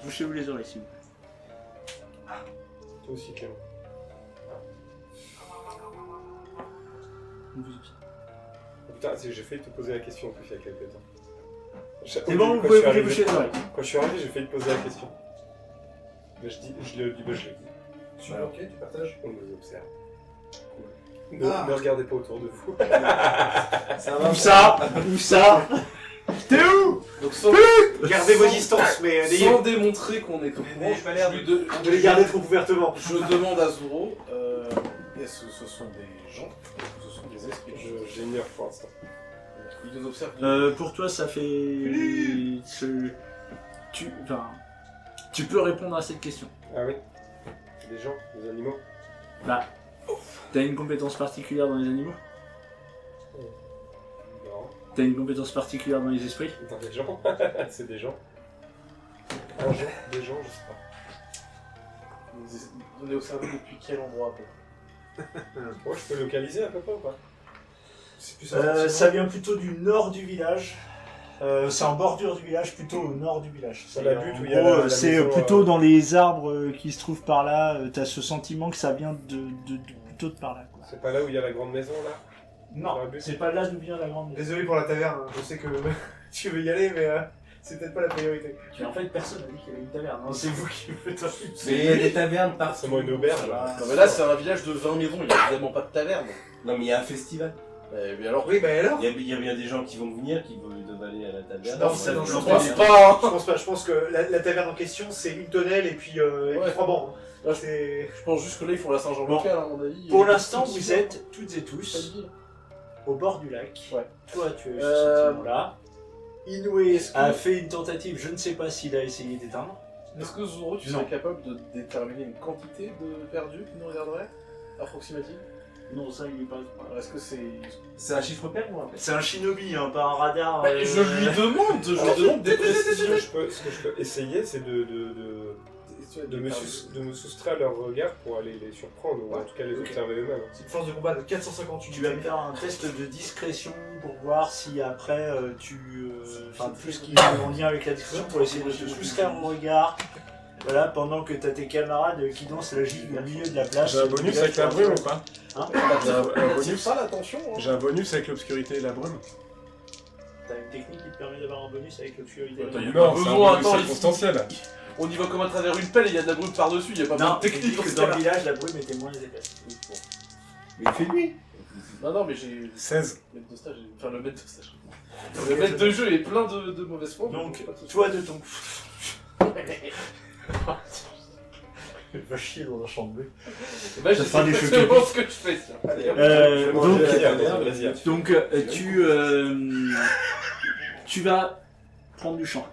[SPEAKER 7] Bouchez-vous les oreilles, s'il vous plaît.
[SPEAKER 2] Toi aussi, Clément. Putain, j'ai failli te poser la question en plus il y a quelques temps.
[SPEAKER 7] C'est bon, vous pouvez vous déboucher les oreilles.
[SPEAKER 2] Quand je suis arrivé, j'ai failli te poser la question. Mais je le dis.
[SPEAKER 3] Tu ok, tu partages.
[SPEAKER 2] On nous observe. Ne regardez pas autour de vous.
[SPEAKER 7] Où ça T'es où?
[SPEAKER 4] Donc sans...
[SPEAKER 3] Gardez vos distances, mais
[SPEAKER 4] sans démontrer qu'on est au courant,
[SPEAKER 3] vous les gardez trop ouvertement.
[SPEAKER 4] Je demande à Zoro, Est-ce que ce sont des gens ou ce sont des esprits?
[SPEAKER 2] J'ignore pour l'instant.
[SPEAKER 4] Ils nous observent.
[SPEAKER 7] Pour toi, ça fait. Tu peux répondre à cette question.
[SPEAKER 2] Ah oui. Des gens, des animaux.
[SPEAKER 7] Bah, t'as une compétence particulière dans les animaux?
[SPEAKER 2] Non.
[SPEAKER 7] T'as une compétence particulière dans les esprits?
[SPEAKER 2] Dans des gens. C'est des gens. Un genre, des gens, je sais pas.
[SPEAKER 4] Vous les observez depuis quel endroit à peu près?
[SPEAKER 2] Moi, je peux localiser à peu près ou pas? C'est plus
[SPEAKER 1] Ça vient plutôt du nord du village. C'est en bordure du village, plutôt au nord du village.
[SPEAKER 2] C'est la butte
[SPEAKER 1] en
[SPEAKER 2] où il y a
[SPEAKER 1] gros,
[SPEAKER 2] la
[SPEAKER 1] c'est
[SPEAKER 2] maison,
[SPEAKER 1] plutôt dans les arbres qui se trouvent par là. T'as ce sentiment que ça vient plutôt de par là. Quoi.
[SPEAKER 2] C'est pas là où il y a la grande maison là?
[SPEAKER 1] Non,
[SPEAKER 2] Dans la butte.
[SPEAKER 1] c'est pas là d'où vient la grande maison.
[SPEAKER 3] Désolé pour la taverne, hein. Je sais que tu veux y aller, mais c'est peut-être pas la priorité.
[SPEAKER 1] En fait, personne n'a dit qu'il y avait une taverne. Hein. C'est vous qui faites un film.
[SPEAKER 5] Mais il y a des tavernes partout.
[SPEAKER 2] C'est moi une auberge là.
[SPEAKER 4] Non mais là c'est un village de 20 maisons, il n'y a évidemment pas de taverne.
[SPEAKER 5] Non, mais il y a un festival.
[SPEAKER 4] Mais alors,
[SPEAKER 3] Oui, bah alors
[SPEAKER 5] Il y a bien des gens qui vont venir, qui doivent aller à la taverne.
[SPEAKER 3] Non,
[SPEAKER 4] ça,
[SPEAKER 3] non,
[SPEAKER 4] je
[SPEAKER 3] je
[SPEAKER 4] pense
[SPEAKER 3] pense
[SPEAKER 4] pas.
[SPEAKER 3] Je pense pas, je pense que la taverne en question c'est une tonnelle et puis 3 bancs. hein.
[SPEAKER 4] Là,
[SPEAKER 3] C'est.
[SPEAKER 4] je pense juste que là ils font la Saint-Jean
[SPEAKER 1] Bon.
[SPEAKER 4] local à mon avis.
[SPEAKER 1] Pour
[SPEAKER 4] Il y a
[SPEAKER 1] l'instant,
[SPEAKER 4] des petits
[SPEAKER 1] vous
[SPEAKER 4] villages.
[SPEAKER 1] êtes toutes et
[SPEAKER 4] Pas de
[SPEAKER 1] tous
[SPEAKER 4] ville.
[SPEAKER 1] au bord du lac.
[SPEAKER 4] Ouais.
[SPEAKER 1] Toi, tu es
[SPEAKER 4] Euh,
[SPEAKER 1] ce là. Inoue
[SPEAKER 4] est-ce que-
[SPEAKER 1] a fait une tentative, je ne sais pas s'il a essayé d'éteindre.
[SPEAKER 4] Est-ce que Zoro, tu
[SPEAKER 1] Non.
[SPEAKER 4] serais capable de déterminer une quantité de perdus qui nous regarderait? Approximative?
[SPEAKER 1] Non, ça, il est pas.
[SPEAKER 4] Alors, est-ce que c'est.
[SPEAKER 5] C'est un chiffre pair ou un pair?
[SPEAKER 1] C'est un shinobi, hein, pas un radar.
[SPEAKER 4] Bah, je lui demande, des précisions.
[SPEAKER 2] Ce que je peux essayer, c'est de me soustraire à leur regard pour aller les surprendre, ou en tout cas les observer eux-mêmes.
[SPEAKER 3] C'est une force de combat de 458.
[SPEAKER 1] Tu vas me faire un test de discrétion pour voir si après enfin tout ce qui est en lien avec la discrétion pour essayer de te soustraire au regard. Voilà, pendant que t'as tes camarades qui dansent la gigue au milieu de la plage.
[SPEAKER 2] J'ai un bonus avec la brume ou pas?
[SPEAKER 1] Hein
[SPEAKER 4] C'est pas l'attention. Hein.
[SPEAKER 2] J'ai un bonus avec l'obscurité et la brume.
[SPEAKER 1] T'as une technique qui te permet d'avoir un bonus avec l'obscurité.
[SPEAKER 4] Attends, il y a
[SPEAKER 2] Non,
[SPEAKER 4] pas
[SPEAKER 2] c'est un
[SPEAKER 4] besoin,
[SPEAKER 2] bonus
[SPEAKER 4] attends,
[SPEAKER 2] circonstanciel.
[SPEAKER 4] On y va comme à travers une pelle et il y a de la brume par-dessus, il n'y a pas
[SPEAKER 1] Non,
[SPEAKER 4] besoin de
[SPEAKER 1] technique
[SPEAKER 4] technique.
[SPEAKER 1] que dans le village, la brume était moins épaisse.
[SPEAKER 5] Mais il fait nuit.
[SPEAKER 4] Non, mais j'ai.
[SPEAKER 2] 16.
[SPEAKER 4] Le maître de stage, enfin le maître de stage. Le maître de jeu est plein de mauvaises formes.
[SPEAKER 1] Donc,
[SPEAKER 4] pas de soucis.
[SPEAKER 1] toi de ton. Va chier dans la chambre bleue.
[SPEAKER 4] Bah, je
[SPEAKER 1] ça
[SPEAKER 4] sais
[SPEAKER 1] fera des
[SPEAKER 4] exactement
[SPEAKER 1] chocs.
[SPEAKER 4] ce que je fais. Tiens.
[SPEAKER 7] Tu vas prendre du champ.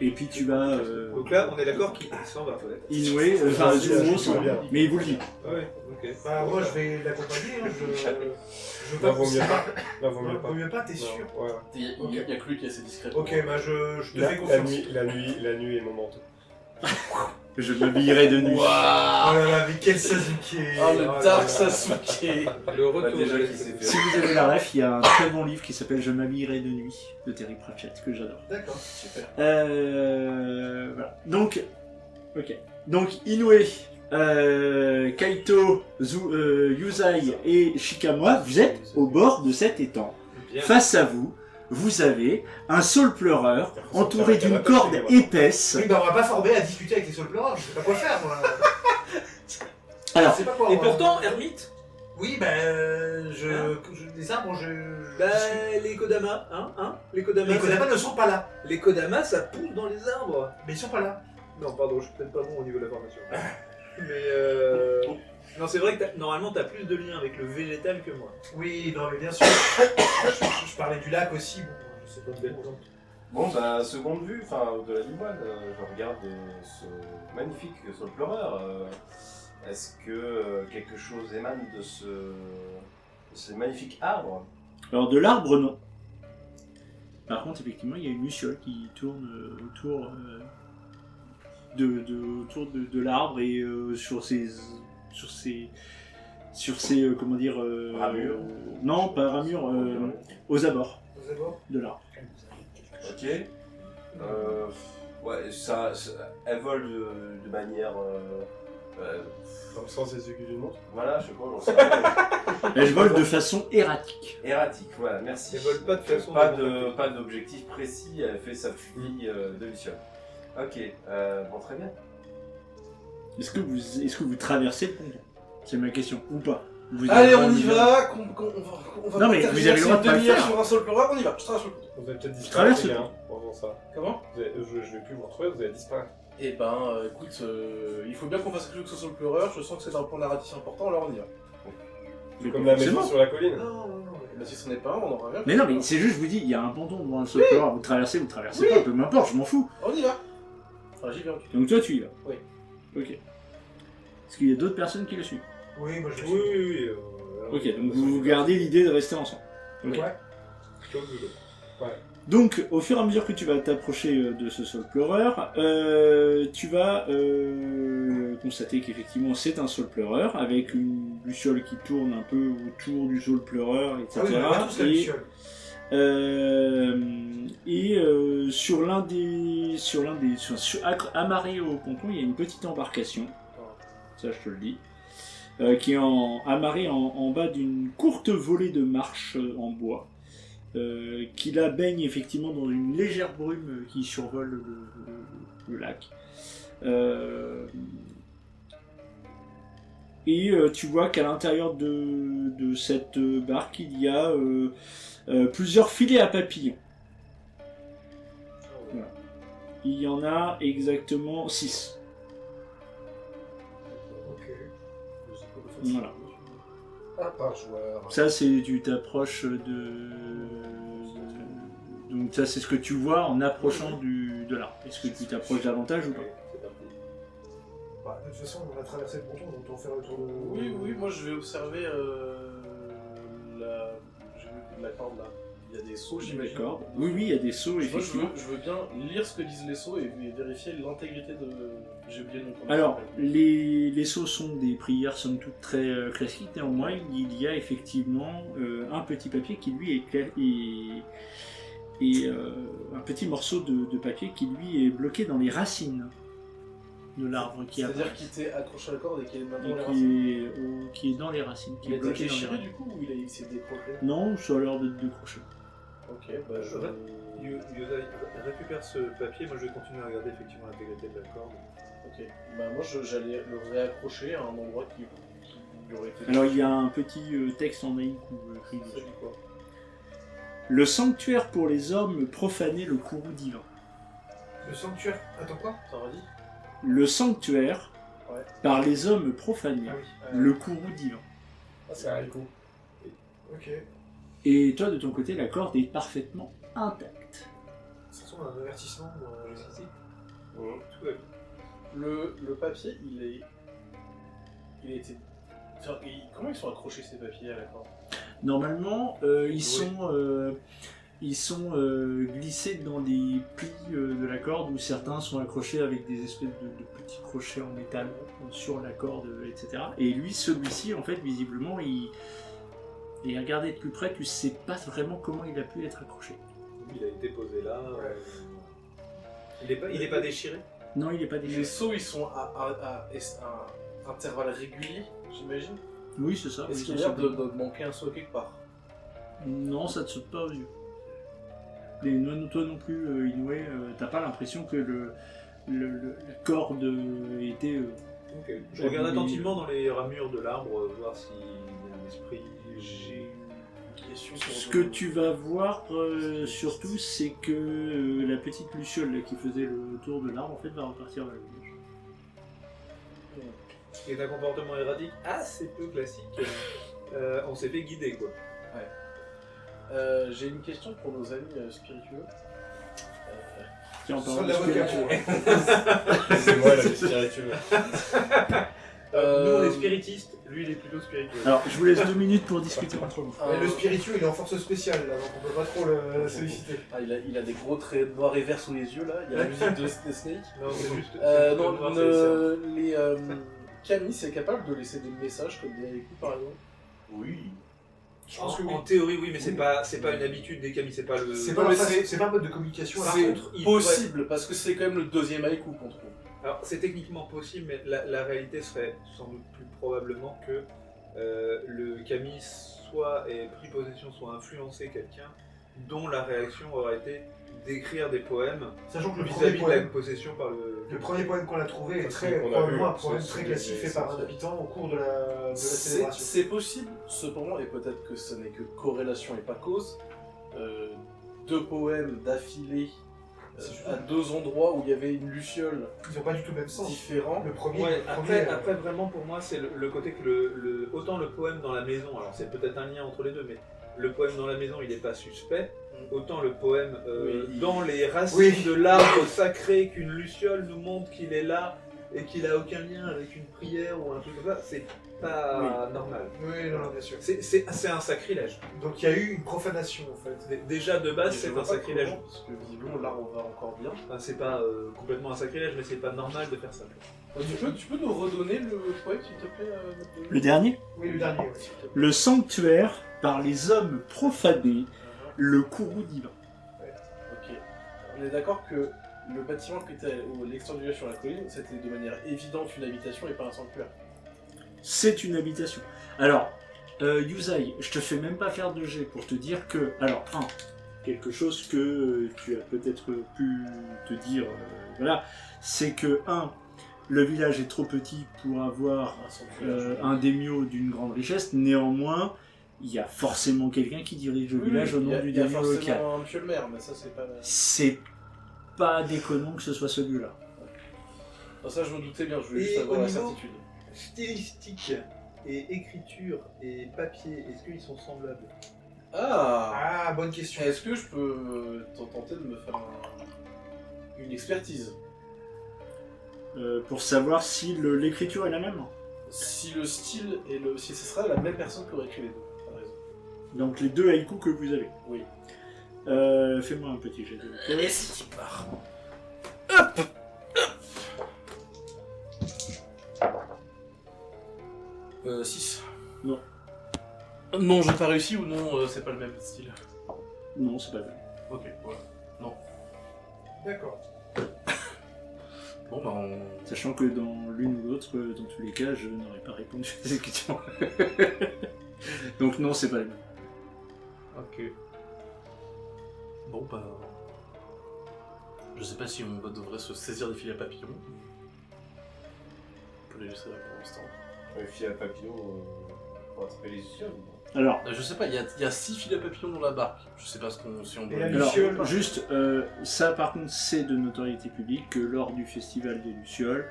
[SPEAKER 7] Et puis tu vas.
[SPEAKER 3] Donc là, on est d'accord qu'il s'en va peut-être.
[SPEAKER 7] Inoue, enfin, Zoro s'en va. Mais il vous le dit.
[SPEAKER 3] Ouais, ok. Bah, moi je vais l'accompagner, hein. Je veux
[SPEAKER 2] Là,
[SPEAKER 3] pas
[SPEAKER 2] vaut mieux
[SPEAKER 3] pousser.
[SPEAKER 2] pas. Là, vaut mieux pas.
[SPEAKER 3] Vaut mieux pas, t'es sûr?
[SPEAKER 2] Ouais.
[SPEAKER 4] Il y a que lui qui est assez discret.
[SPEAKER 3] Ok, bah je te fais
[SPEAKER 2] La
[SPEAKER 3] confiance.
[SPEAKER 2] nuit est mon manteau.
[SPEAKER 7] Je m'habillerai de nuit.
[SPEAKER 3] Oh là là, mais quel Sasuke!
[SPEAKER 4] Ah,
[SPEAKER 3] Oh
[SPEAKER 4] le
[SPEAKER 3] là
[SPEAKER 4] Dark
[SPEAKER 3] là.
[SPEAKER 4] Sasuke!
[SPEAKER 6] Le retour
[SPEAKER 5] Bah, déjà
[SPEAKER 6] de
[SPEAKER 5] qui s'est fait.
[SPEAKER 7] Si vous avez la ref, il y a un très bon livre qui s'appelle Je m'habillerai de nuit de Terry Pratchett que j'adore.
[SPEAKER 3] D'accord.
[SPEAKER 4] Super.
[SPEAKER 7] Voilà. Donc, ok. Donc Inoue, Kaito, Yuzai et Shikawa, vous êtes au bord de cet étang.
[SPEAKER 3] Bien.
[SPEAKER 7] Face à vous, vous avez un saule pleureur entouré d'une corde épaisse.
[SPEAKER 3] Oui, bah on va pas former à discuter avec les saules pleureurs, je sais pas quoi faire moi.
[SPEAKER 7] Alors,
[SPEAKER 3] Je sais pas quoi.
[SPEAKER 9] Et
[SPEAKER 3] moi.
[SPEAKER 9] pourtant, ermite,
[SPEAKER 3] Oui, bah les arbres,
[SPEAKER 9] bah, les Kodama, les Kodama,
[SPEAKER 3] Les Kodama ne sont pas là.
[SPEAKER 9] les Kodama, ça pousse dans les arbres.
[SPEAKER 3] Mais ils sont pas là.
[SPEAKER 6] Non, pardon, je suis peut-être pas bon au niveau de la formation.
[SPEAKER 9] Mais non, c'est vrai que normalement, t'as plus de lien avec le végétal que moi.
[SPEAKER 3] Oui, non mais bien sûr. je parlais du lac aussi, bon, je sais pas de belle plante.
[SPEAKER 5] Bon, bah, seconde vue, enfin, au-delà du voile, je regarde ce magnifique sol pleureur. Est-ce que quelque chose émane de ces magnifiques arbres?
[SPEAKER 7] alors de l'arbre, non. Par contre, effectivement, il y a une luciole qui tourne autour de l'arbre et sur ses comment dire
[SPEAKER 5] Ramures.
[SPEAKER 7] non, pas ramures, aux abords
[SPEAKER 3] Vous avez voir
[SPEAKER 7] de l'arbre.
[SPEAKER 5] Ok. Ouais, elle vole de manière.
[SPEAKER 2] Dans le sens des aiguilles d'une montre.
[SPEAKER 5] Voilà, je sais pas, j'en sais rien.
[SPEAKER 7] Elle vole de façon erratique.
[SPEAKER 5] Erratique, voilà, merci.
[SPEAKER 6] Elles volent pas de façon.
[SPEAKER 5] Pas d'objectif précis, elle fait sa fusille de luciole. Ok, bon, très bien.
[SPEAKER 7] Est-ce que vous traversez le pont? C'est ma question, ou pas?
[SPEAKER 4] Allez, on y va. On va
[SPEAKER 7] Non, mais
[SPEAKER 4] pas
[SPEAKER 7] vous avez le droit de pas le
[SPEAKER 4] demi-heure
[SPEAKER 7] faire.
[SPEAKER 4] sur un seul pleureur, on y va. Je traverse le couteau.
[SPEAKER 2] Vous avez peut-être
[SPEAKER 7] Traverse
[SPEAKER 2] disparu,
[SPEAKER 7] le
[SPEAKER 2] les gars, pendant ça.
[SPEAKER 4] Comment
[SPEAKER 2] Je vais plus vous retrouver, vous allez disparaître.
[SPEAKER 4] Eh ben, écoute, il faut bien qu'on fasse quelque chose sur le pleureur. Je sens que c'est un point narratif important, alors on y va.
[SPEAKER 2] C'est comme la maison
[SPEAKER 7] forcément.
[SPEAKER 2] sur la colline.
[SPEAKER 9] Non.
[SPEAKER 4] Bah, si ce n'est pas un, on en revient.
[SPEAKER 7] Mais non, mais c'est juste, je vous dis, il y a un ponton devant un seul pleureur. Vous traversez pas, peu m'importe, je m'en fous.
[SPEAKER 4] On y va. Enfin, j'y vais en tout cas.
[SPEAKER 7] Donc toi, tu y vas.
[SPEAKER 4] Oui.
[SPEAKER 7] Ok. Est-ce qu'il y a d'autres personnes qui le suivent?
[SPEAKER 9] Oui, moi je
[SPEAKER 2] Oui.
[SPEAKER 7] Ok, donc vous gardez l'idée de rester ensemble. Ok.
[SPEAKER 9] Ouais.
[SPEAKER 7] Donc, au fur et à mesure que tu vas t'approcher de ce sol pleureur, tu vas constater qu'effectivement c'est un sol pleureur avec une luciole qui tourne un peu autour du sol pleureur, etc.
[SPEAKER 9] Ah oui, on a tous la luciole.
[SPEAKER 7] Amarré au ponton, il y a une petite embarcation. Ça, je te le dis. Qui est amarrée en bas d'une courte volée de marches en bois. Qui la baigne effectivement dans une légère brume qui survole le lac. Tu vois qu'à l'intérieur de cette barque, il y a plusieurs filets à papillons. Voilà. Il y en a exactement 6. Voilà.
[SPEAKER 4] Un par joueur.
[SPEAKER 7] Ça, c'est tu t'approches donc ça, c'est ce que tu vois en approchant de l'arbre. Est-ce que tu t'approches davantage ou pas?
[SPEAKER 3] Bah, de toute façon, on a traversé le ponton, donc on fait le tour de...
[SPEAKER 4] Oui, moi je vais observer la corde là. Il y a des seaux, j'imagine.
[SPEAKER 7] D'accord. Oui, il y a des seaux,
[SPEAKER 4] Moi,
[SPEAKER 7] effectivement.
[SPEAKER 4] je veux bien lire ce que disent les seaux et vérifier l'intégrité de. J'ai oublié le nom.
[SPEAKER 7] Alors, les seaux sont des prières somme toute très classiques, néanmoins, il y a effectivement un petit papier qui lui est un petit morceau de papier qui lui est bloqué dans les racines de l'arbre qui
[SPEAKER 4] C'est-à-dire
[SPEAKER 7] apparaît.
[SPEAKER 4] qu'il était accroché à la corde et qu'il est maintenant
[SPEAKER 7] Et
[SPEAKER 4] dans les racines.
[SPEAKER 7] qui est dans les racines, qui
[SPEAKER 4] Il a
[SPEAKER 7] est
[SPEAKER 4] été
[SPEAKER 7] bloqué dans les
[SPEAKER 4] déchiré
[SPEAKER 7] racines.
[SPEAKER 4] du coup ou il s'est décroché?
[SPEAKER 7] Non, ça a l'air d'être décroché.
[SPEAKER 4] Ok, bah je.
[SPEAKER 9] Yosa récupère ce papier, moi je vais continuer à regarder effectivement l'intégrité de la corde.
[SPEAKER 4] Ok, bah moi j'allais le réaccrocher à un endroit qui aurait été.
[SPEAKER 7] Alors il y a un petit texte en haïku écrit
[SPEAKER 4] Ça
[SPEAKER 7] dessus.
[SPEAKER 4] dit quoi?
[SPEAKER 7] Le sanctuaire pour les hommes profaner le courroux divin.
[SPEAKER 3] Le sanctuaire... Attends quoi?
[SPEAKER 4] T'en redis?
[SPEAKER 7] Le sanctuaire
[SPEAKER 4] Ouais.
[SPEAKER 7] par les hommes profanés
[SPEAKER 3] Ah oui.
[SPEAKER 7] le courroux divin.
[SPEAKER 4] Ah, c'est un coup.
[SPEAKER 3] Ok.
[SPEAKER 7] Et toi de ton côté la corde est parfaitement intacte.
[SPEAKER 3] Ça ressemble à un avertissement ou un récit.
[SPEAKER 4] Tout va bien. Le papier, il a été. Enfin, comment ils sont accrochés ces papiers à la corde?
[SPEAKER 7] Normalement ils sont glissés dans les plis de la corde où certains sont accrochés avec des espèces de petits crochets en métal sur la corde, etc. Et lui, celui-ci, en fait, visiblement, et à regarder de plus près, tu sais pas vraiment comment il a pu être accroché.
[SPEAKER 9] Il a été posé là. Il est pas déchiré?
[SPEAKER 7] Non, il est pas
[SPEAKER 4] Les
[SPEAKER 7] déchiré.
[SPEAKER 4] seaux, ils sont à intervalles réguliers, j'imagine.
[SPEAKER 7] Oui, c'est ça.
[SPEAKER 4] Est-ce
[SPEAKER 7] oui,
[SPEAKER 4] qu'il y
[SPEAKER 7] ça
[SPEAKER 4] a l'air
[SPEAKER 7] saute.
[SPEAKER 4] de manquer un seau quelque part?
[SPEAKER 7] Non, ça te saute pas aux yeux. Et toi non plus, Inoue, t'as pas l'impression que la corde était...
[SPEAKER 9] Ok. Je regarde attentivement dans les ramures de l'arbre, voir s'il y a un esprit.
[SPEAKER 4] J'ai une question sur
[SPEAKER 7] Ce que tu vas voir surtout, c'est que la petite luciole là, qui faisait le tour de l'arbre, en fait, va repartir vers le village.
[SPEAKER 9] Ce qui est un comportement erratique assez peu classique. On s'est fait guider quoi.
[SPEAKER 4] J'ai une question pour nos amis spiritueux.
[SPEAKER 7] Tiens, en
[SPEAKER 3] Soit
[SPEAKER 7] parlant
[SPEAKER 3] de
[SPEAKER 7] de
[SPEAKER 3] l'avocat.
[SPEAKER 7] spiritueux.
[SPEAKER 2] C'est moi la spiritueux.
[SPEAKER 9] Nous on est spiritistes, lui il est plutôt spirituel.
[SPEAKER 7] Alors, je vous laisse 2 minutes pour discuter entre vous.
[SPEAKER 3] Mais le spiritueux, il est en force spéciale, là, donc on peut pas trop le solliciter.
[SPEAKER 4] Ah, il a des gros traits noirs et verts sous les yeux là, il y a la musique de Snake.
[SPEAKER 9] Non, c'est juste.
[SPEAKER 4] Camille, c'est capable de laisser des messages comme des haïkus par exemple?
[SPEAKER 5] Oui.
[SPEAKER 3] Je pense que oui.
[SPEAKER 9] En théorie, oui, mais c'est pas une habitude des Camille, c'est pas le.
[SPEAKER 3] C'est
[SPEAKER 4] Non,
[SPEAKER 3] pas,
[SPEAKER 4] mais
[SPEAKER 3] c'est pas un mode de communication.
[SPEAKER 9] Par
[SPEAKER 4] C'est
[SPEAKER 9] contre, il
[SPEAKER 4] possible parce que c'est quand même le deuxième haïku qu'on trouve.
[SPEAKER 9] Alors, c'est techniquement possible, mais la réalité serait sans doute plus probablement que le Camille soit ait pris possession, soit influencé quelqu'un dont la réaction aurait été d'écrire des poèmes
[SPEAKER 3] Sachant que le premier
[SPEAKER 9] vis-à-vis de la
[SPEAKER 3] poème,
[SPEAKER 9] possession par le...
[SPEAKER 3] le premier poème qu'on a trouvé est
[SPEAKER 2] Aussi,
[SPEAKER 3] très,
[SPEAKER 2] qu'on a
[SPEAKER 3] probablement
[SPEAKER 2] vu,
[SPEAKER 3] un poème
[SPEAKER 2] c'est
[SPEAKER 3] très
[SPEAKER 2] celui
[SPEAKER 3] classique
[SPEAKER 2] des
[SPEAKER 3] fait par un
[SPEAKER 2] sorciers.
[SPEAKER 3] habitant au cours de la célébration.
[SPEAKER 4] C'est possible, cependant, et peut-être que ce n'est que corrélation et pas cause, deux poèmes d'affilée à deux endroits où il y avait une luciole
[SPEAKER 3] Ils n'ont pas du tout le même sens.
[SPEAKER 4] différent.
[SPEAKER 3] Le premier,
[SPEAKER 9] Ouais,
[SPEAKER 3] le premier,
[SPEAKER 9] après, vraiment, pour moi, c'est le côté que autant le poème dans la maison, alors c'est peut-être un lien entre les deux, mais le poème dans la maison, il n'est pas suspect, autant le poème dans les racines de l'arbre sacré qu'une luciole nous montre qu'il est là et qu'il a aucun lien avec une prière ou un truc comme ça, c'est pas normal.
[SPEAKER 3] Oui, non, bien sûr.
[SPEAKER 9] C'est un sacrilège.
[SPEAKER 3] Donc il y a eu une profanation en fait.
[SPEAKER 9] Déjà de base,
[SPEAKER 4] Je
[SPEAKER 9] c'est
[SPEAKER 4] vois
[SPEAKER 9] un
[SPEAKER 4] pas
[SPEAKER 9] sacrilège.
[SPEAKER 4] comment, parce que visiblement l'arbre va encore bien.
[SPEAKER 9] Enfin, c'est pas complètement un sacrilège, mais c'est pas normal de faire ça.
[SPEAKER 4] Tu peux nous redonner le poème, s'il te plaît
[SPEAKER 7] Le dernier,
[SPEAKER 3] Oui, le dernier, oui.
[SPEAKER 7] le sanctuaire par les hommes profanés, le courroux divin.
[SPEAKER 4] Ok. On est d'accord que le bâtiment qui était à l'extérieur sur la colline, c'était de manière évidente une habitation et pas un sanctuaire.
[SPEAKER 7] C'est une habitation. Alors, Yuzai, je te fais même pas faire de jet pour te dire que... Alors, quelque chose que tu as peut-être pu te dire, voilà, c'est que, le village est trop petit pour avoir
[SPEAKER 4] Un sanctuaire.
[SPEAKER 7] un daimyo d'une grande richesse, néanmoins, il y a forcément quelqu'un qui dirige le village au nom du
[SPEAKER 4] Il y a
[SPEAKER 7] daimyo local.
[SPEAKER 4] forcément un monsieur le maire, mais ça c'est pas...
[SPEAKER 7] C'est pas déconnant que ce soit celui-là.
[SPEAKER 4] Non, ça je me doutais bien, je voulais
[SPEAKER 9] Et
[SPEAKER 4] juste avoir
[SPEAKER 9] au
[SPEAKER 4] la
[SPEAKER 9] niveau-
[SPEAKER 4] certitude.
[SPEAKER 9] Stylistique et écriture et papier, est-ce qu'ils sont semblables?
[SPEAKER 4] Ah
[SPEAKER 3] Ah, bonne question.
[SPEAKER 4] Est-ce que je peux tenter de me faire une expertise?
[SPEAKER 7] Pour savoir si l'écriture est la même.
[SPEAKER 4] Si le style et le... si ce sera la même personne qui aurait écrit les deux. T'as raison.
[SPEAKER 7] Donc les deux haïkus que vous avez.
[SPEAKER 4] Oui.
[SPEAKER 7] Fais-moi un petit jet de
[SPEAKER 4] Allez, c'est qui part. 6.
[SPEAKER 7] Non.
[SPEAKER 4] Non, j'ai pas réussi ou non, c'est pas le même style.
[SPEAKER 7] Non, c'est pas vrai.
[SPEAKER 4] Ok, voilà.
[SPEAKER 3] D'accord.
[SPEAKER 4] Bon bah on...
[SPEAKER 7] Sachant que dans l'une ou l'autre, dans tous les cas, je n'aurais pas répondu à ces questions. Donc non, c'est pas le même.
[SPEAKER 4] Ok. Bon bah... Je sais pas si on devrait se saisir des filets à papillons. On peut les laisser là pour l'instant.
[SPEAKER 5] Le fil à papillon pour attraper les lucioles.
[SPEAKER 7] Alors,
[SPEAKER 4] Je sais pas, il y a 6 filets à papillons dans la barque. Je sais pas si on
[SPEAKER 3] Et la
[SPEAKER 4] peut...
[SPEAKER 3] luciole,
[SPEAKER 7] alors juste, ça par contre, c'est de notoriété publique que lors du festival des Lucioles,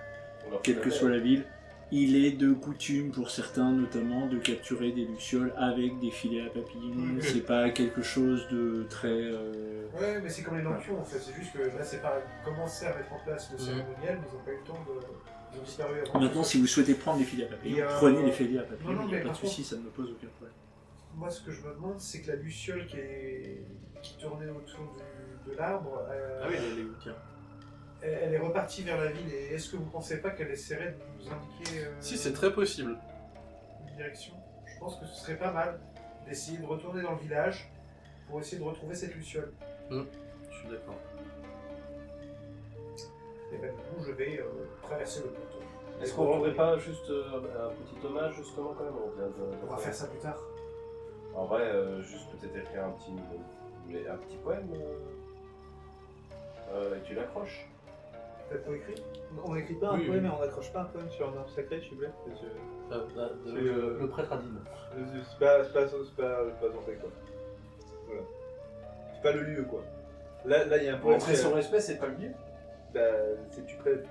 [SPEAKER 7] quelle que soit la ville, il est de coutume pour certains notamment de capturer des lucioles avec des filets à papillons. C'est pas quelque chose de très...
[SPEAKER 3] Ouais, mais c'est comme les lampions en fait. C'est juste que là, c'est pas commencé à mettre en place le cérémonial, mais ils n'ont pas eu le temps de. Ils ont disparu avant.
[SPEAKER 7] Maintenant, si vous souhaitez prendre des filets à papillons,
[SPEAKER 3] Et,
[SPEAKER 7] prenez les filets à papillons,
[SPEAKER 3] non,
[SPEAKER 7] il n'y a
[SPEAKER 3] mais
[SPEAKER 7] pas de
[SPEAKER 3] par contre-
[SPEAKER 7] souci, ça ne me pose aucun problème.
[SPEAKER 3] Moi, ce que je me demande, c'est que la luciole qui tournait autour de l'arbre,
[SPEAKER 4] Ah oui, les tiens.
[SPEAKER 3] elle est repartie vers la ville. Et est-ce que vous pensez pas qu'elle essaierait de nous indiquer
[SPEAKER 4] Si, c'est très possible.
[SPEAKER 3] une direction? Je pense que ce serait pas mal d'essayer de retourner dans le village pour essayer de retrouver cette luciole.
[SPEAKER 4] Je suis d'accord.
[SPEAKER 3] Et ben, du coup, je vais traverser le ponton.
[SPEAKER 5] Est-ce qu'on rendrait pas juste un petit hommage justement quand même
[SPEAKER 3] On va faire ça plus tard.
[SPEAKER 5] En vrai, juste peut-être écrire un petit poème et tu l'accroches.
[SPEAKER 3] Peut-être pas écrit.
[SPEAKER 9] On n'écrit pas un
[SPEAKER 4] Oui,
[SPEAKER 9] poème
[SPEAKER 4] oui.
[SPEAKER 9] et on n'accroche pas un poème sur un arbre sacré, s'il vous plaît.
[SPEAKER 4] Le prêtre a dit non.
[SPEAKER 9] C'est pas censé, quoi. Voilà. C'est pas le lieu, quoi. Là, il y a un
[SPEAKER 5] Pour
[SPEAKER 9] poème.
[SPEAKER 5] montrer son respect, c'est pas le lieu.
[SPEAKER 9] Bah,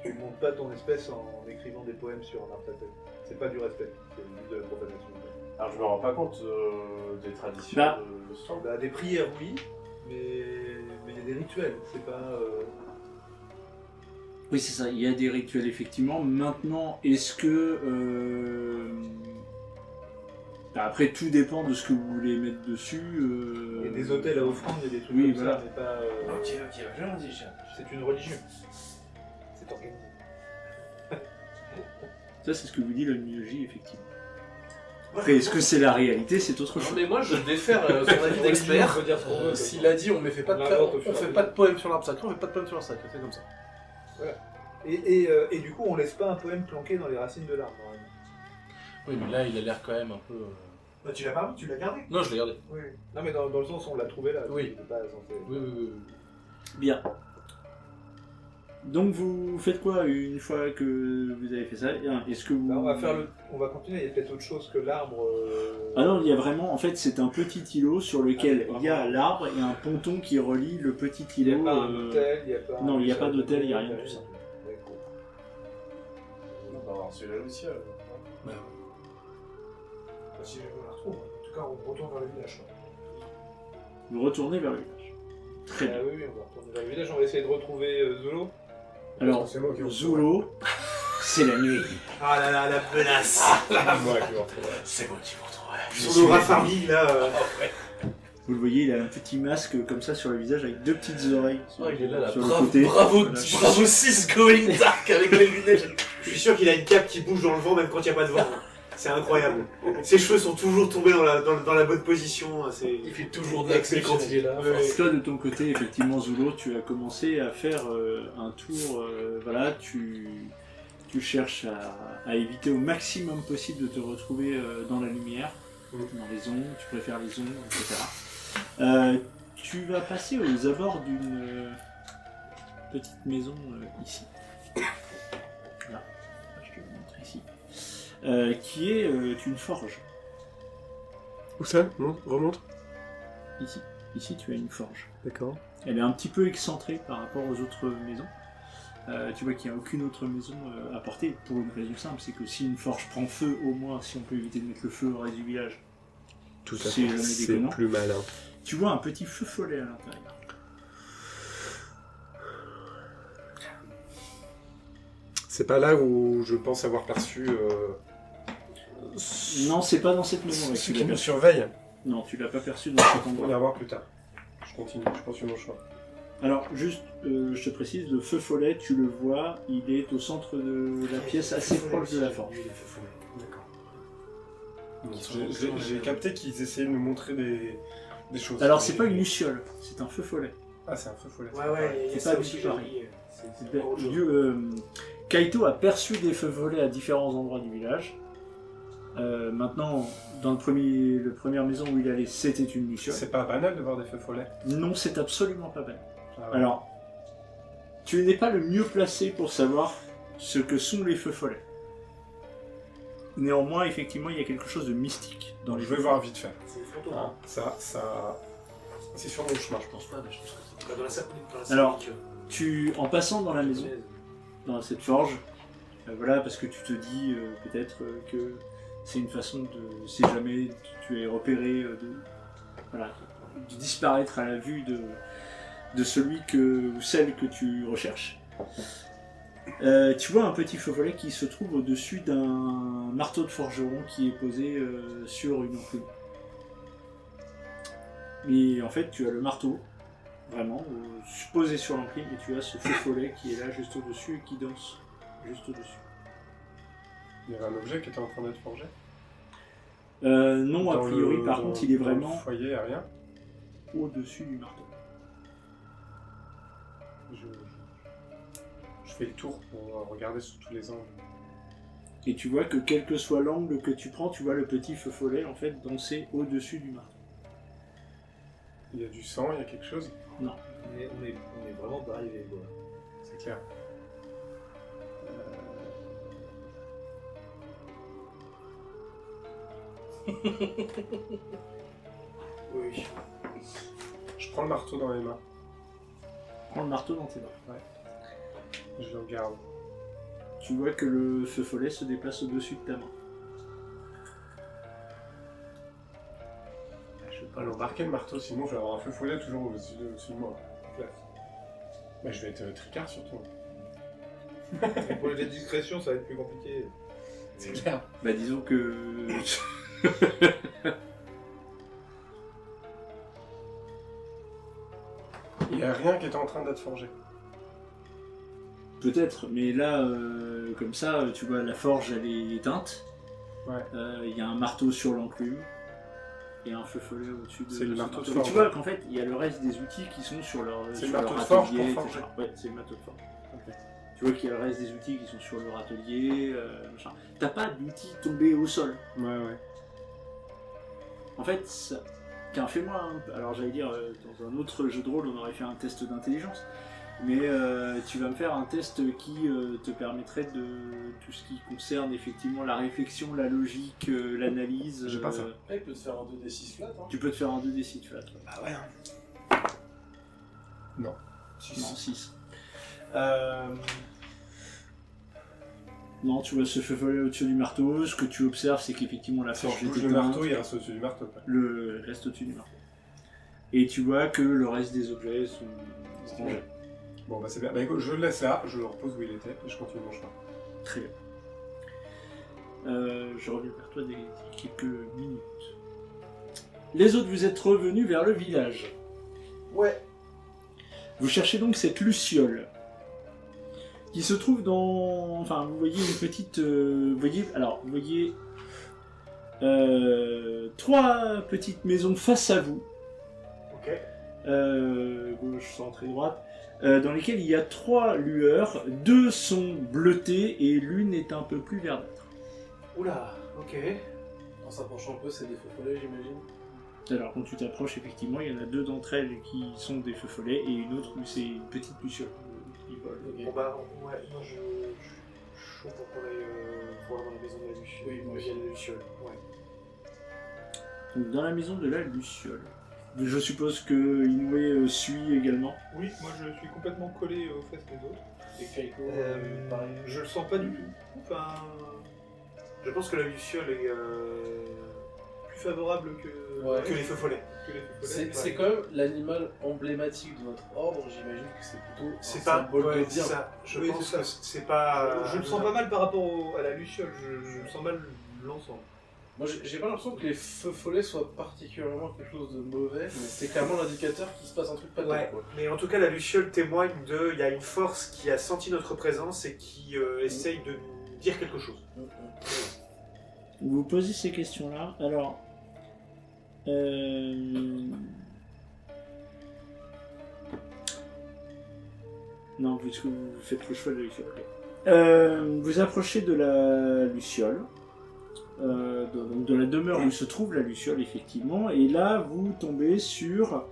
[SPEAKER 9] tu montes pas ton espèce en écrivant des poèmes sur un arbre sacré. C'est pas du respect, c'est juste de la profanation.
[SPEAKER 5] Alors je me rends pas compte des traditions
[SPEAKER 7] Bah.
[SPEAKER 5] de ce temps.
[SPEAKER 9] Bah, des prières, oui, mais il y a des rituels, c'est pas.
[SPEAKER 7] Oui, c'est ça, il y a des rituels effectivement. Maintenant, est-ce que... bah, après, tout dépend de ce que vous voulez mettre dessus.
[SPEAKER 9] Il y a des hôtels à offrande, il y a des trucs
[SPEAKER 7] Oui,
[SPEAKER 9] comme
[SPEAKER 7] voilà.
[SPEAKER 9] ça, mais pas.
[SPEAKER 5] Ok, je l'en dis,
[SPEAKER 9] C'est une religion. C'est organisé.
[SPEAKER 7] Ça, c'est ce que vous dit le Miyoji, effectivement. Après, est-ce que c'est la réalité? C'est autre
[SPEAKER 4] Non
[SPEAKER 7] chose.
[SPEAKER 4] mais moi je défère son avis d'expert.
[SPEAKER 9] On peut dire ce qu'on veut,
[SPEAKER 4] S'il a dit on ne fait pas
[SPEAKER 9] On invente au
[SPEAKER 4] de,
[SPEAKER 9] fur
[SPEAKER 4] on
[SPEAKER 9] et à
[SPEAKER 4] fait
[SPEAKER 9] mesure.
[SPEAKER 4] pas de poème sur l'arbre sacré, on fait pas de poème sur l'arbre sacré, c'est comme ça.
[SPEAKER 9] Et du coup, on laisse pas un poème planqué dans les racines de l'arbre, normalement.
[SPEAKER 4] Oui mais là il a l'air quand même un peu...
[SPEAKER 3] Bah, tu l'as pas vu, tu l'as gardé.
[SPEAKER 4] Non je l'ai gardé.
[SPEAKER 3] Oui.
[SPEAKER 9] Non, mais dans le sens où on l'a trouvé là.
[SPEAKER 4] Oui.
[SPEAKER 9] C'est pas censé.
[SPEAKER 4] Oui.
[SPEAKER 7] Bien. Donc vous faites quoi une fois que vous avez fait ça? Est-ce que vous...
[SPEAKER 9] Là, on va continuer, il y a peut-être autre chose que l'arbre.
[SPEAKER 7] Ah non, il y a vraiment, en fait, c'est un petit îlot sur lequel il y a l'arbre et un ponton qui relie le petit
[SPEAKER 9] Il n'y a
[SPEAKER 7] îlot.
[SPEAKER 9] pas un hôtel, il n'y a pas
[SPEAKER 7] Non, il n'y a pas d'hôtel, il n'y a
[SPEAKER 9] rien
[SPEAKER 7] rien de tout ça.
[SPEAKER 5] On va voir celui-là aussi. alors.
[SPEAKER 3] Si on la retrouve, en tout cas, on retourne vers le village.
[SPEAKER 7] Vous retournez vers le village. Très bien.
[SPEAKER 9] Oui, on va retourner vers le village, on va essayer de retrouver Zolo.
[SPEAKER 7] Alors,
[SPEAKER 2] C'est moi qui
[SPEAKER 7] Zolo, c'est la nuit.
[SPEAKER 3] Ah là là, la menace.
[SPEAKER 2] moi qui me retrouve.
[SPEAKER 3] C'est moi qui me retrouve.
[SPEAKER 7] Je
[SPEAKER 3] Sur nos
[SPEAKER 7] suis-
[SPEAKER 3] raffarmis, là.
[SPEAKER 7] Vous le voyez, il a un petit masque comme ça sur le visage avec deux petites oreilles sur,
[SPEAKER 4] Il est là,
[SPEAKER 7] sur le
[SPEAKER 4] bravo,
[SPEAKER 7] côté.
[SPEAKER 4] bravo,
[SPEAKER 7] Voilà.
[SPEAKER 4] bravo 6 going dark avec les lunettes.
[SPEAKER 3] Je suis sûr qu'il a une cape qui bouge dans le vent, même quand il n'y a pas de vent. C'est incroyable. Ses cheveux sont toujours tombés dans la bonne position.
[SPEAKER 4] Il fait toujours de l'accès quand il est là.
[SPEAKER 7] Toi, de ton côté, effectivement, Zulo, tu as commencé à faire un tour. Voilà, tu cherches à éviter au maximum possible de te retrouver dans la lumière, dans les ombres, tu préfères les ombres, etc. Tu vas passer aux abords d'une petite maison ici. Là, je te le montre ici. Qui est une forge.
[SPEAKER 2] Où ça? Non, remonte.
[SPEAKER 7] Ici. Ici, tu as une forge.
[SPEAKER 2] D'accord.
[SPEAKER 7] Elle est un petit peu excentrée par rapport aux autres maisons. Tu vois qu'il n'y a aucune autre maison à portée, pour une raison simple, c'est que si une forge prend feu, au moins, si on peut éviter de mettre le feu au reste du village,
[SPEAKER 2] Tout à
[SPEAKER 7] c'est
[SPEAKER 2] fait.
[SPEAKER 7] jamais
[SPEAKER 2] C'est
[SPEAKER 7] déconnant.
[SPEAKER 2] plus malin.
[SPEAKER 7] Tu vois un petit feu follet à l'intérieur.
[SPEAKER 2] C'est pas là où je pense avoir perçu
[SPEAKER 7] Non, c'est pas dans cette maison. là que
[SPEAKER 2] ceux
[SPEAKER 7] tu
[SPEAKER 2] qui
[SPEAKER 7] l'as
[SPEAKER 2] nous
[SPEAKER 7] perçu.
[SPEAKER 2] surveillent.
[SPEAKER 7] Non, tu l'as pas perçu dans cet
[SPEAKER 2] On va
[SPEAKER 7] endroit.
[SPEAKER 2] voir plus tard. Je continue, je poursuis mon chemin.
[SPEAKER 7] Alors, juste, je te précise, le feu follet, tu le vois, il est au centre de la pièce, assez proche de la forge.
[SPEAKER 2] J'ai capté qu'ils essayaient de nous montrer des choses.
[SPEAKER 7] Alors, c'est pas une luciole, c'est un feu follet.
[SPEAKER 2] Ah, c'est un feu follet.
[SPEAKER 3] Ouais,
[SPEAKER 7] C'est pas aussi pareil. Kaito a perçu des feux follets à différents endroits du village. Maintenant, dans le première maison où il allait, c'était une luciole.
[SPEAKER 2] C'est pas banal de voir des feux follets.
[SPEAKER 7] Non, c'est absolument pas banal.
[SPEAKER 2] Ah ouais.
[SPEAKER 7] Alors, tu n'es pas le mieux placé pour savoir ce que sont les feux follets. Néanmoins, effectivement, il y a quelque chose de mystique dans les
[SPEAKER 2] je vais
[SPEAKER 7] feux
[SPEAKER 2] voir
[SPEAKER 7] follets.
[SPEAKER 2] vite fait.
[SPEAKER 3] C'est des fantômes.
[SPEAKER 2] Ah, ça... C'est sur mon chemin.
[SPEAKER 3] Je pense pas, mais je pense que c'est dans la symbolique.
[SPEAKER 7] Alors, en passant dans la maison, dans cette forge, voilà, parce que tu te dis peut-être que c'est une façon de, si jamais tu es repéré, de disparaître à la vue de celui ou celle que tu recherches. Tu vois un petit feu follet qui se trouve au-dessus d'un marteau de forgeron qui est posé sur une enclume. Et en fait, tu as le marteau, vraiment, posé sur l'enclume, et tu as ce feu follet qui est là juste au-dessus et qui danse juste au-dessus.
[SPEAKER 2] Il y avait un objet qui était en train d'être forgé.
[SPEAKER 7] Non, a
[SPEAKER 2] Dans
[SPEAKER 7] priori,
[SPEAKER 2] le-
[SPEAKER 7] par
[SPEAKER 2] dans-
[SPEAKER 7] contre, il est
[SPEAKER 2] dans
[SPEAKER 7] vraiment
[SPEAKER 2] le foyer, rien.
[SPEAKER 7] au-dessus du marteau.
[SPEAKER 2] Je fais le tour pour regarder sous tous les angles.
[SPEAKER 7] Et tu vois que quel que soit l'angle que tu prends, tu vois le petit feu follet en fait danser au-dessus du marteau.
[SPEAKER 2] Il y a du sang, il y a quelque chose.
[SPEAKER 9] On est vraiment pas arrivé, quoi.
[SPEAKER 2] C'est clair.
[SPEAKER 3] Oui.
[SPEAKER 2] Je prends le marteau dans les mains.
[SPEAKER 7] Prends le marteau dans tes mains.
[SPEAKER 2] Je le regarde.
[SPEAKER 7] Tu vois que le feu follet se déplace au-dessus de ta main.
[SPEAKER 2] Je vais pas l'embarquer le marteau, sinon je vais avoir un feu follet toujours au-dessus de moi. Bah, je vais être tricard surtout.
[SPEAKER 9] Pour les discrétions, ça va être plus compliqué.
[SPEAKER 2] C'est clair.
[SPEAKER 7] Bah disons que...
[SPEAKER 2] Il n'y a rien qui est en train d'être forgé.
[SPEAKER 7] Peut-être, mais là, comme ça, tu vois, la forge elle est éteinte.
[SPEAKER 2] Ouais.
[SPEAKER 7] Il y a un marteau sur l'enclume. Et un feu follet au-dessus de
[SPEAKER 2] C'est le
[SPEAKER 7] ce
[SPEAKER 2] marteau de
[SPEAKER 7] Mais
[SPEAKER 2] forge.
[SPEAKER 7] tu vois qu'en fait, il y a le reste des outils qui sont sur leur
[SPEAKER 2] C'est
[SPEAKER 7] sur
[SPEAKER 2] le marteau
[SPEAKER 7] leur
[SPEAKER 2] de forge
[SPEAKER 7] atelier,
[SPEAKER 2] pour
[SPEAKER 7] etc.
[SPEAKER 2] forger.
[SPEAKER 7] Ouais, c'est le marteau de forge. Tu vois qu'il y a le reste des outils qui sont sur leur atelier, machin. T'as pas d'outils tombés au sol.
[SPEAKER 2] Ouais.
[SPEAKER 7] En fait, Tiens, fais-moi un... Alors j'allais dire, dans un autre jeu de rôle, on aurait fait un test d'intelligence. Mais tu vas me faire un test qui te permettrait de tout ce qui concerne effectivement la réflexion, la logique, l'analyse.
[SPEAKER 3] J'ai pas ça.
[SPEAKER 4] Après, il peut te faire un 2d6 flat. Hein.
[SPEAKER 7] Tu peux te faire un 2d6 flat. Ouais.
[SPEAKER 3] Bah ouais.
[SPEAKER 7] Non, 6. Non, tu vois ce feu follet au-dessus du marteau. Ce que tu observes, c'est qu'effectivement la
[SPEAKER 2] Si je
[SPEAKER 7] forge
[SPEAKER 2] bouge
[SPEAKER 7] est
[SPEAKER 2] le
[SPEAKER 7] éteinte.
[SPEAKER 2] marteau, il reste au-dessus du marteau. Quoi.
[SPEAKER 7] Le reste au-dessus du marteau. Et tu vois que le reste des objets sont rangés.
[SPEAKER 2] Bon, bah c'est bien. Bah écoute, je le laisse là, je le repose où il était et je continue mon chemin.
[SPEAKER 7] Très bien. Je reviens vers toi dès quelques minutes. Les autres, vous êtes revenus vers le village.
[SPEAKER 4] Ouais.
[SPEAKER 7] Vous cherchez donc cette luciole qui se trouve dans... Enfin, vous voyez une petite... vous voyez 3 petites maisons face à vous.
[SPEAKER 3] Ok.
[SPEAKER 7] Gauche, centre et droite. Dans lesquelles il y a 3 lueurs. 2 sont bleutées et l'une est un peu plus verdâtre.
[SPEAKER 3] Oula, ok.
[SPEAKER 4] En s'approchant un peu, c'est des feux follets, j'imagine.
[SPEAKER 7] Alors, quand tu t'approches, effectivement, il y en a 2 d'entre elles qui sont des feux follets et une autre où c'est une petite luciole qui vole.
[SPEAKER 3] Bon bah, ouais, moi je suis chaud pour qu'on aille voir dans la maison de la luciole.
[SPEAKER 4] Oui, moi
[SPEAKER 3] il y a
[SPEAKER 4] aussi.
[SPEAKER 3] la luciole, ouais.
[SPEAKER 7] Donc, dans la maison de la luciole. Je suppose que Inoue suit également.
[SPEAKER 9] Oui, moi je suis complètement collé aux fesses des autres.
[SPEAKER 4] Et Keiko, pareil.
[SPEAKER 9] Je le sens pas du tout. Enfin,
[SPEAKER 3] Je pense que la luciole est
[SPEAKER 9] plus favorable que,
[SPEAKER 4] Ouais.
[SPEAKER 3] que les feux follets.
[SPEAKER 9] que les feux follets.
[SPEAKER 4] C'est quand même l'animal emblématique de notre ordre, j'imagine que c'est plutôt
[SPEAKER 3] C'est
[SPEAKER 4] un
[SPEAKER 3] pas
[SPEAKER 4] symbole
[SPEAKER 3] ouais,
[SPEAKER 4] de
[SPEAKER 3] c'est
[SPEAKER 4] bien.
[SPEAKER 3] ça. Je
[SPEAKER 9] Oui,
[SPEAKER 3] pense
[SPEAKER 9] c'est
[SPEAKER 3] que
[SPEAKER 9] ça.
[SPEAKER 3] c'est pas.
[SPEAKER 9] Je le sens pas mal par rapport à la luciole, je sens mal l'ensemble.
[SPEAKER 4] Moi j'ai pas l'impression que les feux follets soient particulièrement quelque chose de mauvais, mais c'est clairement l'indicateur qu'il se passe un truc pas
[SPEAKER 3] Ouais,
[SPEAKER 4] dingue, quoi.
[SPEAKER 3] mais en tout cas, la luciole témoigne de. Il y a une force qui a senti notre présence et qui essaye de nous dire quelque chose.
[SPEAKER 7] Vous vous posez ces questions-là. Alors, non, puisque vous faites le choix de la luciole. Ok. Vous approchez de la luciole, donc de la demeure où se trouve la luciole, effectivement, et là, vous tombez sur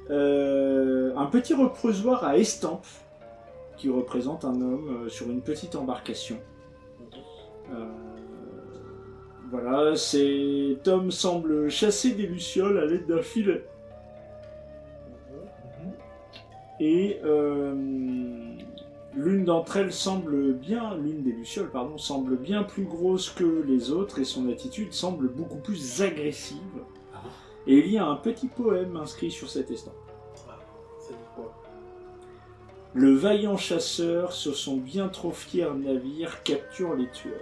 [SPEAKER 7] un petit reposoir à estampes qui représente un homme sur une petite embarcation. Voilà, cet homme semble chasser des lucioles à l'aide d'un filet. Et l'une d'entre elles l'une des lucioles, pardon, semble bien plus grosse que les autres et son attitude semble beaucoup plus agressive. Et il y a un petit poème inscrit sur cette estampe.
[SPEAKER 4] Ça dit quoi?
[SPEAKER 7] Le vaillant chasseur, sur son bien trop fier navire, capture les tueurs.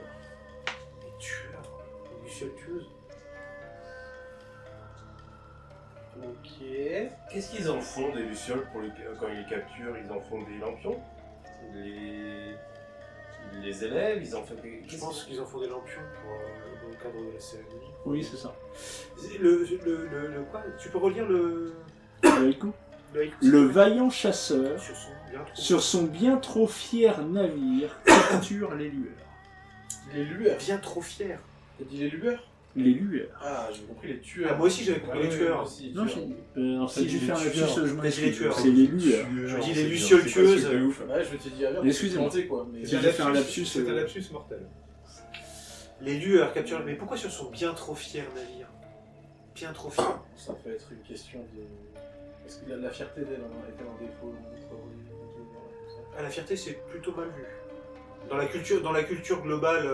[SPEAKER 3] Les tueurs. Les lucioles tueuses.
[SPEAKER 4] Ok.
[SPEAKER 5] Qu'est-ce qu'ils en font des lucioles quand ils les capturent? Ils en font des lampions? Ils les élèvent? Ils en font des...
[SPEAKER 3] Je pense qu'ils en font des lampions dans le cadre de la cérémonie.
[SPEAKER 7] Oui, c'est ça.
[SPEAKER 3] Le quoi? Tu peux relire le
[SPEAKER 7] haïku. Le vaillant chasseur,
[SPEAKER 3] sur son bien trop
[SPEAKER 7] sur son bien trop fier navire, capture les lueurs.
[SPEAKER 4] Les lueurs.
[SPEAKER 3] bien trop fier.
[SPEAKER 4] T'as dit les lueurs?
[SPEAKER 7] Les lueurs.
[SPEAKER 4] Ah, j'ai compris les tueurs.
[SPEAKER 3] Ah, moi aussi j'avais compris les tueurs.
[SPEAKER 7] Non, en fait,
[SPEAKER 3] Si,
[SPEAKER 7] j'ai
[SPEAKER 3] les
[SPEAKER 7] fait un
[SPEAKER 3] tueurs.
[SPEAKER 7] lapsus, je m'en
[SPEAKER 3] T'as dit les
[SPEAKER 7] excuse.
[SPEAKER 3] tueurs.
[SPEAKER 7] C'est les lueurs.
[SPEAKER 3] Je dis les lucioles tueuses.
[SPEAKER 4] Ouais, je m'étais dit à
[SPEAKER 7] Excusez-moi.
[SPEAKER 4] quoi. Mais...
[SPEAKER 7] J'ai fait un lapsus.
[SPEAKER 9] C'est un lapsus mortel.
[SPEAKER 3] Les lueurs capturent. Mais pourquoi sur son bien trop fier navire? Bien trop fier.
[SPEAKER 4] Ça peut être une question de... Est-ce que la fierté d'elle est-elle un défaut dans notre religion?
[SPEAKER 3] Ah, la fierté c'est plutôt mal vu. Dans la culture globale,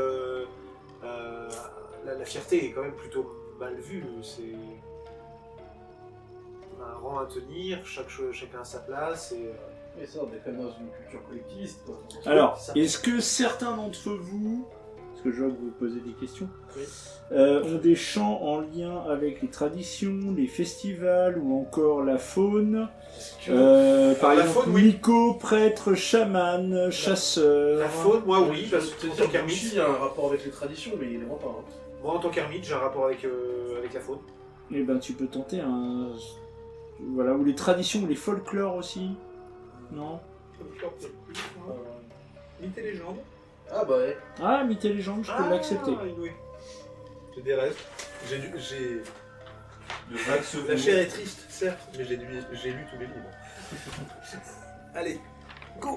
[SPEAKER 3] la fierté est quand même plutôt mal vue. C'est on a un rang à tenir, chacun à sa place et.
[SPEAKER 4] Mais ça, on est quand même dans une culture collectiviste, quoi.
[SPEAKER 7] Alors,
[SPEAKER 3] Ça-
[SPEAKER 7] est-ce que certains d'entre vous, parce que je vois que vous posez des questions,
[SPEAKER 4] Oui.
[SPEAKER 7] ont des chants en lien avec les traditions, les festivals ou encore la faune? Par
[SPEAKER 3] la
[SPEAKER 7] exemple,
[SPEAKER 3] faune, oui.
[SPEAKER 7] Nico, prêtre, chaman, chasseur.
[SPEAKER 3] La faune, moi oui, parce
[SPEAKER 4] Je
[SPEAKER 3] que
[SPEAKER 4] te
[SPEAKER 3] en
[SPEAKER 4] dis,
[SPEAKER 3] tant
[SPEAKER 4] Bushi,
[SPEAKER 3] qu'ermite,
[SPEAKER 4] il y a un rapport avec les traditions, mais il est vraiment pas. Hein.
[SPEAKER 3] moi en tant qu'ermite, j'ai un rapport avec la faune.
[SPEAKER 7] Eh ben, tu peux tenter un. Voilà, ou les traditions, ou les folklores aussi. Non?
[SPEAKER 9] Mythes et légendes.
[SPEAKER 4] Ah bah ouais.
[SPEAKER 7] Ah, mythe et légende, je peux l'accepter.
[SPEAKER 3] oui.
[SPEAKER 9] J'ai des restes.
[SPEAKER 5] de vagues souvenirs.
[SPEAKER 9] La chair est triste, certes, mais j'ai lu tous les livres. Allez, go.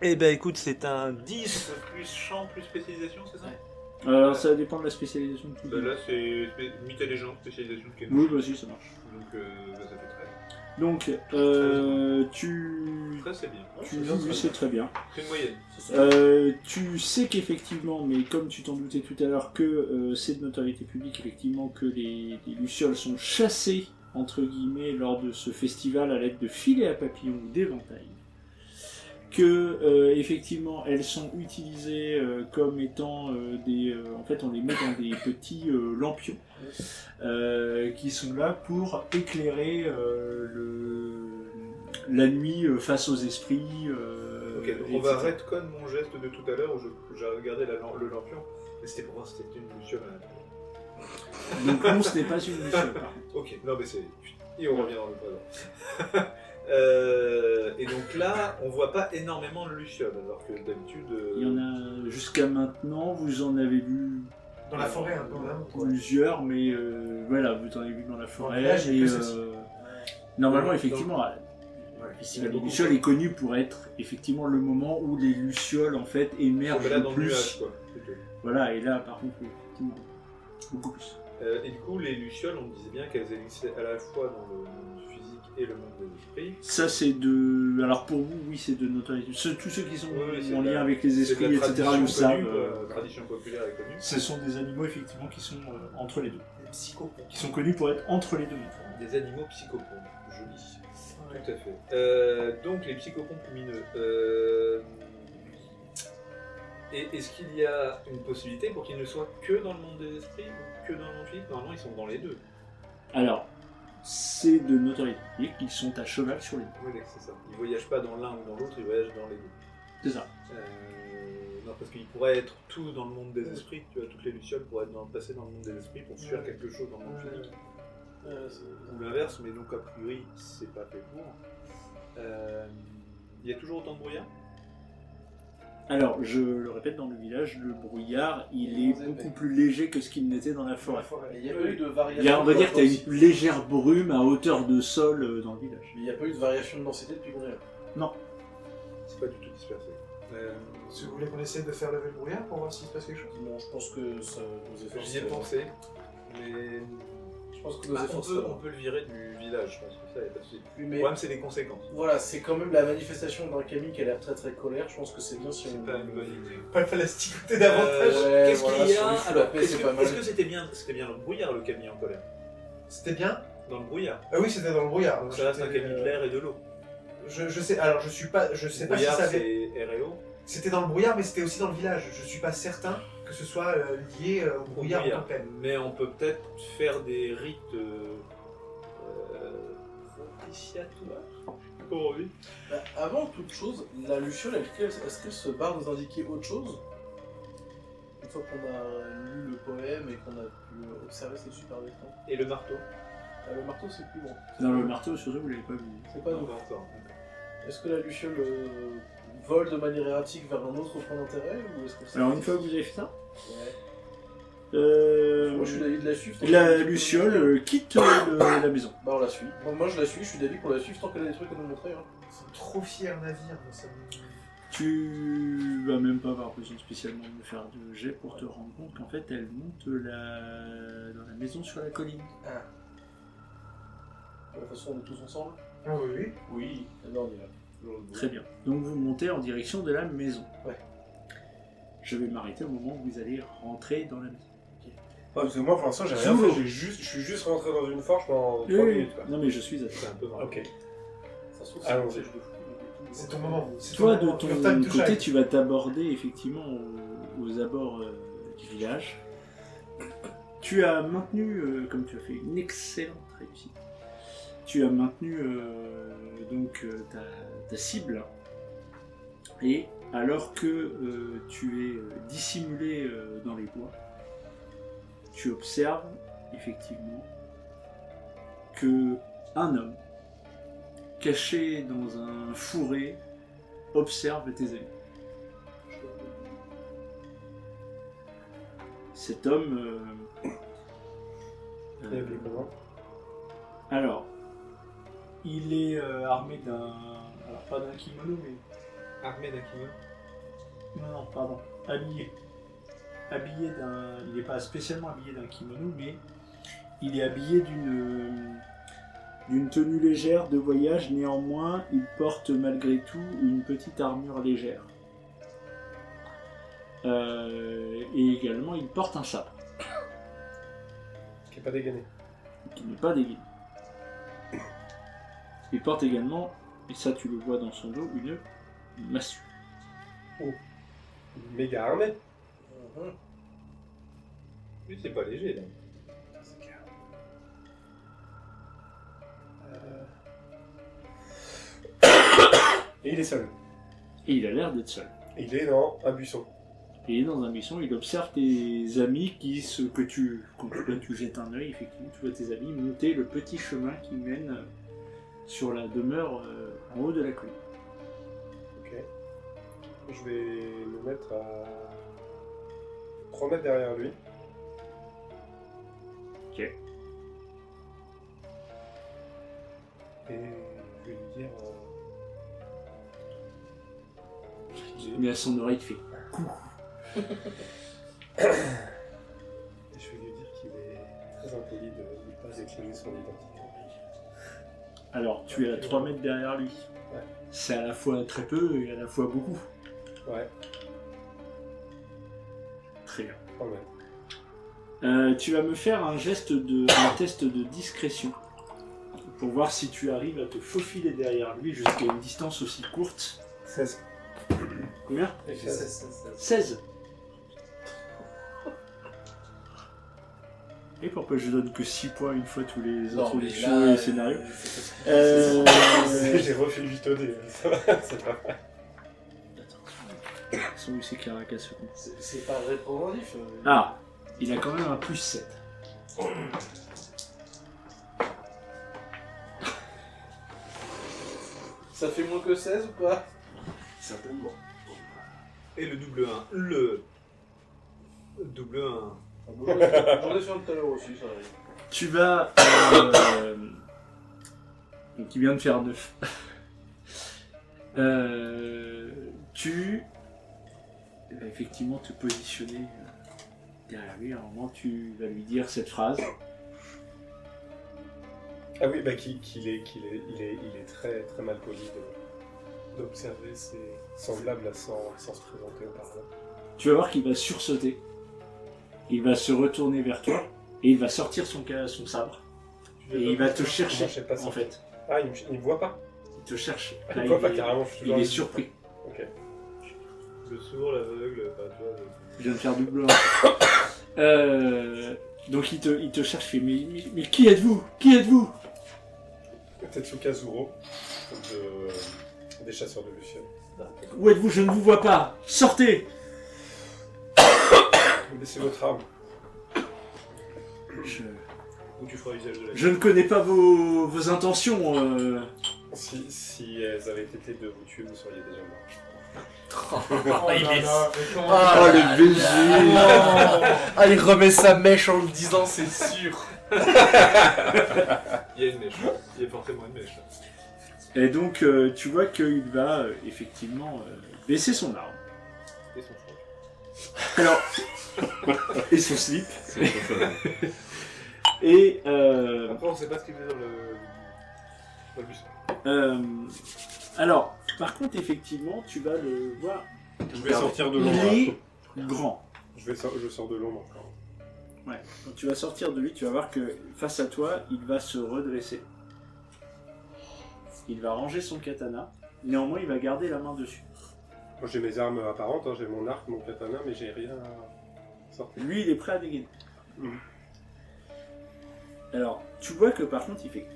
[SPEAKER 9] Eh ben écoute, c'est un 10 plus champ plus spécialisation, c'est ça?
[SPEAKER 7] Alors ça dépend de la spécialisation de tout.
[SPEAKER 9] Là c'est mythe et légende, spécialisation de Ken.
[SPEAKER 7] Oui, bah si, ça marche.
[SPEAKER 9] Donc ça fait 13.
[SPEAKER 7] Donc, tu...
[SPEAKER 9] 13 c'est bien.
[SPEAKER 7] Oui, c'est très bien.
[SPEAKER 9] C'est une moyenne.
[SPEAKER 7] Tu sais qu'effectivement, mais comme tu t'en doutais tout à l'heure, que c'est de notoriété publique, effectivement, que les lucioles sont chassées, entre guillemets, lors de ce festival à l'aide de filets à papillons ou d'éventails. Que, effectivement, elles sont utilisées comme étant en fait, on les met dans des petits lampions qui sont là pour éclairer la nuit face aux esprits.
[SPEAKER 9] Ok, donc on va retcon mon geste de tout à l'heure où j'ai regardé le lampion, mais c'était pour voir si c'était une luciole à l'intérieur.
[SPEAKER 7] Donc non, ce n'est pas une luciole.
[SPEAKER 9] Ok, non mais c'est... Et on revient dans le présent. Et donc là, on voit pas énormément de lucioles, alors que d'habitude...
[SPEAKER 7] Il y en a jusqu'à maintenant, vous en avez vu...
[SPEAKER 3] Dans la forêt, un peu, hein.
[SPEAKER 7] Plusieurs, mais voilà, vous en avez vu dans la forêt.
[SPEAKER 3] Là, j'ai
[SPEAKER 7] et,
[SPEAKER 3] que ceci.
[SPEAKER 7] normalement, effectivement, le festival des lucioles est connu pour être effectivement le moment où les lucioles en fait émergent
[SPEAKER 9] là dans
[SPEAKER 7] le
[SPEAKER 9] le
[SPEAKER 7] plus.
[SPEAKER 9] nuage, quoi. Plutôt.
[SPEAKER 7] Voilà, et là, par contre, oui, effectivement, beaucoup plus.
[SPEAKER 9] Et du coup, les lucioles, on disait bien qu'elles existaient à la fois dans le monde physique et le monde des esprits.
[SPEAKER 7] Ça, c'est de... Alors pour vous, oui, c'est de notoriété. Tous ceux qui sont
[SPEAKER 9] Oui,
[SPEAKER 7] en
[SPEAKER 9] c'est
[SPEAKER 7] lien avec les
[SPEAKER 9] c'est
[SPEAKER 7] esprits,
[SPEAKER 9] de la
[SPEAKER 7] etc.,
[SPEAKER 9] tradition
[SPEAKER 7] le savent.
[SPEAKER 9] connue, quoi. La tradition populaire est connue.
[SPEAKER 7] Ce sont des animaux, effectivement, qui sont entre les deux.
[SPEAKER 3] Les psychopons.
[SPEAKER 7] Qui sont connus pour être entre les deux mondes.
[SPEAKER 9] Des animaux psychopompes, joli.
[SPEAKER 3] Ouais.
[SPEAKER 9] Tout à fait. Donc les psychopompes lumineux. Est-ce qu'il y a une possibilité pour qu'ils ne soient que dans le monde des esprits ou que dans le monde physique? Normalement, ils sont dans les deux.
[SPEAKER 7] Alors, c'est de notoriété publique qu'ils sont à cheval sur les deux.
[SPEAKER 9] Oui, c'est ça. Ils voyagent pas dans l'un ou dans l'autre, ils voyagent dans les deux.
[SPEAKER 7] C'est ça.
[SPEAKER 9] Non, parce qu'ils pourraient être tous dans le monde des esprits. Tu vois, toutes les lucioles pourraient être passées dans le monde des esprits pour fuir quelque chose dans le monde physique. Ou l'inverse, mais donc a priori, c'est pas fait pour. Il y a toujours autant de brouillard?
[SPEAKER 7] Alors, je le répète, dans le village, le brouillard, il est beaucoup plus léger que ce qu'il n'était dans la forêt.
[SPEAKER 4] Il n'y a pas eu de variation.
[SPEAKER 7] On va dire qu'il y a une légère brume à hauteur de sol dans le village.
[SPEAKER 4] Il n'y a pas eu de variation de densité depuis combien?
[SPEAKER 7] Non.
[SPEAKER 9] C'est pas du tout dispersé.
[SPEAKER 3] Si vous voulez qu'on essaie de faire lever le brouillard pour voir s'il se passe quelque chose?
[SPEAKER 4] Non, je pense que ça nous efforce.
[SPEAKER 9] J'y ai pensé, mais
[SPEAKER 4] Je pense que nos efforts.
[SPEAKER 9] on peut le virer du village, je pense que ça, y a pas de souci.
[SPEAKER 4] Oui,
[SPEAKER 9] Le
[SPEAKER 4] mais
[SPEAKER 9] problème, c'est les conséquences.
[SPEAKER 4] voilà, c'est quand même la manifestation d'un Camille qui a l'air très très colère. Je pense que c'est bien si
[SPEAKER 9] C'est
[SPEAKER 4] on.
[SPEAKER 9] pas une bonne idée.
[SPEAKER 3] Pas le plasticoter davantage.
[SPEAKER 4] Ouais,
[SPEAKER 9] Qu'est-ce
[SPEAKER 4] voilà,
[SPEAKER 9] qu'il y
[SPEAKER 4] sur
[SPEAKER 9] a
[SPEAKER 4] les fous,
[SPEAKER 9] Alors,
[SPEAKER 4] la paix,
[SPEAKER 9] est-ce
[SPEAKER 4] c'est pas mal.
[SPEAKER 9] que c'était bien dans le brouillard, le Camille en colère?
[SPEAKER 3] C'était bien.
[SPEAKER 9] Dans le brouillard.
[SPEAKER 3] Ah oui, c'était dans le brouillard.
[SPEAKER 9] Donc ça reste un
[SPEAKER 3] c'était,
[SPEAKER 9] Camille de l'air et de l'eau.
[SPEAKER 3] Je sais. Alors je sais pas si
[SPEAKER 9] Brouillard,
[SPEAKER 3] ça avait.
[SPEAKER 9] c'est R et O.
[SPEAKER 3] C'était dans le brouillard, mais c'était aussi dans le village. Je suis pas certain que ce soit lié au brouillard en tant que tel.
[SPEAKER 9] Mais on peut peut-être faire des rites propitiatoires. Comment on dit?
[SPEAKER 4] Bah, avant toute chose, la luciole, est-ce qu'elle se barre nous indiquer autre chose? Une fois qu'on a lu le poème et qu'on a pu observer ses super vêtements.
[SPEAKER 9] Et le marteau?
[SPEAKER 4] Le marteau, c'est plus bon.
[SPEAKER 7] Dans le marteau, surtout, vous l'avez pas vu.
[SPEAKER 4] C'est pas
[SPEAKER 9] Non,
[SPEAKER 4] nous.
[SPEAKER 9] pas encore.
[SPEAKER 4] Est-ce que la luciole vole de manière erratique vers un autre point d'intérêt ou est-ce que c'est...
[SPEAKER 7] Alors, une fois que vous avez fait ça,
[SPEAKER 4] Moi, je suis d'avis de la suivre.
[SPEAKER 7] la luciole quitte la maison.
[SPEAKER 4] Bah, on la suit. Moi, je la suis, je suis d'avis qu'on la suive tant qu'elle a des trucs à nous montrer. Hein.
[SPEAKER 3] C'est trop fier navire. Ça me...
[SPEAKER 7] Tu vas même pas avoir besoin spécialement de faire de jet pour te rendre compte qu'en fait, elle monte dans la maison sur la colline.
[SPEAKER 4] Ah. De toute façon, on est tous ensemble.
[SPEAKER 3] Ah oui, oui.
[SPEAKER 7] Oui.
[SPEAKER 4] Eh ben, on y va.
[SPEAKER 7] Très bien. Donc vous montez en direction de la maison.
[SPEAKER 4] Ouais.
[SPEAKER 7] Je vais m'arrêter au moment où vous allez rentrer dans la maison.
[SPEAKER 2] Ouais, parce que moi pour l'instant j'ai rien
[SPEAKER 7] Sous l'eau.
[SPEAKER 2] fait, je suis juste rentré dans une forge pendant 3
[SPEAKER 7] Oui,
[SPEAKER 2] minutes. Quoi.
[SPEAKER 7] non mais je suis à
[SPEAKER 9] C'est un peu marrant.
[SPEAKER 2] Ok.
[SPEAKER 4] Ça se trouve,
[SPEAKER 2] Allons-y.
[SPEAKER 4] c'est un piège de fou.
[SPEAKER 3] C'est ton moment. C'est
[SPEAKER 7] Toi,
[SPEAKER 3] ton
[SPEAKER 7] de
[SPEAKER 3] moment.
[SPEAKER 7] ton
[SPEAKER 3] Time to
[SPEAKER 7] côté,
[SPEAKER 3] shine.
[SPEAKER 7] tu vas t'aborder effectivement aux abords du village. Tu as maintenu, comme tu as fait une excellente réussite, tu as maintenu donc ta cible. Et alors que tu es dissimulé dans les bois, tu observes effectivement que un homme caché dans un fourré observe tes amis. Cet homme
[SPEAKER 2] Il est appelé comment?
[SPEAKER 7] Alors, il est armé d'un... Alors, pas d'un kimono, mais...
[SPEAKER 9] Armé d'un kimono.
[SPEAKER 7] Non, pardon. Habillé. Habillé d'un... Il n'est pas spécialement habillé d'un kimono, mais il est habillé d'une tenue légère de voyage. Néanmoins, il porte malgré tout une petite armure légère. Et également, il porte un sabre.
[SPEAKER 2] Qui n'est pas dégainé.
[SPEAKER 7] Qui n'est pas dégainé. Il porte également, et ça tu le vois dans son dos, une massue.
[SPEAKER 2] Méga armé.
[SPEAKER 9] Lui, c'est pas léger, là.
[SPEAKER 2] Et il est seul.
[SPEAKER 7] Et il a l'air d'être seul.
[SPEAKER 2] Il est dans un buisson.
[SPEAKER 7] Et il est dans un buisson, il observe tes amis quand tu jettes un œil, effectivement, tu vois tes amis monter le petit chemin qui mène sur la demeure en haut de la colline.
[SPEAKER 2] Ok. Je vais me mettre à 3 mètres derrière lui.
[SPEAKER 7] Ok.
[SPEAKER 2] Et je vais lui dire...
[SPEAKER 7] Mais à son oreille, il fait
[SPEAKER 2] Et je vais lui dire qu'il est très impoli de ne pas éclairer son identité.
[SPEAKER 7] alors tu es à 3 mètres derrière lui.
[SPEAKER 2] Ouais.
[SPEAKER 7] C'est à la fois très peu et à la fois beaucoup.
[SPEAKER 2] Ouais,
[SPEAKER 7] Très bien.
[SPEAKER 2] 3 mètres.
[SPEAKER 7] Tu vas me faire un test de discrétion pour voir si tu arrives à te faufiler derrière lui jusqu'à une distance aussi courte.
[SPEAKER 2] 16.
[SPEAKER 7] Combien? 16. Et pourquoi je donne que 6 points une fois tous les introductions et les scénarios?
[SPEAKER 2] J'ai refait 8 au dé, ça va, c'est pas mal.
[SPEAKER 7] Sans lui c'est Caracas ce con.
[SPEAKER 4] C'est pas rétroventif.
[SPEAKER 7] Ah, il a quand même un plus 7.
[SPEAKER 4] Ça fait moins que 16 ou pas?
[SPEAKER 8] Certainement.
[SPEAKER 9] Et le double 1. Le double 1.
[SPEAKER 4] J'en ai fait un tout à l'heure aussi, ça arrive.
[SPEAKER 7] Tu vas... Donc il vient de faire 9. Tu vas effectivement te positionner derrière lui. À un moment, tu vas lui dire cette phrase.
[SPEAKER 2] Ah oui, bah il est très, très mal poli d'observer ses semblables sans se présenter auparavant.
[SPEAKER 7] Tu vas voir qu'il va sursauter. Il va se retourner vers toi et il va sortir son sabre. Et il va te chercher,
[SPEAKER 2] Moi, je sais pas
[SPEAKER 7] en fait.
[SPEAKER 2] Ah, il me voit pas?
[SPEAKER 7] Il te cherche.
[SPEAKER 2] Il
[SPEAKER 7] Là,
[SPEAKER 2] me voit pas carrément, je suis
[SPEAKER 7] il
[SPEAKER 2] toujours
[SPEAKER 7] est
[SPEAKER 2] visible.
[SPEAKER 7] surpris.
[SPEAKER 2] Ok.
[SPEAKER 9] Le sourd, l'aveugle, enfin, tu vois.
[SPEAKER 7] Je viens de faire double 1. Donc il te cherche, il fait mais qui êtes-vous? Qui êtes-vous?
[SPEAKER 2] Tetsuka Zuro, des chasseurs de Lucien.
[SPEAKER 7] Où êtes-vous? Je ne vous vois pas. Sortez!
[SPEAKER 2] Laissez votre arme.
[SPEAKER 9] Ou tu feras usage de la
[SPEAKER 7] Je ne connais pas vos intentions.
[SPEAKER 2] Si elles avaient été de vous tuer, vous seriez déjà mort.
[SPEAKER 8] le BG.
[SPEAKER 4] Ah, il remet sa mèche en le disant, c'est sûr.
[SPEAKER 9] Il y a une mèche. Il y a forcément une mèche.
[SPEAKER 7] Et donc tu vois qu'il va effectivement baisser son arme.
[SPEAKER 9] Et son froc.
[SPEAKER 7] Alors, et son slip. Et
[SPEAKER 9] Après, on sait pas ce qu'il faisait dans le bus.
[SPEAKER 7] alors, par contre, effectivement, tu vas le voir.
[SPEAKER 2] Je vais sortir de
[SPEAKER 7] Il
[SPEAKER 2] l'ombre.
[SPEAKER 7] est grand.
[SPEAKER 2] Je sors de l'ombre encore.
[SPEAKER 7] Ouais. Quand tu vas sortir de lui, tu vas voir que face à toi, il va se redresser. Il va ranger son katana. Néanmoins, il va garder la main dessus.
[SPEAKER 2] Moi j'ai mes armes apparentes, hein, j'ai mon arc, mon katana, mais j'ai rien à sortir.
[SPEAKER 7] Lui, il est prêt à dégainer.
[SPEAKER 2] Mhm.
[SPEAKER 7] Alors, tu vois que par contre, il fait...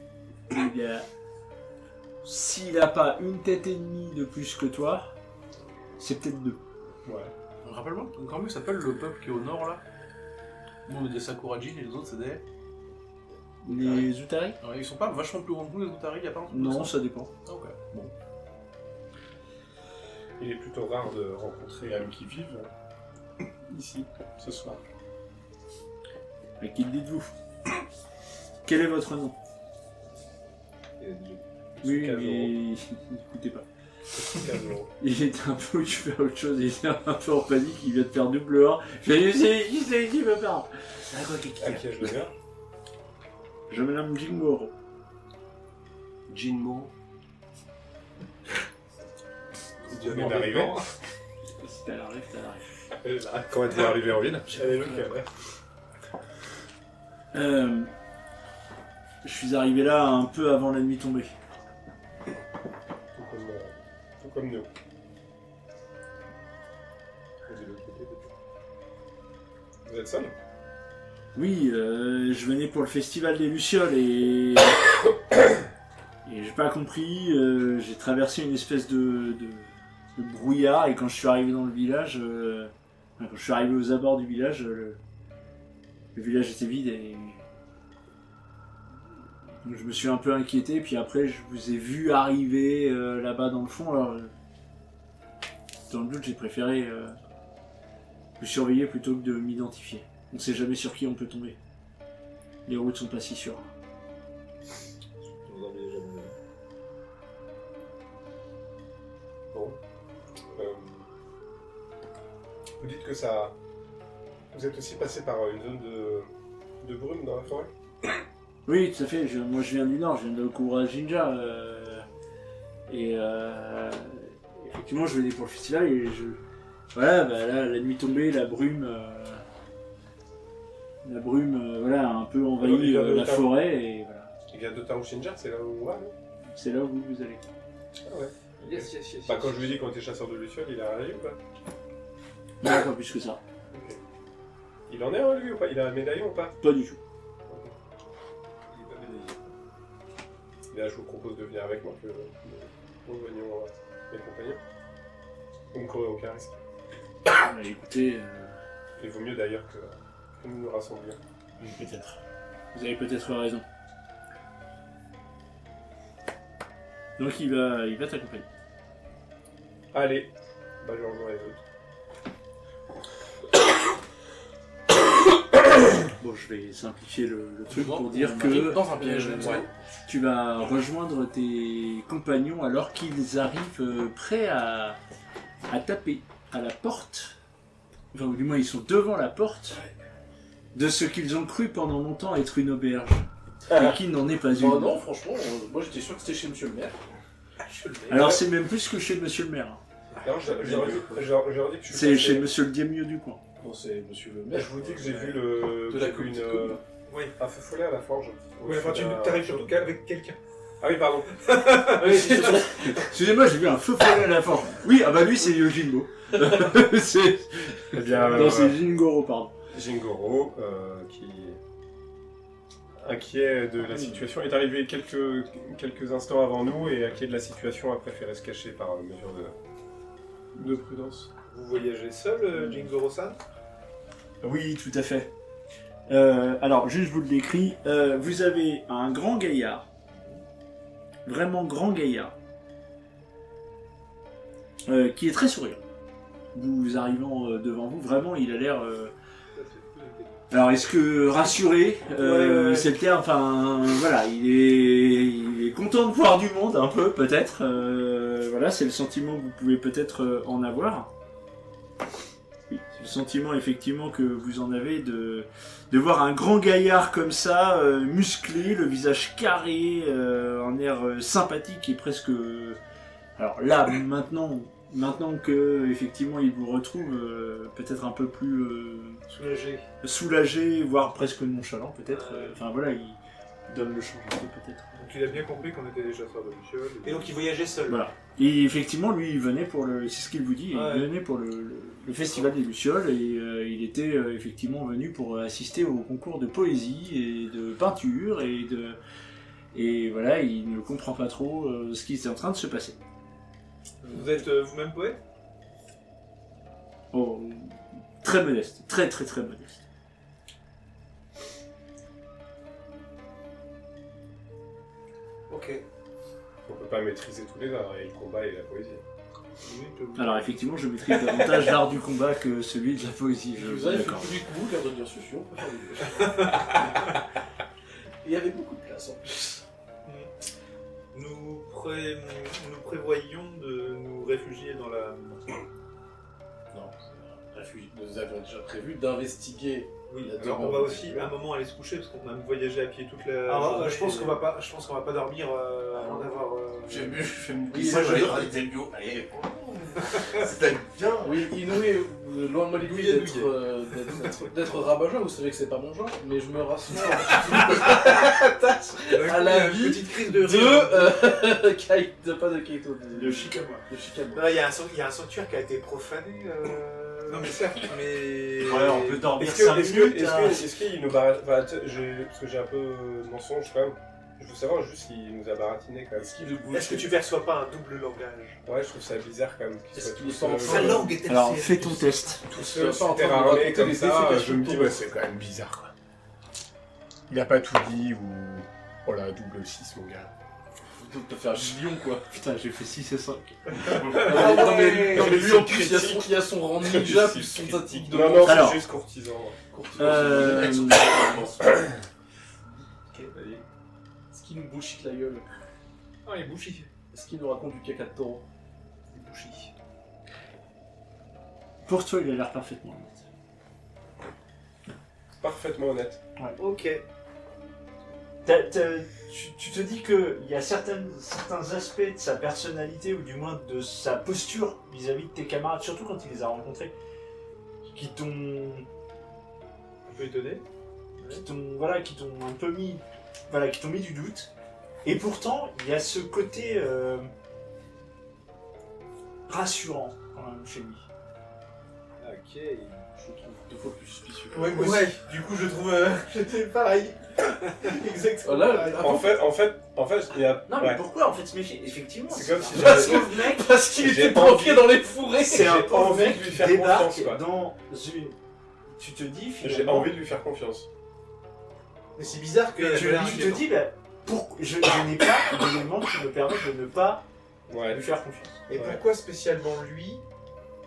[SPEAKER 7] S'il n'a pas une tête et demie de plus que toi, c'est peut-être 2.
[SPEAKER 2] Ouais.
[SPEAKER 4] Rappelle-moi, comment il s'appelle le peuple qui est au nord là? Nous on est des Sakurajin et les autres c'est des...
[SPEAKER 7] Les Utari?
[SPEAKER 4] Ouais, ils sont pas vachement plus grands que nous les Utari, y'a pas un truc
[SPEAKER 7] Non,
[SPEAKER 4] comme
[SPEAKER 7] ça dépend.
[SPEAKER 4] Ah, ok. Bon.
[SPEAKER 2] Il est plutôt rare de rencontrer âmes qui vivent
[SPEAKER 7] Ici.
[SPEAKER 2] ce soir.
[SPEAKER 7] Mais qui dites-vous? Quel est votre nom?
[SPEAKER 2] Il a dit
[SPEAKER 7] Oui,
[SPEAKER 2] 15
[SPEAKER 7] mais n'écoutez pas.
[SPEAKER 2] 15 euros.
[SPEAKER 7] Il était un peu occupé à autre chose, il était un peu en panique, il vient de faire double 1. Je sais qui veut faire.
[SPEAKER 2] À qui ai-je l'honneur?
[SPEAKER 7] Je me nomme Jingoro.
[SPEAKER 8] Jinmo.
[SPEAKER 2] On vient d'arriver.
[SPEAKER 7] Si t'as l'arrive, t'as l'arrive.
[SPEAKER 2] Comment êtes-vous arrivé en ville?
[SPEAKER 7] Je suis arrivé là un peu avant la nuit tombée.
[SPEAKER 2] Tout comme nous. On est de l'autre côté. Vous êtes seul?
[SPEAKER 7] Oui, je venais pour le festival des Lucioles et j'ai pas compris, j'ai traversé une espèce de brouillard et quand je suis arrivé dans le village, quand je suis arrivé aux abords du village, le village était vide et donc je me suis un peu inquiété, puis après je vous ai vu arriver là-bas dans le fond, alors dans le doute j'ai préféré vous surveiller plutôt que de m'identifier. On sait jamais sur qui on peut tomber. Les routes sont pas si sûres.
[SPEAKER 2] Bon. Vous dites que ça... Vous êtes aussi passé par une zone de brume dans la forêt?
[SPEAKER 7] Oui, tout à fait. Moi je viens du nord, je viens de Kurajinja. Effectivement je venais pour le festival et voilà, bah là, la nuit tombée, la brume... voilà, a un peu envahi la forêt et voilà.
[SPEAKER 2] Il vient de Tarushinja, c'est là où on va, non?
[SPEAKER 7] C'est là où vous allez.
[SPEAKER 2] Ah ouais.
[SPEAKER 6] Yes.
[SPEAKER 2] Bah, quand je lui ai dit qu'on était chasseur de Lucioles, il a réagi ou pas?
[SPEAKER 7] Non, pas plus que ça.
[SPEAKER 2] Ok. Il en est un, lui, ou pas? Il a un médaillon ou pas?
[SPEAKER 7] Pas du tout.
[SPEAKER 2] Il est pas médaillé. Là, je vous propose de venir avec moi, que nous rejoignions mes compagnons. Vous ne courez aucun risque.
[SPEAKER 7] Bah, écoutez,
[SPEAKER 2] Il vaut mieux d'ailleurs que nous nous rassemblions.
[SPEAKER 7] peut-être. Vous avez peut-être raison. Donc il va t'accompagner.
[SPEAKER 2] Allez, bah je rejoins les autres.
[SPEAKER 7] Bon, je vais simplifier le truc
[SPEAKER 4] Bon,
[SPEAKER 7] pour dire
[SPEAKER 4] on
[SPEAKER 7] que
[SPEAKER 4] arrive dans un piège, ouais.
[SPEAKER 7] tu vas rejoindre tes compagnons alors qu'ils arrivent prêts à taper à la porte. Enfin, ou du moins, ils sont devant la porte de ce qu'ils ont cru pendant longtemps être une auberge. Et qui n'en est pas une.
[SPEAKER 4] Bah non, franchement, moi j'étais sûr que c'était chez Monsieur le maire.
[SPEAKER 7] Alors, c'est même plus que chez Monsieur le maire.
[SPEAKER 2] Alors, j'aurais dit que je suis
[SPEAKER 7] C'est
[SPEAKER 2] passé-
[SPEAKER 7] chez Monsieur le Diemio du coin.
[SPEAKER 4] Non, c'est Monsieur le
[SPEAKER 2] Je
[SPEAKER 4] maire.
[SPEAKER 2] vous dis que j'ai vu le...
[SPEAKER 4] De la
[SPEAKER 2] j'ai vu
[SPEAKER 4] petite
[SPEAKER 6] Oui.
[SPEAKER 2] un feu follet à la forge.
[SPEAKER 6] Ouais, enfin, tu t'arrives surtout qu'avec quelqu'un.
[SPEAKER 2] Ah oui, pardon.
[SPEAKER 7] Excusez-moi, j'ai vu un feu follet à la forge. Oui, ah bah lui, c'est Yojimbo. C'est...
[SPEAKER 2] Eh bien,
[SPEAKER 7] Non, c'est Jingoro, pardon.
[SPEAKER 2] Jingoro, qui inquiet de la situation, est arrivé quelques instants avant nous et inquiet de la situation a préféré se cacher par mesure de prudence.
[SPEAKER 6] Vous voyagez seul, Jingoro-san?
[SPEAKER 7] Oui, tout à fait. Alors, juste je vous le décris. Vous avez un grand gaillard. Vraiment grand gaillard. Qui est très souriant. Vous arrivant devant vous, vraiment, il a l'air... Alors, est-ce que rassuré,
[SPEAKER 6] Ouais.
[SPEAKER 7] c'est le terme, enfin, voilà, il est content de voir du monde, un peu, peut-être. Voilà, c'est le sentiment que vous pouvez peut-être en avoir. Oui, c'est le sentiment, effectivement, que vous en avez de voir un grand gaillard comme ça, musclé, le visage carré, un air sympathique et presque... Alors là, maintenant que effectivement il vous retrouve, peut-être un peu plus soulagé, voire presque nonchalant peut-être. Enfin voilà, il donne le change un peu peut-être.
[SPEAKER 6] Donc il a bien compris qu'on était des chasseurs de lucioles. Et donc il voyageait seul.
[SPEAKER 7] Voilà. Et effectivement, lui, il venait pour le... C'est ce qu'il vous dit,
[SPEAKER 6] Ouais.
[SPEAKER 7] il venait pour le festival des Lucioles et il était effectivement venu pour assister au concours de poésie et de peinture et voilà, il ne comprend pas trop ce qui est en train de se passer.
[SPEAKER 6] Vous êtes vous-même poète?
[SPEAKER 7] Oh, très modeste, très modeste.
[SPEAKER 6] Ok.
[SPEAKER 2] On peut pas maîtriser tous les arts, et le combat et la poésie.
[SPEAKER 7] Alors effectivement, je maîtrise davantage l'art du combat que celui de la poésie. Je
[SPEAKER 4] Vous
[SPEAKER 7] suis
[SPEAKER 4] avez fait
[SPEAKER 7] d'accord.
[SPEAKER 4] plus vite que vous, l'air de dire ceci, on peut faire des Et il y avait beaucoup de place en plus.
[SPEAKER 9] Nous prévoyions de nous réfugier dans la...
[SPEAKER 4] Non, nous avions déjà prévu d'investiguer.
[SPEAKER 9] Oui,
[SPEAKER 4] la
[SPEAKER 9] alors on
[SPEAKER 4] demeure
[SPEAKER 9] va
[SPEAKER 4] de
[SPEAKER 9] aussi
[SPEAKER 4] Gilbert.
[SPEAKER 9] à un moment aller se coucher parce qu'on a voyagé à pied toute la
[SPEAKER 3] Alors,
[SPEAKER 9] journée.
[SPEAKER 3] je pense qu'on va pas dormir avant d'avoir.
[SPEAKER 5] J'ai bu, je fais une
[SPEAKER 4] Oui,
[SPEAKER 5] glisse,
[SPEAKER 4] moi,
[SPEAKER 5] j'allais
[SPEAKER 4] je-
[SPEAKER 5] dans les bio. Allez, c'était bien.
[SPEAKER 4] Oui, Inoue, loin de moi l'idée d'être rabat-joie, vous savez que c'est pas mon genre, mais je me rassure à la vie
[SPEAKER 9] petite crise de
[SPEAKER 4] pas de Kaito,
[SPEAKER 1] De Shikama.
[SPEAKER 4] de Shikama.
[SPEAKER 3] Il y a un sanctuaire qui a été profané.
[SPEAKER 9] Non mais certes, mais...
[SPEAKER 7] Ouais, on peut dormir
[SPEAKER 2] Est-ce
[SPEAKER 7] 5
[SPEAKER 2] que,
[SPEAKER 7] minutes.
[SPEAKER 2] est-ce qu'il nous baratine, enfin, parce que j'ai un peu de mensonge quand même. Je veux savoir juste s'il nous a baratiné quand même.
[SPEAKER 3] Est-ce que tu perçois pas un double langage?
[SPEAKER 2] Ouais, je trouve ça bizarre quand même.
[SPEAKER 4] Est-ce qu'il
[SPEAKER 2] soit
[SPEAKER 4] est
[SPEAKER 2] tous,
[SPEAKER 4] pas en train de-
[SPEAKER 3] est
[SPEAKER 1] Alors, fais ton test.
[SPEAKER 2] tous
[SPEAKER 4] Il est
[SPEAKER 2] ceux
[SPEAKER 4] pas en train
[SPEAKER 2] super
[SPEAKER 4] de
[SPEAKER 2] armés
[SPEAKER 4] raconter
[SPEAKER 2] comme
[SPEAKER 4] les
[SPEAKER 2] ça,
[SPEAKER 4] défécations
[SPEAKER 2] je me dis
[SPEAKER 4] de
[SPEAKER 2] ouais c'est quand même bizarre quoi. Il a pas tout dit ou... Oh la double 6 mon gars.
[SPEAKER 4] Faut te faire un million quoi.
[SPEAKER 1] Putain, j'ai fait 6 et 5.
[SPEAKER 4] Non mais lui en plus il a son rang ninja plus son tactique de
[SPEAKER 2] Non,
[SPEAKER 1] Alors.
[SPEAKER 2] c'est juste courtisan.
[SPEAKER 1] Euh,
[SPEAKER 4] Est-ce qu'il nous bullshit la gueule?
[SPEAKER 9] Ah, il est bouchi.
[SPEAKER 4] Est-ce qu'il nous raconte du caca de taureau?
[SPEAKER 9] Il est bouchi.
[SPEAKER 1] Pour toi, il a l'air parfaitement honnête.
[SPEAKER 2] Parfaitement honnête.
[SPEAKER 3] Ok.
[SPEAKER 1] Tu te dis qu'il y a certains aspects de sa personnalité, ou du moins de sa posture vis-à-vis de tes camarades, surtout quand il les a rencontrés, qui t'ont
[SPEAKER 9] Un peu étonné.
[SPEAKER 1] qui t'ont un peu mis qui t'ont mis du doute. Et pourtant, il y a ce côté rassurant quand même chez lui.
[SPEAKER 9] Ok.
[SPEAKER 4] Je le trouve 2 fois plus suspicieux.
[SPEAKER 3] Ouais, du coup, je trouve. J'étais pareil. Exactement.
[SPEAKER 4] Là,
[SPEAKER 2] En fait, il y a...
[SPEAKER 1] Non mais
[SPEAKER 2] ouais.
[SPEAKER 1] pourquoi en fait se méfier? Effectivement,
[SPEAKER 2] C'est comme si
[SPEAKER 1] un
[SPEAKER 2] j'avais-
[SPEAKER 1] pauvre mec,
[SPEAKER 4] parce qu'il
[SPEAKER 2] J'ai
[SPEAKER 4] était planqué
[SPEAKER 2] envie-
[SPEAKER 4] dans les fourrés.
[SPEAKER 1] c'est un
[SPEAKER 2] j'ai
[SPEAKER 1] pauvre
[SPEAKER 2] envie
[SPEAKER 1] mec
[SPEAKER 2] de lui
[SPEAKER 1] qui
[SPEAKER 2] faire
[SPEAKER 1] débarque
[SPEAKER 2] confiance, quoi.
[SPEAKER 1] dans une... Tu te dis
[SPEAKER 2] J'ai
[SPEAKER 1] finalement...
[SPEAKER 2] envie de lui faire confiance.
[SPEAKER 3] Mais c'est bizarre que.
[SPEAKER 1] Tu te dis, bah, je n'ai pas d'éléments qui me permettent de ne pas
[SPEAKER 2] Ouais.
[SPEAKER 1] lui faire confiance.
[SPEAKER 3] Et
[SPEAKER 2] Ouais.
[SPEAKER 3] pourquoi spécialement lui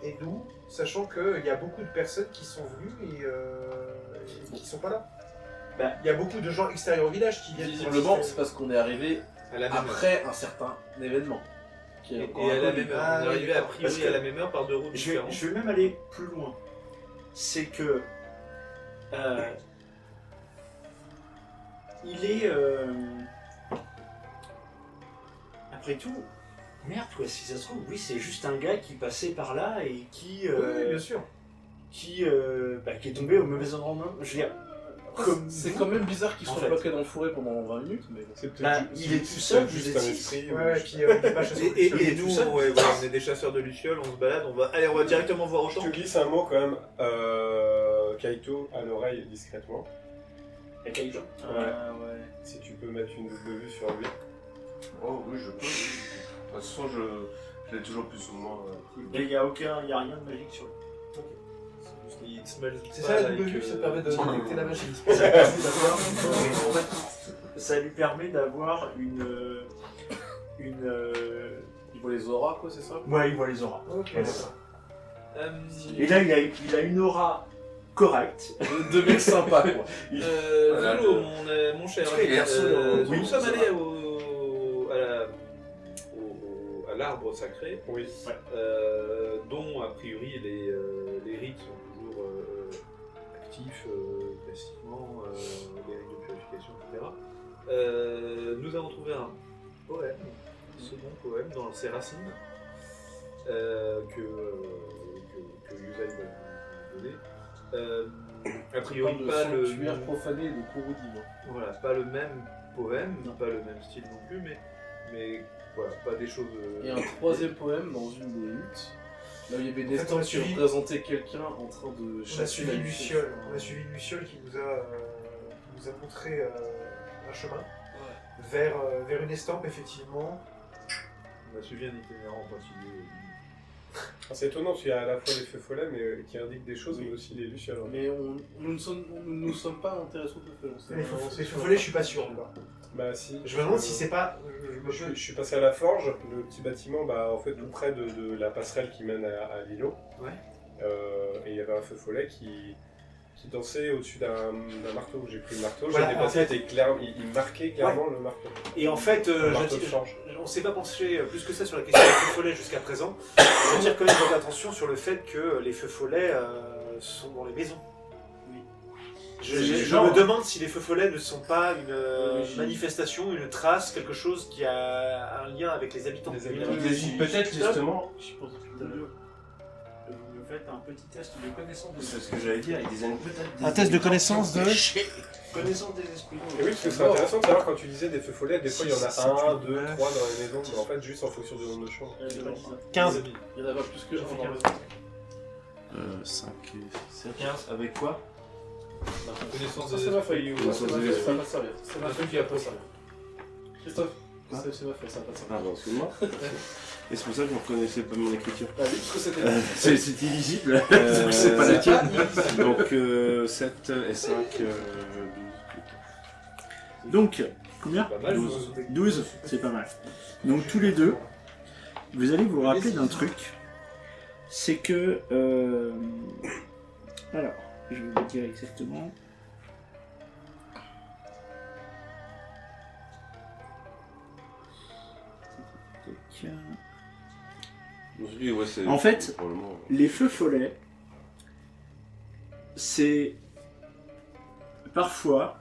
[SPEAKER 3] et nous, sachant qu'il y a beaucoup de personnes qui sont venues et qui sont pas là.
[SPEAKER 1] Bah,
[SPEAKER 3] il y a beaucoup de gens extérieurs au village qui viennent.
[SPEAKER 4] Visiblement, c'est parce qu'on est arrivé
[SPEAKER 9] À la même heure.
[SPEAKER 4] après un certain événement. Qui est
[SPEAKER 9] Et
[SPEAKER 4] encore
[SPEAKER 9] à la
[SPEAKER 4] inconnu.
[SPEAKER 9] même heure. On est arrivé a
[SPEAKER 1] Parce
[SPEAKER 9] priori
[SPEAKER 1] que-
[SPEAKER 9] à la même heure par 2 routes
[SPEAKER 1] Je
[SPEAKER 9] différentes.
[SPEAKER 1] vais même aller plus loin. C'est que... il est... Après tout... Merde quoi, si ça se trouve, oui c'est juste un gars qui passait par là et qui...
[SPEAKER 3] Oui, bien sûr.
[SPEAKER 1] qui est tombé au mauvais endroit. Je veux dire, comme
[SPEAKER 4] C'est
[SPEAKER 1] vous,
[SPEAKER 4] quand même bizarre qu'il
[SPEAKER 1] en
[SPEAKER 4] soit
[SPEAKER 1] fait.
[SPEAKER 4] bloqué dans le fourré pendant 20 minutes, mais bon.
[SPEAKER 2] C'est
[SPEAKER 1] Bah,
[SPEAKER 2] peut-être
[SPEAKER 1] il est tout seul, vous
[SPEAKER 2] juste
[SPEAKER 1] êtes
[SPEAKER 2] un
[SPEAKER 1] six.
[SPEAKER 2] esprit.
[SPEAKER 3] Ouais, et puis il n'est pas chasseur de
[SPEAKER 9] Et
[SPEAKER 3] lucioles.
[SPEAKER 9] nous,
[SPEAKER 1] tout seul.
[SPEAKER 9] ouais, voilà, on est des chasseurs de lucioles, on se balade, allez, on va directement voir
[SPEAKER 2] Je
[SPEAKER 9] autant.
[SPEAKER 2] te glisse un mot quand même, Kaito, à l'oreille discrètement.
[SPEAKER 1] Il y a quelqu'un.
[SPEAKER 4] Ouais.
[SPEAKER 2] Si tu peux mettre une double vue sur lui.
[SPEAKER 8] Oh oui, je peux. De toute façon, je l'ai toujours plus ou moins active.
[SPEAKER 1] Il n'y a rien de magique sur lui.
[SPEAKER 3] C'est ça la double vue, ça permet de détecter la magie.
[SPEAKER 1] Ça lui permet d'avoir une.
[SPEAKER 4] Il voit les auras, quoi, c'est ça?
[SPEAKER 1] Ouais, il voit les auras.
[SPEAKER 3] Ok.
[SPEAKER 1] Ouais, c'est ça. Et là, il a une aura correcte.
[SPEAKER 4] De mec sympa, quoi.
[SPEAKER 5] Voilà,
[SPEAKER 9] Lolo, mon cher,
[SPEAKER 5] Parce qu'il est
[SPEAKER 1] oui,
[SPEAKER 9] nous sommes
[SPEAKER 1] ça
[SPEAKER 9] allés à l'arbre sacré,
[SPEAKER 2] Oui.
[SPEAKER 9] dont a priori les rites sont toujours actifs classiquement, les rites de purification, etc. Nous avons trouvé un poème, un second poème dans ses racines que Yusai va nous donner. A priori
[SPEAKER 4] Parle de
[SPEAKER 9] pas le
[SPEAKER 4] sanctuaire profané de Kurudi, non?
[SPEAKER 9] voilà, pas le même poème, pas le même style non plus, mais voilà, pas des choses.
[SPEAKER 4] Et un troisième poème dans une des huttes. Là où il y avait des
[SPEAKER 3] En fait,
[SPEAKER 4] stands
[SPEAKER 3] on a
[SPEAKER 4] qui
[SPEAKER 3] suivi-
[SPEAKER 4] représentaient quelqu'un en train de
[SPEAKER 3] On a
[SPEAKER 4] chasser
[SPEAKER 3] suivi
[SPEAKER 4] la
[SPEAKER 3] Luciole. On a suivi Luciole qui nous a montré un chemin vers une estampe, effectivement.
[SPEAKER 9] On a suivi un itinéraire en particulier.
[SPEAKER 2] Ah, c'est étonnant parce qu'il y a à la fois les feux follets mais qui indiquent des choses mais aussi les lucioles.
[SPEAKER 4] Mais nous ne sommes pas intéressés au feu.
[SPEAKER 3] Les feux follets, je suis pas sûr encore.
[SPEAKER 2] Bah si.
[SPEAKER 3] Je me demande si c'est pas.
[SPEAKER 2] Je suis passé à la forge, le petit bâtiment, en fait tout près de la passerelle qui mène à l'îlot.
[SPEAKER 9] Ouais.
[SPEAKER 2] Et il y avait un feu follet qui qui dansait au-dessus d'un marteau. J'ai pris le marteau,
[SPEAKER 3] Voilà,
[SPEAKER 2] j'ai déplacé,
[SPEAKER 3] en fait.
[SPEAKER 2] il marquait clairement le marteau.
[SPEAKER 3] Et en fait,
[SPEAKER 2] Le marteau change.
[SPEAKER 3] on ne s'est pas penché plus que ça sur la question des feux follets jusqu'à présent. J'attire quand même votre attention sur le fait que les feux follets sont dans les maisons. Je me demande si les feux follets ne sont pas une manifestation, une trace, quelque chose qui a un lien avec les habitants.
[SPEAKER 8] Peut-être justement.
[SPEAKER 7] Je pense que vous faites un petit test de connaissance de
[SPEAKER 8] C'est ce que j'allais dire, il y a des années peut-être.
[SPEAKER 3] Un test de connaissance de...
[SPEAKER 8] Connaissance des esprits.
[SPEAKER 2] Et oui, parce que c'est intéressant de savoir quand tu disais des feux follets, des fois il y en a 1, 2, 3 dans les maisons, mais en fait juste en fonction du nombre de chambres.
[SPEAKER 3] 15.
[SPEAKER 4] Il y en a pas plus que j'en ai.
[SPEAKER 8] 5 et 7. 15 avec quoi?
[SPEAKER 6] Connaissance
[SPEAKER 2] Ça,
[SPEAKER 6] des
[SPEAKER 2] c'est ma
[SPEAKER 6] esprits.
[SPEAKER 2] feuille.
[SPEAKER 8] Connaissance des
[SPEAKER 4] Ça
[SPEAKER 8] esprits.
[SPEAKER 4] va pas servir. C'est ma feuille qui a pas servir. Christophe, c'est ma feuille, ça va pas servir.
[SPEAKER 8] Pardon, excuse-moi. Et c'est pour ça que vous ne reconnaissez pas mon écriture.
[SPEAKER 4] Ah oui, parce que c'était.
[SPEAKER 8] C'est illisible. C'est pas la tienne. Donc 7 et 5, 12.
[SPEAKER 7] Donc, combien
[SPEAKER 2] Pas mal,
[SPEAKER 7] 12, c'est pas mal. Donc tous les deux, vous allez vous rappeler d'un truc, c'est que... alors, je vais vous dire exactement... En fait, les feux follets, c'est parfois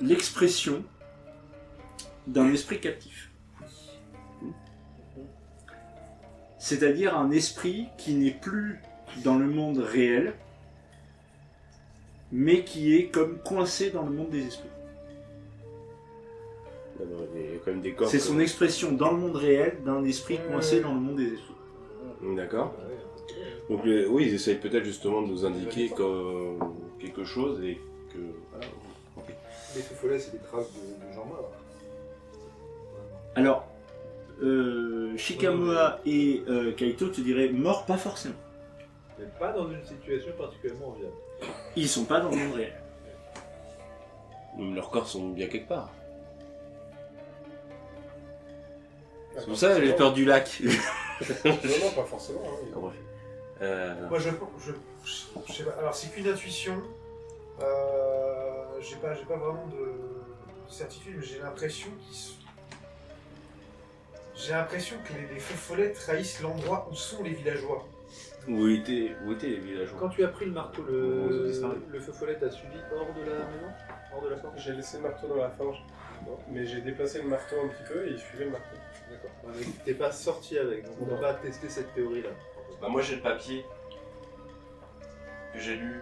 [SPEAKER 7] l'expression d'un esprit captif. C'est-à-dire un esprit qui n'est plus dans le monde réel, mais qui est comme coincé dans le monde des esprits.
[SPEAKER 8] Il y a quand même des corps.
[SPEAKER 7] C'est son expression dans le monde réel d'un esprit coincé dans le monde des esprits.
[SPEAKER 8] D'accord. Donc oui, ils essayent peut-être justement de nous indiquer quelque chose et que... Voilà.
[SPEAKER 6] Les feux follets, c'est des traces de gens morts.
[SPEAKER 7] Alors, Shikamoa et Kaito te diraient mort, pas forcément.
[SPEAKER 6] Mais pas dans une situation particulièrement enviable.
[SPEAKER 7] Ils sont pas dans le monde réel.
[SPEAKER 8] Leurs corps sont bien quelque part. C'est pour ça j'ai peur du lac.
[SPEAKER 2] Non, non, pas forcément. Hein,
[SPEAKER 8] Bref.
[SPEAKER 3] Moi, je sais pas. Alors, c'est qu'une intuition. J'ai pas vraiment de certitude, mais j'ai l'impression que les feux follets trahissent l'endroit où sont les villageois.
[SPEAKER 8] Où étaient les villageois?
[SPEAKER 6] Quand tu as pris le marteau, le feu follet t'a suivi hors de la maison? Hors de la forge?
[SPEAKER 2] J'ai laissé le marteau dans la forge, mais j'ai déplacé le marteau un petit peu et il suivait le marteau.
[SPEAKER 6] D'accord. Mais t'es pas sorti avec, donc on va pas tester cette théorie-là.
[SPEAKER 5] Bah moi j'ai le papier que j'ai lu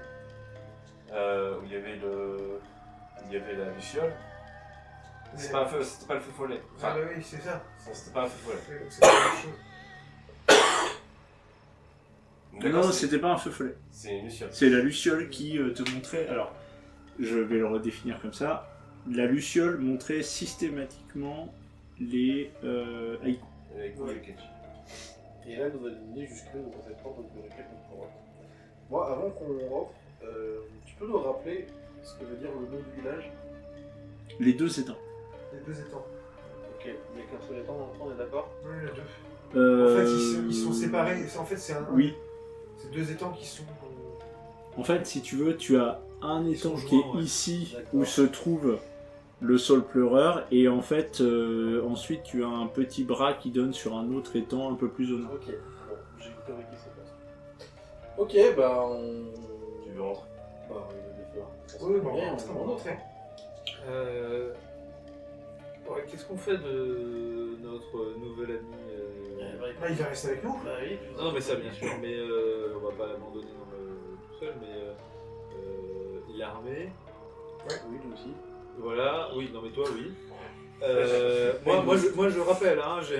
[SPEAKER 5] où il y avait la luciole. C'est pas un feu, c'était pas le feu follet. Enfin,
[SPEAKER 3] oui, c'est ça.
[SPEAKER 5] c'était pas un feu follet.
[SPEAKER 3] C'est la même chose.
[SPEAKER 7] Non, c'était pas un feu follet.
[SPEAKER 5] C'est une luciole.
[SPEAKER 7] C'est la luciole qui te montrait. Alors, je vais le redéfinir comme ça. La luciole montrait systématiquement les haïkus.
[SPEAKER 5] Avec vous, avec Kenji.
[SPEAKER 4] Et là, nous allons mener jusque dans cette porte de laquelle on rentre. Moi, avant qu'on rentre, tu peux nous rappeler ce que veut dire le nom du village?
[SPEAKER 7] Les deux étangs.
[SPEAKER 3] Les deux étangs.
[SPEAKER 4] Ok, il n'y a qu'un seul étang, on est d'accord?
[SPEAKER 3] Oui, les deux. En fait, ils sont séparés. En fait, c'est un.
[SPEAKER 7] Oui.
[SPEAKER 3] C'est deux étangs qui sont.
[SPEAKER 7] En fait, si tu veux, tu as un étang
[SPEAKER 3] sont
[SPEAKER 7] qui est
[SPEAKER 3] joints, ouais.
[SPEAKER 7] ici,
[SPEAKER 4] D'accord.
[SPEAKER 7] où se trouve le sol pleureur, et en fait, ensuite, tu as un petit bras qui donne sur un autre étang un peu plus au nord.
[SPEAKER 4] Ok, bon, j'ai écouté avec qui c'est pas. Ok, bah on.
[SPEAKER 5] Tu veux rentrer?
[SPEAKER 4] Bah, il va le faire.
[SPEAKER 3] Oui, bon,
[SPEAKER 4] Bien,
[SPEAKER 3] on va rentrer.
[SPEAKER 6] Ouais, qu'est-ce qu'on fait de notre nouvel ami
[SPEAKER 3] Là, il va rester avec nous.
[SPEAKER 4] Bah oui,
[SPEAKER 6] Non, mais ça, bien sûr, mais on va pas l'abandonner tout seul, mais il est armé.
[SPEAKER 4] Oui, lui aussi.
[SPEAKER 6] Voilà, oui, non, mais toi, oui. Moi, je rappelle, hein, j'ai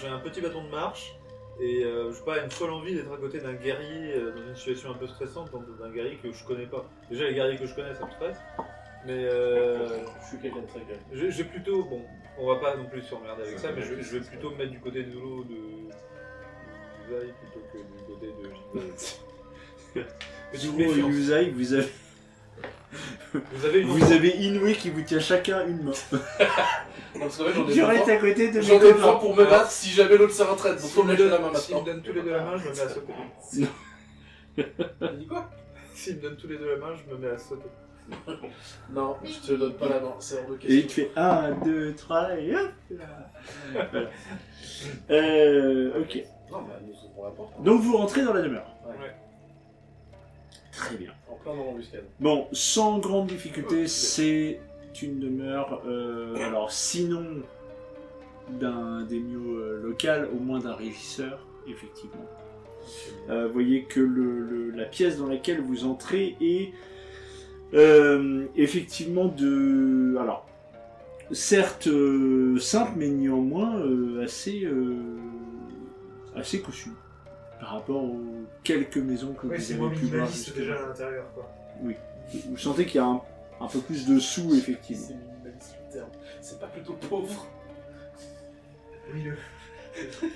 [SPEAKER 6] un petit bâton de marche, et je sais pas, une folle envie d'être à côté d'un guerrier dans une situation un peu stressante, d'un guerrier que je connais pas. Déjà, les guerriers que je connais, ça me stresse. Mais
[SPEAKER 4] Je suis quelqu'un de très calme.
[SPEAKER 6] j'ai plutôt, bon, on va pas non plus s'emmerder avec ça, mais je vais plutôt me mettre du côté de Zulu de Yuzai plutôt que du côté de Jinbei. Petite
[SPEAKER 7] Zoro et
[SPEAKER 6] méfiance.
[SPEAKER 7] Yuzai, vous avez Inoue qui vous tient chacun une main.
[SPEAKER 4] Non, parce qu'en fait, j'en ai
[SPEAKER 7] Je reste
[SPEAKER 4] besoin-
[SPEAKER 7] à côté de mes
[SPEAKER 4] j'en ai besoin
[SPEAKER 7] copains.
[SPEAKER 4] pour me battre si jamais l'autre se retraite. Donc, faut me lâcher la main
[SPEAKER 3] S'ils me
[SPEAKER 4] maintenant.
[SPEAKER 3] donnent tous les deux la main, je me mets à sauter.
[SPEAKER 4] T'as dit quoi?
[SPEAKER 9] S'ils me donnent tous les deux la main, je me mets à sauter.
[SPEAKER 4] Non, je te donne pas la main, c'est hors de
[SPEAKER 1] Et
[SPEAKER 4] question.
[SPEAKER 1] il te fait 1, 2, 3 et hop là. Voilà. Ok.
[SPEAKER 4] Non, bah nous ouvrons la porte.
[SPEAKER 1] Donc vous rentrez dans la demeure.
[SPEAKER 4] Ouais.
[SPEAKER 1] Très bien.
[SPEAKER 4] En plein dans l'embuscade.
[SPEAKER 1] Bon, sans grande difficulté, c'est une demeure, alors sinon d'un daimyo local, au moins d'un régisseur, effectivement. Vous voyez que la pièce dans laquelle vous entrez est effectivement de... Alors, certes simple, mais néanmoins assez cossu par rapport aux quelques maisons que
[SPEAKER 3] Ouais,
[SPEAKER 1] vous
[SPEAKER 3] c'est
[SPEAKER 1] avez
[SPEAKER 3] moins
[SPEAKER 1] pu voir
[SPEAKER 3] minimaliste
[SPEAKER 1] jusque-là.
[SPEAKER 3] déjà à l'intérieur, quoi.
[SPEAKER 1] Oui. Vous sentez qu'il y a un peu plus de sous, effectivement.
[SPEAKER 4] C'est minimaliste le terme. C'est pas plutôt pauvre.
[SPEAKER 3] Oui,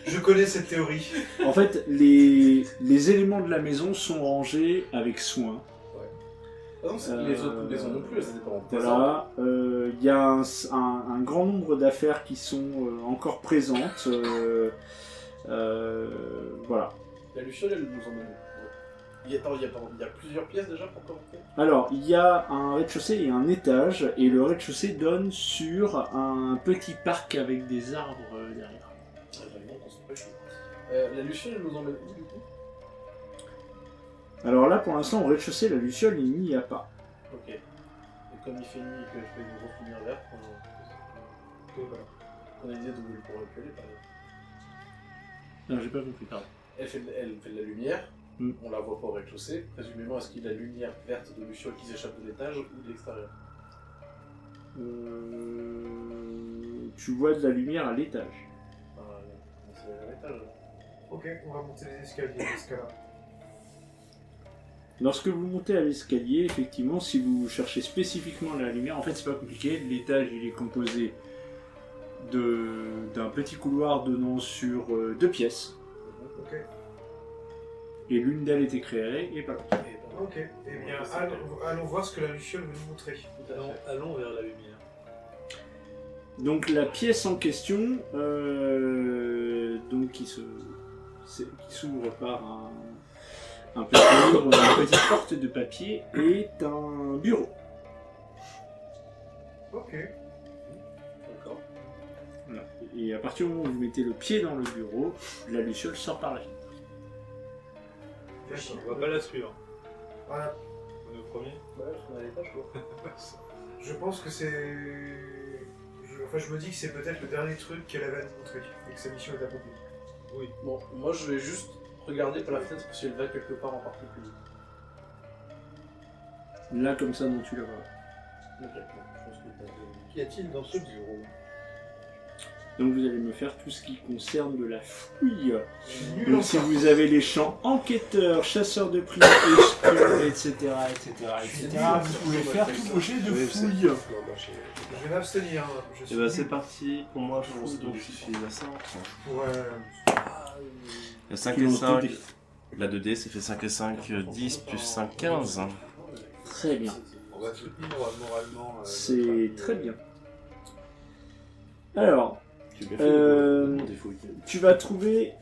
[SPEAKER 3] je connais cette théorie.
[SPEAKER 1] En fait, les éléments de la maison sont rangés avec soin.
[SPEAKER 4] Ah non, c'est les autres maisons non plus, elles étaient pas en
[SPEAKER 1] Voilà. Il y a un grand nombre d'affaires qui sont encore présentes. Voilà.
[SPEAKER 4] La Luciole, elle nous emmène. Il y a plusieurs pièces déjà pour commenter.
[SPEAKER 1] Alors, il y a un rez-de-chaussée et un étage, et le rez-de-chaussée donne sur un petit parc avec des arbres derrière.
[SPEAKER 4] Ah, bah non, c'est pas chaud. La Luciole, elle nous emmène où du coup?
[SPEAKER 1] Alors là, pour l'instant, au rez-de-chaussée, la luciole, il n'y a pas.
[SPEAKER 4] Ok. Et comme il fait nuit et que je fais une grosse lumière verte, on a une idée d'où elle pourrait pioler par exemple.
[SPEAKER 1] Non, j'ai pas compris, pardon.
[SPEAKER 4] Elle fait de la lumière,
[SPEAKER 1] Mm.
[SPEAKER 4] on la voit pas au rez-de-chaussée. Présumément, est-ce qu'il y a la lumière verte de Luciole qui s'échappe de l'étage ou de l'extérieur?
[SPEAKER 1] Tu vois de la lumière à l'étage.
[SPEAKER 4] C'est à l'étage.
[SPEAKER 3] Ok, on va monter les escaliers dans ce cas-là.
[SPEAKER 1] Lorsque vous montez à l'escalier, effectivement, si vous cherchez spécifiquement la lumière, en fait, c'est pas compliqué. L'étage, il est composé d'un petit couloir donnant sur 2 pièces.
[SPEAKER 3] Ok.
[SPEAKER 1] Et l'une d'elles est éclairée et pas l'autre.
[SPEAKER 3] Ok. Eh bien, allons voir ce que la luciole veut nous montrer.
[SPEAKER 9] Allons vers la lumière.
[SPEAKER 1] Donc la pièce en question, donc qui s'ouvre par un petit livre, une petite porte de papier, est un bureau.
[SPEAKER 3] Ok.
[SPEAKER 4] D'accord.
[SPEAKER 1] Voilà. Et à partir du moment où vous mettez le pied dans le bureau, la luciole sort par la fenêtre.
[SPEAKER 9] On va pas la suivre.
[SPEAKER 3] Voilà.
[SPEAKER 9] On est au premier.
[SPEAKER 4] Ouais, parce qu'on a l'étage quoi.
[SPEAKER 3] Je pense que c'est... je me dis que c'est peut-être le dernier truc qu'elle avait à nous montrer, et que sa mission est accomplie.
[SPEAKER 4] Oui. Bon, moi je vais juste regarder par la fenêtre si elle va quelque part en particulier.
[SPEAKER 1] Là, comme ça, non, tu la vois.
[SPEAKER 4] Ok, je pense que t'as
[SPEAKER 9] Qu'y a-t-il dans ce bureau?
[SPEAKER 1] Donc vous allez me faire tout ce qui concerne de la fouille. Donc si vous avez les champs enquêteur, chasseur de primes, espion, etc., vous pouvez faire tout vos jets de fouille.
[SPEAKER 3] Je vais m'abstenir. Je suis
[SPEAKER 8] Et bah c'est parti, pour moi je pense que je suis à 5.
[SPEAKER 3] Ouais.
[SPEAKER 8] Il y a 5 et 5, la 2D ça fait 5 et 5, 10 plus 5, 15.
[SPEAKER 1] Très bien.
[SPEAKER 9] On va soutenir moralement.
[SPEAKER 1] C'est très bien. Alors,
[SPEAKER 8] Tu bien fait de des fouilles.
[SPEAKER 1] tu vas trouver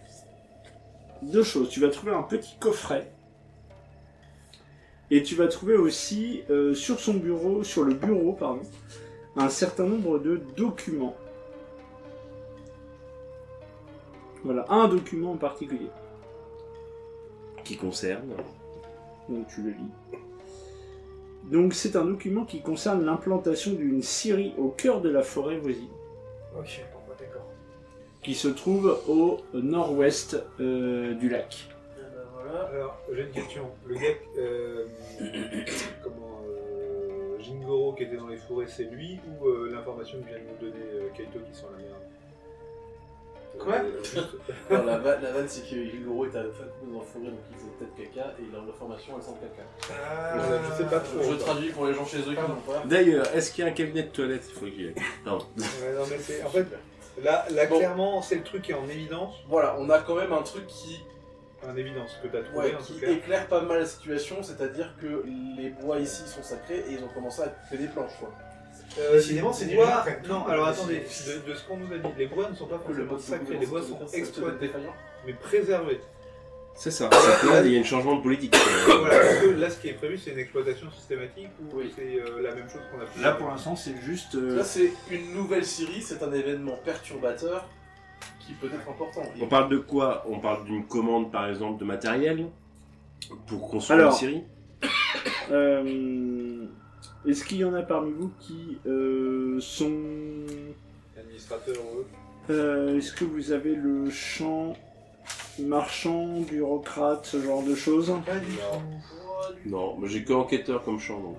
[SPEAKER 1] 2 choses. Tu vas trouver un petit coffret. Et tu vas trouver aussi sur le bureau, un certain nombre de documents. Voilà, un document en particulier.
[SPEAKER 8] Qui concerne.
[SPEAKER 1] Donc tu le lis. Donc c'est un document qui concerne l'implantation d'une scierie au cœur de la forêt voisine,
[SPEAKER 3] Ok, bon, bah, d'accord.
[SPEAKER 1] qui se trouve au nord-ouest du lac.
[SPEAKER 4] voilà.
[SPEAKER 9] Alors, j'ai une question. Le gars, Jingoro qui était dans les forêts, c'est lui ou l'information que vient de nous donner Kaito qui sent la merde?
[SPEAKER 3] Quoi
[SPEAKER 4] Non, la vanne c'est que Higoro est à la fin dans la forêt donc il faisait peut-être caca et l'information elle sent caca.
[SPEAKER 9] Je sais pas trop.
[SPEAKER 4] Je traduis pour les gens chez eux qui n'ont pas.
[SPEAKER 8] D'ailleurs, est-ce qu'il y a un cabinet de toilette? Il faut qu'il y ait. Pardon.
[SPEAKER 9] Ouais, non, mais c'est... En fait, là
[SPEAKER 4] Bon.
[SPEAKER 9] clairement, c'est le truc qui est en évidence.
[SPEAKER 4] Voilà, on a quand même un truc qui
[SPEAKER 9] En évidence, que t'as trouvé en tout
[SPEAKER 4] qui
[SPEAKER 9] cas.
[SPEAKER 4] éclaire pas mal la situation, c'est-à-dire que les bois ici sont sacrés et ils ont commencé à couper des planches quoi.
[SPEAKER 3] Décidément, c'est du
[SPEAKER 9] bois.
[SPEAKER 3] bien, quand même.
[SPEAKER 9] Non, alors attendez, de ce qu'on nous a dit, les bois ne sont pas
[SPEAKER 4] Le
[SPEAKER 9] forcément sacrés, les bois sont exploités,
[SPEAKER 4] défaillant.
[SPEAKER 9] mais préservés.
[SPEAKER 8] C'est ça. C'est que là, il y a un changement de politique.
[SPEAKER 9] Voilà, parce que là, ce qui est prévu, c'est une exploitation systématique ou
[SPEAKER 4] Oui.
[SPEAKER 9] c'est la même chose qu'on a fait
[SPEAKER 1] Là pour l'instant c'est juste...
[SPEAKER 4] Là, c'est une nouvelle série, c'est un événement perturbateur qui peut être important.
[SPEAKER 8] On parle de quoi? On parle d'une commande, par exemple, de matériel pour construire
[SPEAKER 1] Alors,
[SPEAKER 8] une série.
[SPEAKER 1] Est-ce qu'il y en a parmi vous qui sont...
[SPEAKER 9] Administrateur, eux.
[SPEAKER 1] Est-ce que vous avez le champ marchand, bureaucrate, ce genre de choses?
[SPEAKER 8] Non, mais j'ai que enquêteur comme champ, donc...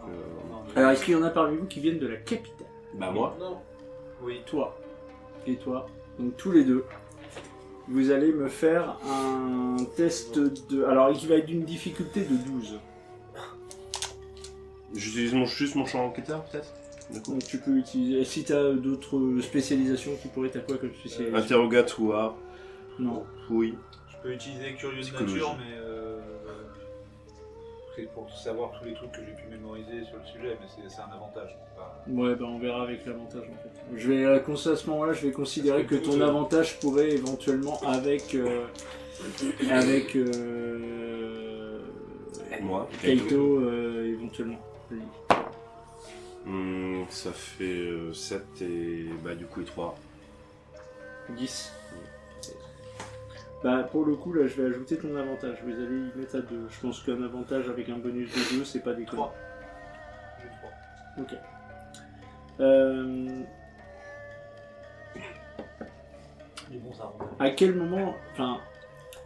[SPEAKER 1] Alors est-ce qu'il y en a parmi vous qui viennent de la capitale?
[SPEAKER 8] Bah moi.
[SPEAKER 4] Non.
[SPEAKER 1] Oui. Toi. Et toi. Donc tous les deux. Vous allez me faire un test de... Alors il va être d'une difficulté de 12.
[SPEAKER 8] J'utilise juste mon champ enquêteur, peut-être. D'accord.
[SPEAKER 1] Donc tu peux utiliser... Si tu as d'autres spécialisations qui pourraient être à quoi comme spécialisation?
[SPEAKER 8] Interrogatoire.
[SPEAKER 1] Non.
[SPEAKER 8] Oui.
[SPEAKER 9] Je peux utiliser Curieux de
[SPEAKER 8] Psychologie.
[SPEAKER 9] nature, mais c'est pour savoir tous les trucs que j'ai pu mémoriser sur le sujet, mais c'est un avantage. C'est pas-
[SPEAKER 1] Ouais, bah on verra avec l'avantage en fait. Je vais à ce moment-là, je vais considérer que ton avantage pourrait éventuellement avec
[SPEAKER 8] Moi.
[SPEAKER 1] Kaito éventuellement.
[SPEAKER 8] Ça fait 7 et bah du coup et 3.
[SPEAKER 1] 10. Bah pour le coup là je vais ajouter ton avantage. Vous allez y mettre à 2. Je pense qu'un avantage avec un bonus de 2 c'est pas déconnant.
[SPEAKER 9] 3. J'ai 3.
[SPEAKER 1] Ok.
[SPEAKER 6] Les bons avantages.
[SPEAKER 1] À quel moment, enfin,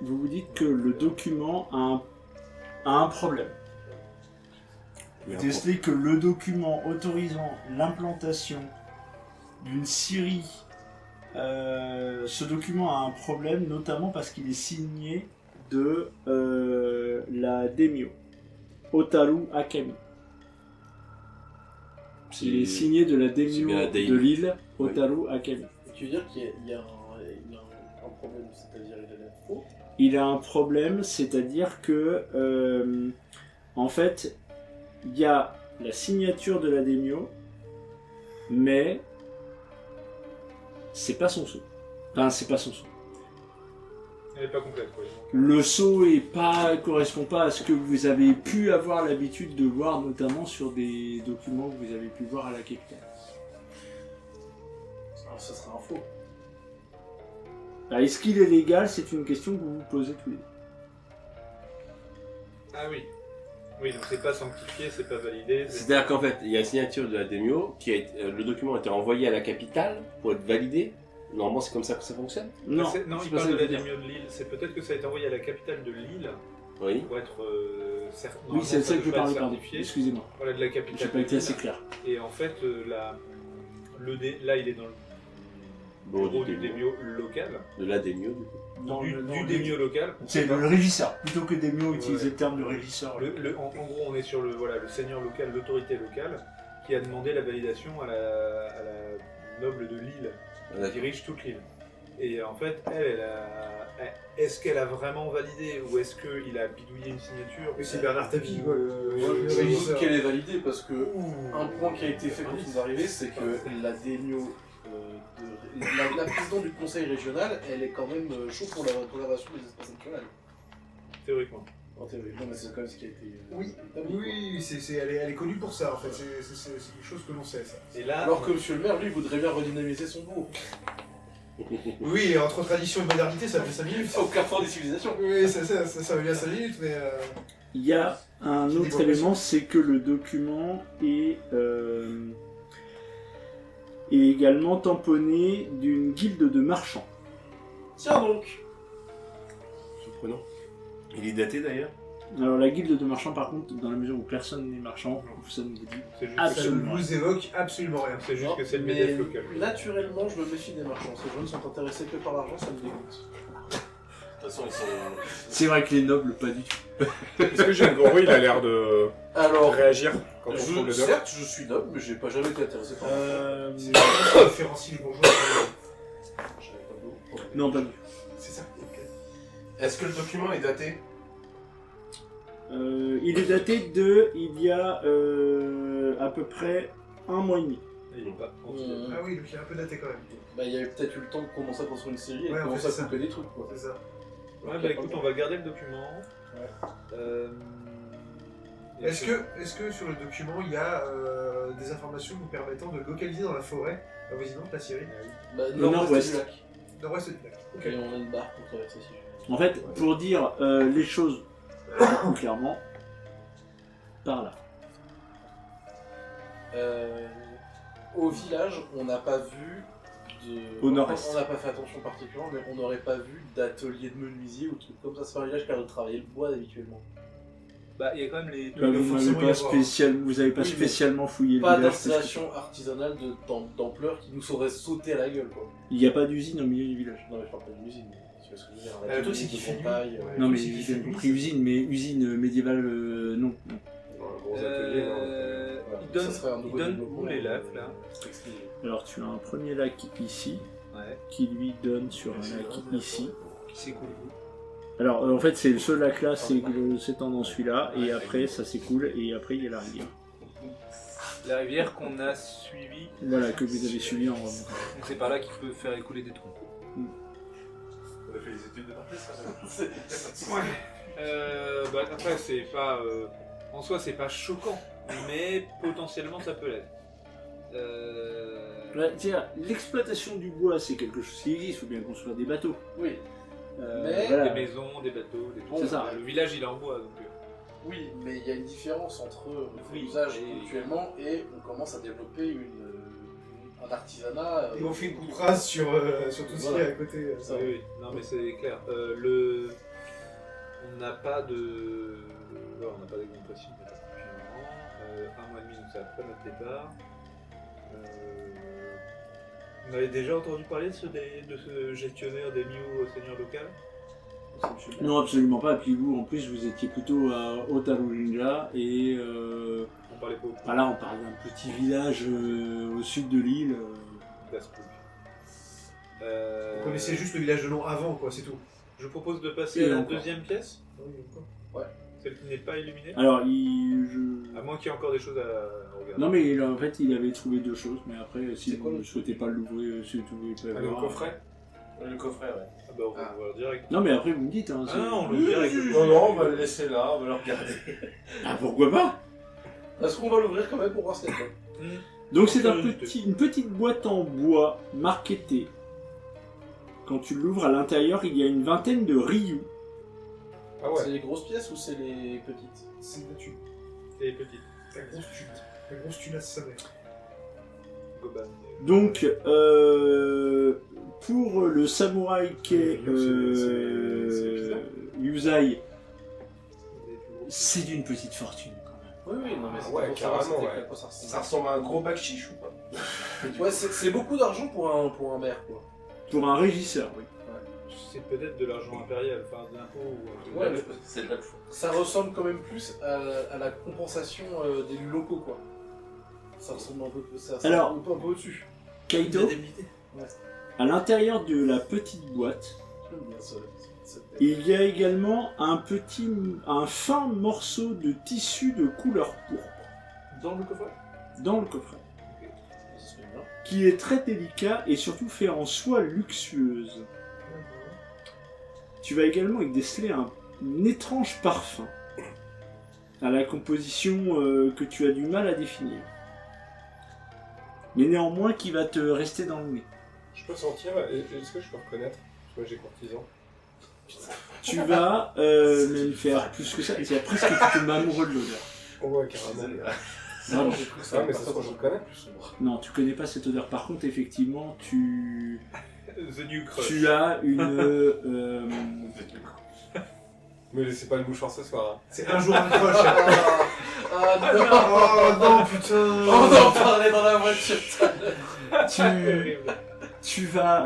[SPEAKER 1] vous vous dites que le document a un problème. Vous testez que le document autorisant l'implantation d'une scierie, ce document a un problème, notamment parce qu'il est signé de la Daimyo, Otaru Akemi. Il est signé de la Daimyo
[SPEAKER 8] bien la
[SPEAKER 1] de
[SPEAKER 8] Daimyo.
[SPEAKER 1] l'île,
[SPEAKER 8] Oui.
[SPEAKER 1] Otaru Akemi.
[SPEAKER 4] Tu veux dire qu'il y a un problème, c'est-à-dire il a l'air faux?
[SPEAKER 1] Il a un problème, c'est-à-dire que, en fait, il y a la signature de la Daimyo, mais c'est pas son sceau. Enfin, c'est pas son sceau.
[SPEAKER 9] Elle est pas complète, quoi.
[SPEAKER 1] Le sceau correspond pas à ce que vous avez pu avoir l'habitude de voir, notamment sur des documents que vous avez pu voir à la capitale.
[SPEAKER 4] Alors ça sera un faux.
[SPEAKER 1] Alors, est-ce qu'il est légal? C'est une question que vous vous posez tous les deux.
[SPEAKER 9] Ah oui. Oui, donc c'est pas sanctifié, c'est pas validé.
[SPEAKER 8] C'est-à-dire qu'en fait, il y a la signature de la Daimyo, le document a été envoyé à la capitale pour être validé. Normalement, c'est comme ça que ça fonctionne.
[SPEAKER 1] Non,
[SPEAKER 9] Non,
[SPEAKER 1] c'est
[SPEAKER 9] il
[SPEAKER 1] pas
[SPEAKER 9] parle
[SPEAKER 1] ça
[SPEAKER 9] de
[SPEAKER 1] que
[SPEAKER 9] la
[SPEAKER 1] je veux dire.
[SPEAKER 9] Daimyo de Lille. C'est peut-être que ça a été envoyé à la capitale de Lille
[SPEAKER 8] Oui.
[SPEAKER 9] pour être certain.
[SPEAKER 1] Oui, c'est celle que je parlais, pardon.
[SPEAKER 9] certifié.
[SPEAKER 1] Excusez-moi.
[SPEAKER 9] Voilà, de la
[SPEAKER 1] J'ai
[SPEAKER 9] capitale
[SPEAKER 1] pas
[SPEAKER 9] de
[SPEAKER 1] été
[SPEAKER 9] Lille.
[SPEAKER 1] assez clair.
[SPEAKER 9] Et en fait, là, il est dans le
[SPEAKER 8] Bon,
[SPEAKER 9] bureau du Daimyo local.
[SPEAKER 8] De la Daimyo, du coup.
[SPEAKER 9] Du Daimyo local.
[SPEAKER 1] C'est le régisseur. Plutôt que Daimyo, utiliser le terme de régisseur.
[SPEAKER 9] En gros, on est sur le seigneur local, l'autorité locale, qui a demandé la validation à la noble de Lille, qui dirige toute l'île. Et en fait, est-ce qu'elle a vraiment validé ou est-ce qu'il a bidouillé une signature?
[SPEAKER 3] Oui, c'est Bernard Tapie, quoi.
[SPEAKER 4] Je doute qu'elle est validée parce que un point qui a été fait quand ils arrivaient, c'est que la Daimyo, la présidente du conseil régional, elle est quand même chaud pour la préservation des espaces naturels.
[SPEAKER 9] Théoriquement.
[SPEAKER 4] En théorie, non mais c'est quand même ce qui a été
[SPEAKER 3] Oui,
[SPEAKER 4] établi, quoi.
[SPEAKER 3] oui, elle est connue pour ça, en fait. C'est quelque chose que l'on sait, ça.
[SPEAKER 9] Et là,
[SPEAKER 4] Alors que monsieur le maire, lui, voudrait bien redynamiser son bourg.
[SPEAKER 3] Oui, et entre tradition et modernité, ça fait 5 minutes.
[SPEAKER 4] Au carrefour des civilisations.
[SPEAKER 3] Oui, ça veut bien 5 minutes, mais...
[SPEAKER 1] Il y a un
[SPEAKER 3] C'est
[SPEAKER 1] autre
[SPEAKER 3] des
[SPEAKER 1] élément, c'est que le document est également tamponné d'une guilde de marchands.
[SPEAKER 4] Tiens donc.
[SPEAKER 8] Surprenant. Il est daté d'ailleurs.
[SPEAKER 1] Alors la guilde de marchands, par contre, dans la mesure où personne n'est marchand, ça nous dit
[SPEAKER 9] c'est juste,
[SPEAKER 3] Ça ne
[SPEAKER 1] absolument.
[SPEAKER 3] vous évoque absolument rien.
[SPEAKER 9] c'est juste que c'est le
[SPEAKER 4] Mais
[SPEAKER 9] MEDEF local.
[SPEAKER 4] naturellement, je me méfie des marchands. Ces gens ne sont intéressés que par l'argent, ça me dégoûte.
[SPEAKER 5] De toute façon, ils sont.
[SPEAKER 1] C'est vrai que les nobles, pas du tout.
[SPEAKER 3] Est-ce que Gengoro, il a l'air de
[SPEAKER 4] Alors,
[SPEAKER 3] réagir quand on trouve le doc?
[SPEAKER 4] certes, je suis noble, mais j'ai pas jamais été intéressé par
[SPEAKER 3] C'est ça différencie les bourgeois.
[SPEAKER 4] J'avais pas d'eau.
[SPEAKER 1] Non, pas du tout.
[SPEAKER 3] C'est ça.
[SPEAKER 5] Est-ce que le document est daté?
[SPEAKER 1] Il est daté de il y a à peu près 1 mois et demi.
[SPEAKER 9] Il est pas entier.
[SPEAKER 3] Ah oui, donc il est un peu daté quand même.
[SPEAKER 4] Bah, il y avait peut-être eu le temps de commencer à construire une série et
[SPEAKER 3] Ouais,
[SPEAKER 4] de
[SPEAKER 3] en
[SPEAKER 4] commencer
[SPEAKER 3] fait,
[SPEAKER 4] à
[SPEAKER 3] c'est
[SPEAKER 4] couper des trucs, quoi.
[SPEAKER 3] C'est ça.
[SPEAKER 9] Ouais, bah écoute, on va garder le document.
[SPEAKER 3] Est-ce que sur le document, il y a des informations nous permettant de localiser dans la forêt avoisinante la Syrie
[SPEAKER 1] nord-ouest.
[SPEAKER 4] du lac.
[SPEAKER 3] Nord-ouest du lac. Ok.
[SPEAKER 4] Et on a une barre pour traverser si jamais.
[SPEAKER 1] En fait, pour dire les choses clairement, par là.
[SPEAKER 4] Au village, on n'a pas vu de.
[SPEAKER 1] Au nord-est.
[SPEAKER 4] On n'a pas fait attention particulièrement, mais on n'aurait pas vu d'atelier de menuisier ou de trucs comme ça. C'est pas un village qui a l'air de travailler le bois habituellement.
[SPEAKER 9] Bah, il y a quand même les.
[SPEAKER 1] Vous n'avez pas
[SPEAKER 4] Oui,
[SPEAKER 1] spécialement fouillé
[SPEAKER 4] Pas
[SPEAKER 1] le village. parce que
[SPEAKER 4] d'installation artisanale d'ampleur qui nous aurait sauté à la gueule, quoi.
[SPEAKER 1] il n'y a pas d'usine au milieu du village.
[SPEAKER 4] Non, mais je parle pas d'une usine, mais tu vois ce que je veux dire. Un
[SPEAKER 3] Le
[SPEAKER 4] atelier
[SPEAKER 3] truc, c'est qu'il
[SPEAKER 4] de
[SPEAKER 3] fait nuit.
[SPEAKER 4] montagne,
[SPEAKER 3] Ouais.
[SPEAKER 1] Non, mais
[SPEAKER 3] c'est qu'il
[SPEAKER 1] j'ai
[SPEAKER 3] fait
[SPEAKER 1] compris
[SPEAKER 3] nuit,
[SPEAKER 1] usine, mais usine médiévale, non.
[SPEAKER 2] Un gros atelier, non.
[SPEAKER 9] Il donne,
[SPEAKER 4] Ça serait un
[SPEAKER 9] il
[SPEAKER 4] nouveau
[SPEAKER 9] donne
[SPEAKER 4] développement,
[SPEAKER 9] où les lacs là
[SPEAKER 4] textile.
[SPEAKER 1] Alors, tu as un premier lac ici,
[SPEAKER 9] Ouais.
[SPEAKER 1] qui lui donne sur un lac ici.
[SPEAKER 9] Qui s'écoule où?
[SPEAKER 1] Alors, en fait, c'est le seul lac là, c'est s'étend dans celui-là, et après, ça s'écoule, et après, il y a la rivière.
[SPEAKER 9] La rivière qu'on a suivie.
[SPEAKER 1] Voilà, que vous avez suivi en remontant.
[SPEAKER 9] Donc c'est par là qu'il peut faire écouler des trous.
[SPEAKER 5] On a fait les études de marché, ça.
[SPEAKER 9] Bah après c'est pas en soi c'est pas choquant, mais potentiellement ça peut l'être.
[SPEAKER 1] Ouais, tiens, l'exploitation du bois, c'est quelque chose qui existe, il faut bien construire des bateaux.
[SPEAKER 4] Oui. Mais-
[SPEAKER 1] voilà.
[SPEAKER 9] Des maisons, des bateaux, des
[SPEAKER 1] C'est ça.
[SPEAKER 9] Le village il est en bois donc.
[SPEAKER 4] Oui, mais il y a une différence entre
[SPEAKER 9] Oui,
[SPEAKER 4] l'usage
[SPEAKER 9] et-
[SPEAKER 4] actuellement et on commence à développer un artisanat.
[SPEAKER 3] Et on fait une coupe rase sur tout ce qui est à côté.
[SPEAKER 4] Ça.
[SPEAKER 9] Oui, oui. Non mais c'est clair. On n'a pas de. Ouais, on n'a pas d'augmentation depuis un mois et demi, donc c'est après notre départ. On avait déjà entendu parler de ce gestionnaire des Miu au seigneur local?
[SPEAKER 1] Non, absolument pas. Et puis vous, en plus, vous étiez plutôt à Otarujinja, et
[SPEAKER 9] On parlait pas au
[SPEAKER 1] là, on parle d'un petit village au sud de l'île.
[SPEAKER 9] Gaspoul.
[SPEAKER 3] Vous connaissez juste le village de nom avant, quoi, c'est tout.
[SPEAKER 9] Je propose de passer
[SPEAKER 1] Et
[SPEAKER 9] à la
[SPEAKER 1] encore.
[SPEAKER 9] deuxième pièce,
[SPEAKER 4] Ouais.
[SPEAKER 9] celle qui n'est pas illuminée.
[SPEAKER 1] Alors,
[SPEAKER 9] À moins qu'il y ait encore des choses à regarder.
[SPEAKER 1] non, mais en fait, il avait trouvé deux choses, mais après, si
[SPEAKER 4] C'est quoi
[SPEAKER 1] vous ne
[SPEAKER 4] le-
[SPEAKER 1] souhaitez pas l'ouvrir, si vous ne pouvez pas
[SPEAKER 2] Le
[SPEAKER 1] voir.
[SPEAKER 2] coffret.
[SPEAKER 5] Le coffret, ouais.
[SPEAKER 9] Ah bah on va voir direct.
[SPEAKER 1] Non, mais après, vous me dites. Hein,
[SPEAKER 9] Ah non, on l'ouvre direct.
[SPEAKER 5] Non, on va le laisser là, on va le regarder.
[SPEAKER 1] Ah, pourquoi pas?
[SPEAKER 4] Est-ce qu'on va l'ouvrir quand même pour voir ce qu'il y a dedans?
[SPEAKER 1] Donc, c'est
[SPEAKER 9] Curiosité.
[SPEAKER 1] une petite boîte en bois marquetée. Quand tu l'ouvres, à l'intérieur, il y a une vingtaine de ryu.
[SPEAKER 2] Ah ouais.
[SPEAKER 4] C'est les grosses pièces ou c'est les petites?
[SPEAKER 3] C'est une thune.
[SPEAKER 9] Et petite.
[SPEAKER 3] La grosse thune. La grosse thune à sa mère.
[SPEAKER 9] Goban.
[SPEAKER 1] Donc, pour le samouraï qu'est Yuzai, c'est d'une petite fortune quand même.
[SPEAKER 4] Oui, non, mais c'est
[SPEAKER 2] ouais,
[SPEAKER 4] pour savoir
[SPEAKER 2] carrément,
[SPEAKER 4] c'était
[SPEAKER 2] ouais.
[SPEAKER 4] à quoi ça ressemble.
[SPEAKER 5] Ça ressemble à un gros bac chiche ou pas?
[SPEAKER 4] Ouais, c'est beaucoup d'argent pour un maire, quoi.
[SPEAKER 1] Pour un régisseur, oui.
[SPEAKER 9] C'est peut-être de l'argent impérial, enfin d'impôt ou
[SPEAKER 4] Ouais, mais
[SPEAKER 5] C'est de la fou.
[SPEAKER 4] ça ressemble quand même plus à la compensation des locaux, quoi. Ça ressemble un peu,
[SPEAKER 1] Alors,
[SPEAKER 4] un peu au-dessus.
[SPEAKER 1] Kaito, à l'intérieur de la petite boîte,
[SPEAKER 4] J'aime bien ça, cette tête.
[SPEAKER 1] il y a également un fin morceau de tissu de couleur pourpre
[SPEAKER 9] Dans le coffret.
[SPEAKER 1] dans le coffret,
[SPEAKER 4] Ça se met bien.
[SPEAKER 1] qui est très délicat et surtout fait en soie luxueuse. Tu vas également y déceler un étrange parfum à la composition que tu as du mal à définir, mais néanmoins qui va te rester dans le nez.
[SPEAKER 2] Je peux sentir. Est-ce que je peux reconnaître? Moi j'ai courtisan.
[SPEAKER 1] Tu vas même faire plus que ça, c'est presque que tu tombes amoureux de l'odeur.
[SPEAKER 2] Oh ouais, carrément.
[SPEAKER 1] Vraiment.
[SPEAKER 2] Ah, mais ça se trouve, je reconnais.
[SPEAKER 1] Non, tu connais pas cette odeur. Par contre, effectivement, tu
[SPEAKER 9] The New Crush.
[SPEAKER 1] as une
[SPEAKER 2] Me laissez pas le mouchoir ce soir. Hein.
[SPEAKER 3] C'est un jour un croche.
[SPEAKER 4] Ah non.
[SPEAKER 3] Oh non, putain.
[SPEAKER 4] On en parlait dans la voiture tout à l'heure.
[SPEAKER 1] tu vas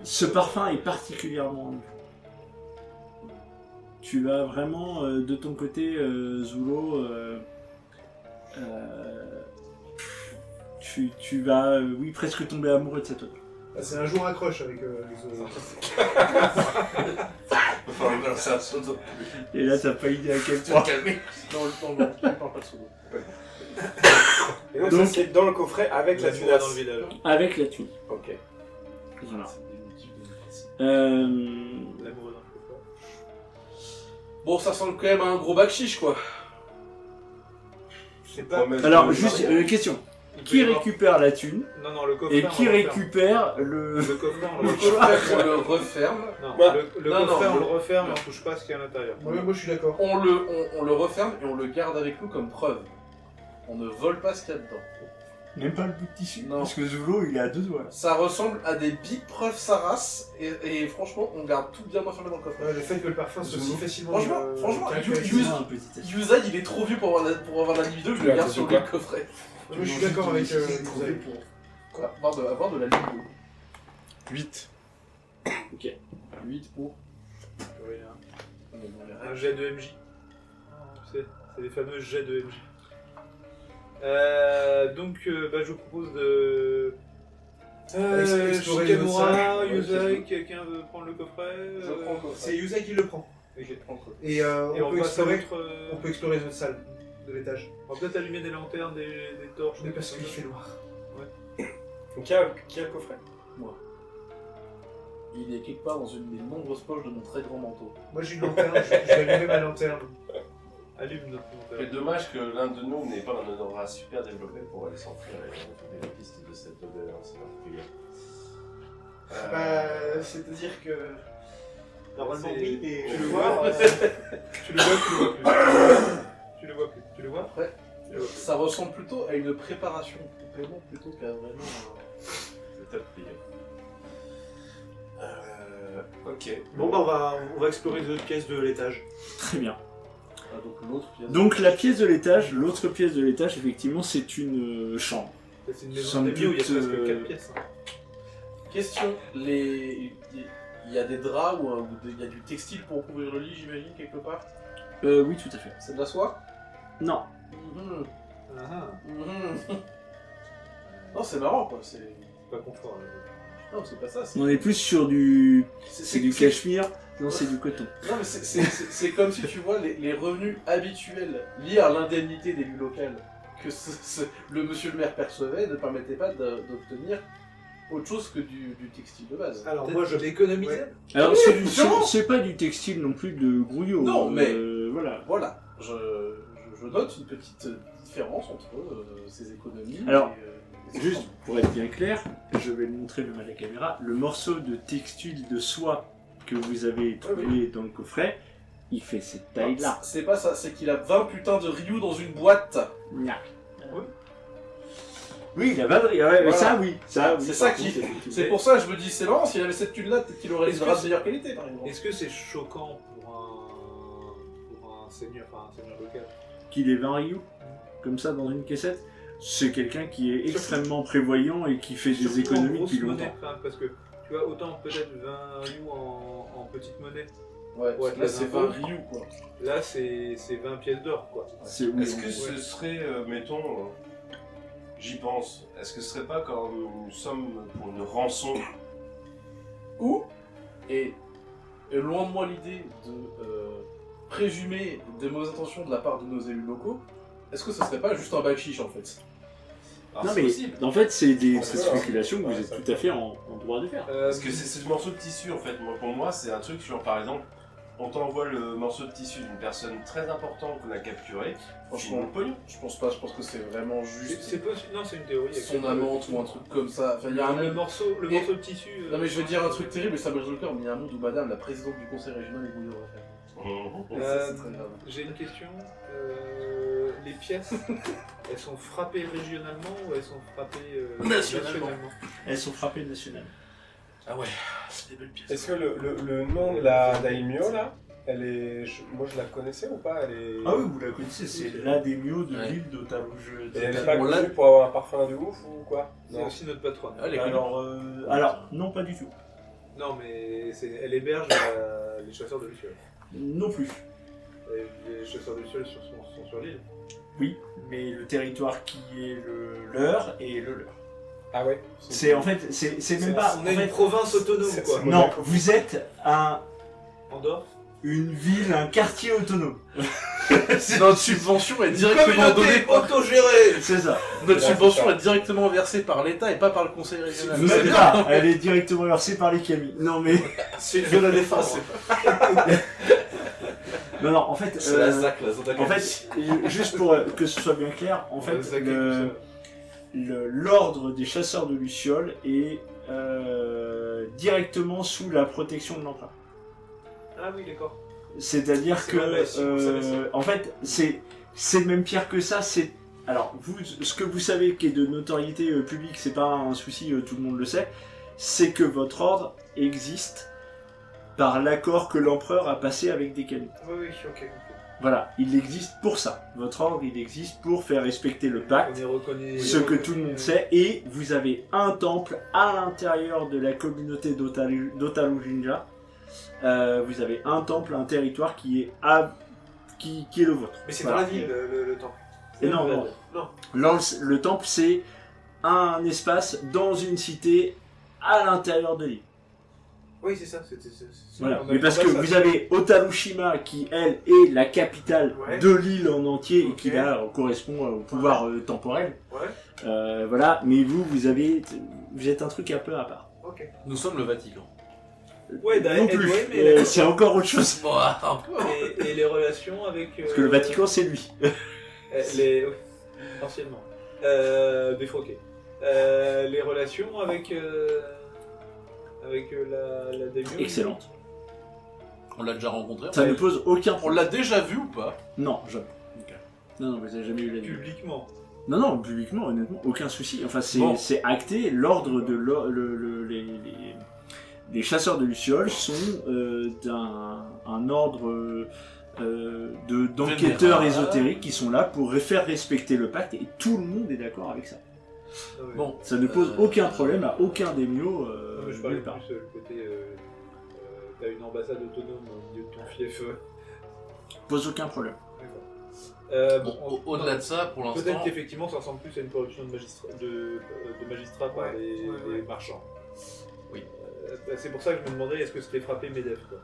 [SPEAKER 1] ce parfum est particulièrement doux. Tu vas vraiment de ton côté Zulo tu vas oui presque tomber amoureux de cette odeur.
[SPEAKER 3] C'est un jour un croche avec les autres.
[SPEAKER 5] Il va falloir balancer un seau d'eau.
[SPEAKER 1] Et là t'as pas idée à quel point.
[SPEAKER 4] Dans le on parle pas de solo.
[SPEAKER 2] Et donc,
[SPEAKER 1] Donc-
[SPEAKER 2] ça c'est dans le coffret avec la
[SPEAKER 9] dans
[SPEAKER 2] tunasse.
[SPEAKER 9] le village.
[SPEAKER 1] Avec la thune.
[SPEAKER 2] Ok.
[SPEAKER 1] Voilà.
[SPEAKER 4] C'est des motifs de principe.
[SPEAKER 9] L'amour d'un copain.
[SPEAKER 4] Bon, ça ressemble quand même à un gros bac chiche, quoi.
[SPEAKER 6] C'est pas.
[SPEAKER 1] Alors, juste question.
[SPEAKER 9] Il peut
[SPEAKER 1] Qui
[SPEAKER 9] y avoir-
[SPEAKER 1] récupère la thune
[SPEAKER 9] Non, le coffret.
[SPEAKER 1] et
[SPEAKER 9] on
[SPEAKER 1] qui
[SPEAKER 9] le referme.
[SPEAKER 1] récupère le...
[SPEAKER 9] Le coffret, on le
[SPEAKER 4] Le
[SPEAKER 9] referme.
[SPEAKER 4] coffret, on le referme.
[SPEAKER 9] Non,
[SPEAKER 2] Ouais.
[SPEAKER 9] le
[SPEAKER 4] Non,
[SPEAKER 9] coffret,
[SPEAKER 4] non,
[SPEAKER 9] on
[SPEAKER 4] le-
[SPEAKER 9] le referme et on touche pas à ce qu'il y a à l'intérieur.
[SPEAKER 6] Moi je suis d'accord.
[SPEAKER 4] On le referme et on le garde avec nous comme preuve. On ne vole pas ce qu'il y a dedans.
[SPEAKER 1] Même pas le bout de tissu.
[SPEAKER 4] Non.
[SPEAKER 1] Parce que Zolo, il est à 2 doigts. Là.
[SPEAKER 4] Ça ressemble à des big preuves sa race et franchement, on garde tout bien enfermé dans le coffre.
[SPEAKER 6] Ouais, le fait que le parfum soit si facilement.
[SPEAKER 4] Franchement,
[SPEAKER 6] caractérisé.
[SPEAKER 4] Use-
[SPEAKER 1] Un petit test.
[SPEAKER 4] Yuzai, il est trop vieux pour avoir la libido, je le garde sur le coffret.
[SPEAKER 6] Moi je suis d'accord avec Yuzai.
[SPEAKER 4] Quoi, avoir de la libido.
[SPEAKER 3] 8.
[SPEAKER 4] 8 pour.
[SPEAKER 9] Oui, un jet de MJ. Tu sais, c'est les fameux jets de MJ. Donc, je vous propose de.
[SPEAKER 6] Explorer
[SPEAKER 9] Shikamura,
[SPEAKER 6] le sac.
[SPEAKER 9] Yuzai, quelqu'un veut prendre le coffret
[SPEAKER 4] Je prends le coffret.
[SPEAKER 6] C'est Yuzai qui le prend.
[SPEAKER 4] Je prends le coffret.
[SPEAKER 6] Et
[SPEAKER 9] Et
[SPEAKER 6] on peut
[SPEAKER 9] passe à
[SPEAKER 6] explorer.
[SPEAKER 9] l'autre,
[SPEAKER 6] On peut explorer notre salle de l'étage.
[SPEAKER 9] on va peut-être allumer des lanternes, des torches.
[SPEAKER 6] Mais
[SPEAKER 9] des
[SPEAKER 6] parce
[SPEAKER 9] trucs
[SPEAKER 6] qu'il
[SPEAKER 9] comme
[SPEAKER 6] fait
[SPEAKER 9] ça.
[SPEAKER 6] noir.
[SPEAKER 2] Donc qui a le coffret?
[SPEAKER 4] Il est quelque part dans une des nombreuses poches de mon très grand manteau.
[SPEAKER 6] Moi j'ai une lanterne, je vais allumer ma lanterne.
[SPEAKER 9] Allume notre
[SPEAKER 5] C'est
[SPEAKER 9] lanterne.
[SPEAKER 5] dommage que l'un de nous n'ait pas un odorat super développé pour aller s'enfuir et trouver les pistes de cette odeur si particulière.
[SPEAKER 6] C'est-à-dire que.
[SPEAKER 9] Normalement,
[SPEAKER 6] C'est-
[SPEAKER 9] oui, mais.
[SPEAKER 6] Tu le vois
[SPEAKER 9] Tu le vois, tu le vois plus. Tu le vois plus.
[SPEAKER 4] Après, ça ressemble plutôt à une préparation de paiement plutôt qu'à vraiment.
[SPEAKER 5] C'est top plié. Ok.
[SPEAKER 3] Bon, on va explorer les autres pièces de l'étage.
[SPEAKER 1] Très bien.
[SPEAKER 4] Ah, donc l'autre pièce.
[SPEAKER 1] Donc la pièce de l'étage, l'autre pièce de l'étage, effectivement, c'est une chambre.
[SPEAKER 9] C'est une maison
[SPEAKER 1] Somme
[SPEAKER 9] de bio, il y a
[SPEAKER 1] toute,
[SPEAKER 9] presque 4 pièces. Hein.
[SPEAKER 4] Question, il y a des draps ou il y a du textile pour couvrir le lit, j'imagine, quelque part?
[SPEAKER 1] Oui, tout à fait.
[SPEAKER 4] C'est de la soie?
[SPEAKER 1] Non.
[SPEAKER 4] Mhm.
[SPEAKER 9] Ah,
[SPEAKER 4] Mhm. Non, c'est marrant quoi, c'est.
[SPEAKER 9] pas confort.
[SPEAKER 4] Non, c'est pas ça. C'est
[SPEAKER 1] On est plus sur du...
[SPEAKER 4] c'est-
[SPEAKER 1] C'est du
[SPEAKER 4] c'est-
[SPEAKER 1] cachemire. Non, c'est du coton.
[SPEAKER 4] Non, mais c'est comme si tu vois les revenus habituels liés à l'indemnité d'élu local que le monsieur le maire percevait ne permettait pas d'obtenir autre chose que du textile de base.
[SPEAKER 6] Alors moi je.
[SPEAKER 9] d'économiser.
[SPEAKER 1] Alors,
[SPEAKER 4] oui,
[SPEAKER 1] c'est
[SPEAKER 4] sûrement.
[SPEAKER 1] pas du textile non plus de grouillot.
[SPEAKER 4] Non, mais-
[SPEAKER 1] Voilà.
[SPEAKER 4] Voilà, je note une petite différence entre ces économies.
[SPEAKER 1] Alors,
[SPEAKER 4] et,
[SPEAKER 1] Juste pour être bien clair, je vais le montrer même à la caméra, le morceau de textile de soie que vous avez trouvé dans le coffret, il fait cette taille-là.
[SPEAKER 4] C'est pas ça, c'est qu'il a 20 putains de Ryu dans une boîte.
[SPEAKER 1] Gnac. Oui, il a pas de... ouais, mais
[SPEAKER 4] Voilà.
[SPEAKER 1] ça oui. Ça, oui,
[SPEAKER 4] C'est ça
[SPEAKER 1] par
[SPEAKER 4] qui-
[SPEAKER 1] contre, effectivement.
[SPEAKER 4] C'est pour ça que je me dis, c'est marrant, s'il avait cette thune-là, peut-être qu'il aurait
[SPEAKER 9] Est-ce
[SPEAKER 4] des
[SPEAKER 9] que
[SPEAKER 4] draps de
[SPEAKER 9] c'est-
[SPEAKER 4] meilleure qualité par exemple.
[SPEAKER 9] Est-ce que c'est choquant pour un seigneur local?
[SPEAKER 1] Qu'il ait 20 Ryu, comme ça, dans une caissette, c'est quelqu'un qui est extrêmement prévoyant et qui fait des
[SPEAKER 9] Surtout en
[SPEAKER 1] économies
[SPEAKER 9] grosse
[SPEAKER 1] depuis
[SPEAKER 9] monnaie,
[SPEAKER 1] longtemps.
[SPEAKER 9] enfin, parce que tu vois, autant peut-être 20 Ryu en petite monnaie.
[SPEAKER 4] Ouais,
[SPEAKER 9] Ouais,
[SPEAKER 4] là c'est
[SPEAKER 9] un
[SPEAKER 4] pas Ryu quoi.
[SPEAKER 9] Là, c'est 20 pièces d'or, quoi.
[SPEAKER 1] C'est oui,
[SPEAKER 5] Est-ce que ce serait, mettons, j'y pense, est-ce que ce serait pas comme une somme pour une rançon?
[SPEAKER 4] Ou, et loin de moi l'idée de présumer des mauvaises intentions de la part de nos élus locaux, est-ce que ce serait pas juste un bac chiche en fait?
[SPEAKER 5] Ah,
[SPEAKER 1] Non
[SPEAKER 5] c'est
[SPEAKER 1] mais
[SPEAKER 5] possible.
[SPEAKER 1] en fait c'est des
[SPEAKER 2] C'est
[SPEAKER 1] spéculations que vous
[SPEAKER 2] ouais,
[SPEAKER 1] êtes
[SPEAKER 2] ça
[SPEAKER 1] tout à fait en droit de faire.
[SPEAKER 5] Parce que c'est ce morceau de tissu en fait. Moi, pour moi, c'est un truc sur, par exemple, on t'envoie le morceau de tissu d'une personne très importante qu'on a capturée.
[SPEAKER 4] Franchement,
[SPEAKER 5] Franchement, le pognon.
[SPEAKER 4] je pense pas, je pense que c'est vraiment juste
[SPEAKER 9] C'est possible. Non, c'est une théorie. il y a
[SPEAKER 4] son
[SPEAKER 9] quelqu'un-
[SPEAKER 4] amante ou un truc comme ça. Enfin, il y a un
[SPEAKER 9] Le
[SPEAKER 4] monde...
[SPEAKER 9] morceau
[SPEAKER 4] Et-
[SPEAKER 9] de tissu.
[SPEAKER 4] Non mais je vais dire un truc terrible et ça me brise le cœur, mais il y a un monde où madame, la présidente du conseil régional, est bouillée en fait. Ça, c'est très grave.
[SPEAKER 9] J'ai une question. Les pièces, elles sont frappées régionalement ou elles sont frappées
[SPEAKER 4] Nationalement.
[SPEAKER 1] Elles sont frappées nationales.
[SPEAKER 4] Ah ouais, c'est des belles pièces.
[SPEAKER 2] Est-ce que le nom de la daimyo là, elle est. Moi je la connaissais ou pas? Elle est.
[SPEAKER 1] Ah oui, vous la connaissez, c'est la des mieux de
[SPEAKER 4] Ouais.
[SPEAKER 1] l'île d'Otaru.
[SPEAKER 2] Et elle est pas
[SPEAKER 4] On l'a-
[SPEAKER 2] connue pour avoir un parfum de ouf ou quoi?
[SPEAKER 9] C'est aussi notre patronne.
[SPEAKER 4] Ah, elle est connue.
[SPEAKER 1] Alors, non, pas du tout.
[SPEAKER 9] Non, mais elle héberge les chasseurs de Lucioles.
[SPEAKER 1] Non plus.
[SPEAKER 9] Et les chasseurs de Lucioles sont sur l'île.
[SPEAKER 1] Oui, mais le territoire qui est le leur est le leur.
[SPEAKER 2] Ah ouais?
[SPEAKER 1] C'est en fait, c'est même pas.
[SPEAKER 9] On
[SPEAKER 1] en
[SPEAKER 9] est
[SPEAKER 1] fait,
[SPEAKER 9] une province autonome,
[SPEAKER 2] c'est-
[SPEAKER 9] quoi.
[SPEAKER 2] c'est-
[SPEAKER 1] non, vous êtes un.
[SPEAKER 9] Andorre.
[SPEAKER 1] une ville, un quartier autonome.
[SPEAKER 4] Notre subvention est directement donnée.
[SPEAKER 9] Autogérée.
[SPEAKER 1] C'est ça.
[SPEAKER 4] Notre subvention est directement versée par l'État et pas par le conseil régional.
[SPEAKER 1] Même pas, elle est directement versée par les camis. Non mais...
[SPEAKER 4] C'est de la défense.
[SPEAKER 1] Non, en fait...
[SPEAKER 4] C'est la ZAC, la zone
[SPEAKER 1] En fait, juste pour que ce soit bien clair, en fait, l'ordre des chasseurs de lucioles est directement sous la protection de l'empereur.
[SPEAKER 9] Ah oui, d'accord.
[SPEAKER 1] C'est-à-dire
[SPEAKER 9] C'est
[SPEAKER 1] que,
[SPEAKER 9] vrai, si, vous savez ça.
[SPEAKER 1] en fait, c'est même pire que ça. C'est alors vous, ce que vous savez qui est de notoriété publique, c'est pas un souci, tout le monde le sait. C'est que votre ordre existe par l'accord que l'empereur a passé avec des camis.
[SPEAKER 9] Oui, ok.
[SPEAKER 1] Voilà, il existe pour ça. Votre ordre, il existe pour faire respecter le pacte, ce que tout le monde sait, et vous avez un temple à l'intérieur de la communauté d'Otalujinja. Vous avez un temple, un territoire qui est le vôtre.
[SPEAKER 9] Mais c'est
[SPEAKER 1] Voilà.
[SPEAKER 9] dans la ville, le temple.
[SPEAKER 1] Et non. Le temple, c'est un espace dans une cité à l'intérieur de l'île.
[SPEAKER 9] Oui, c'est ça.
[SPEAKER 1] Voilà. Mais parce que vous avez Otarushima qui, elle, est la capitale de l'île en entier et qui, là, correspond au pouvoir temporel.
[SPEAKER 9] Ouais.
[SPEAKER 1] Voilà. Mais vous êtes un truc un peu à part.
[SPEAKER 9] Ok.
[SPEAKER 4] Nous sommes le Vatican.
[SPEAKER 9] Ouais,
[SPEAKER 1] non plus.
[SPEAKER 9] mais
[SPEAKER 1] C'est encore autre chose.
[SPEAKER 4] Bon, un peu.
[SPEAKER 9] Et les relations avec...
[SPEAKER 1] Parce que le Vatican, c'est lui.
[SPEAKER 9] Oui, anciennement. Défroqué. Les relations avec la daimyo.
[SPEAKER 1] Excellente.
[SPEAKER 4] On l'a déjà rencontré.
[SPEAKER 1] Ça ne pose aucun
[SPEAKER 4] On
[SPEAKER 1] problème.
[SPEAKER 4] l'a déjà vu ou pas?
[SPEAKER 1] Non, jamais. Non, vous n'avez jamais eu la vue.
[SPEAKER 9] Publiquement.
[SPEAKER 1] Non, publiquement, honnêtement, aucun souci. Enfin, c'est acté, l'ordre de les chasseurs de lucioles sont un ordre d'enquêteurs ésotériques qui sont là pour faire respecter le pacte et tout le monde est d'accord avec ça.
[SPEAKER 4] Bon,
[SPEAKER 1] ça ne pose aucun problème à aucun daimyo.
[SPEAKER 9] Je parlais plus le côté t'as une ambassade autonome au milieu de ton fief.
[SPEAKER 1] Pose aucun problème.
[SPEAKER 4] Au-delà de ça, pour l'instant...
[SPEAKER 9] Peut-être qu'effectivement ça ressemble plus à une corruption de magistrats par les marchands.
[SPEAKER 4] Oui.
[SPEAKER 9] C'est pour ça que je me demandais est-ce que c'était frappé Medef quoi.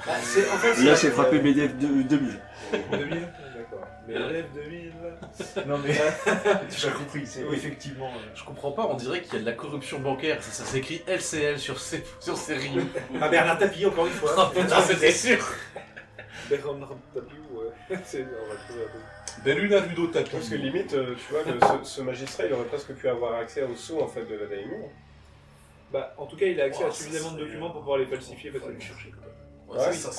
[SPEAKER 1] Là c'est frappé BDF 2000.
[SPEAKER 9] 2000 D'accord. Medef 2000.
[SPEAKER 1] Non mais tu as compris, c'est effectivement...
[SPEAKER 4] Je comprends pas, on dirait qu'il y a de la corruption bancaire, ça s'écrit LCL sur ses rayons.
[SPEAKER 9] Ah Bernard Tapie encore une fois.
[SPEAKER 4] Ah putain, c'était sûr.
[SPEAKER 9] Bernard Tapie on va trouver un peu.
[SPEAKER 4] Belluna Ludo Tapie.
[SPEAKER 2] Parce que limite, tu vois, ce magistrat, il aurait presque pu avoir accès aux sous en fait de la daimyo.
[SPEAKER 9] Bah, en tout cas, il a accès à suffisamment de documents pour pouvoir les falsifier parce qu'il chercher.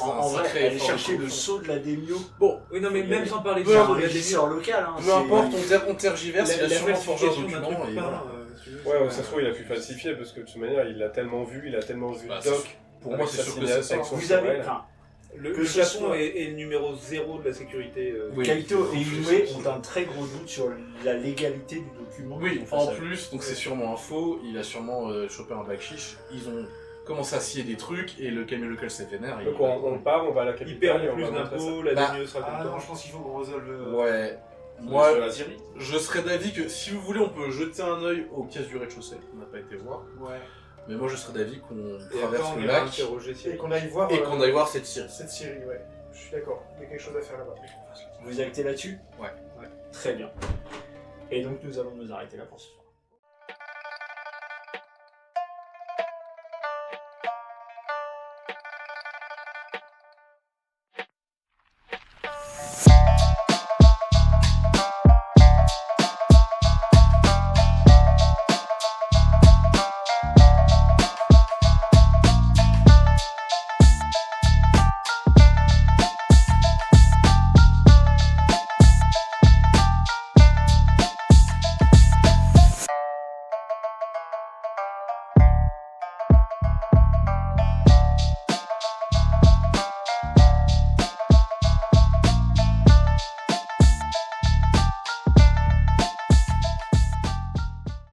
[SPEAKER 1] En vrai, aller chercher le sceau de la daimyo.
[SPEAKER 9] Bon, oui, non, mais même sans parler de
[SPEAKER 1] ça,
[SPEAKER 9] ça,
[SPEAKER 1] il y a des sorts locales.
[SPEAKER 4] Peu importe, on tergiverse, il a sûrement forgé un
[SPEAKER 9] falsification d'un
[SPEAKER 4] document.
[SPEAKER 9] truc
[SPEAKER 4] Et
[SPEAKER 9] par
[SPEAKER 4] voilà.
[SPEAKER 2] Ouais, ça se trouve, il a pu falsifier parce que de toute manière, il l'a tellement vu, il a tellement vu
[SPEAKER 4] Bah,
[SPEAKER 2] le doc.
[SPEAKER 4] Pour moi, c'est sûr que c'est ça.
[SPEAKER 1] Vous avez... Enfin,
[SPEAKER 9] le Japon est le numéro 0 de la sécurité.
[SPEAKER 1] Kaito et Inoue ont un très gros doute sur la légalité du document.
[SPEAKER 4] Oui, en plus, donc c'est sûrement un faux, il a sûrement chopé un bakshish, ils ont commencé à scier des trucs et le camion local s'est vénère.
[SPEAKER 2] Donc on part, on va à la
[SPEAKER 9] Il
[SPEAKER 2] capitale.
[SPEAKER 9] perd plus d'impôts, la daimyo sera
[SPEAKER 6] Ah non,
[SPEAKER 9] contente.
[SPEAKER 6] je pense qu'il faut qu'on résolve.
[SPEAKER 4] Ouais. Moi, je serais d'avis que si vous voulez, on peut jeter un œil aux pièces du rez-de-chaussée, on n'a pas été voir.
[SPEAKER 6] Ouais.
[SPEAKER 4] Mais moi, je serais d'avis qu'on
[SPEAKER 9] Et
[SPEAKER 4] traverse
[SPEAKER 9] après, on
[SPEAKER 4] le
[SPEAKER 9] ira
[SPEAKER 4] lac
[SPEAKER 9] interroger
[SPEAKER 6] Et
[SPEAKER 9] Cyril.
[SPEAKER 6] qu'on aille voir.
[SPEAKER 4] et qu'on aille voir cette Syrie.
[SPEAKER 6] Cette Syrie, ouais. Je suis d'accord. Il y a quelque chose à faire là-bas.
[SPEAKER 1] Vous actez là-dessus?
[SPEAKER 4] Ouais.
[SPEAKER 1] Très bien. Et donc nous allons nous arrêter là pour ce soir.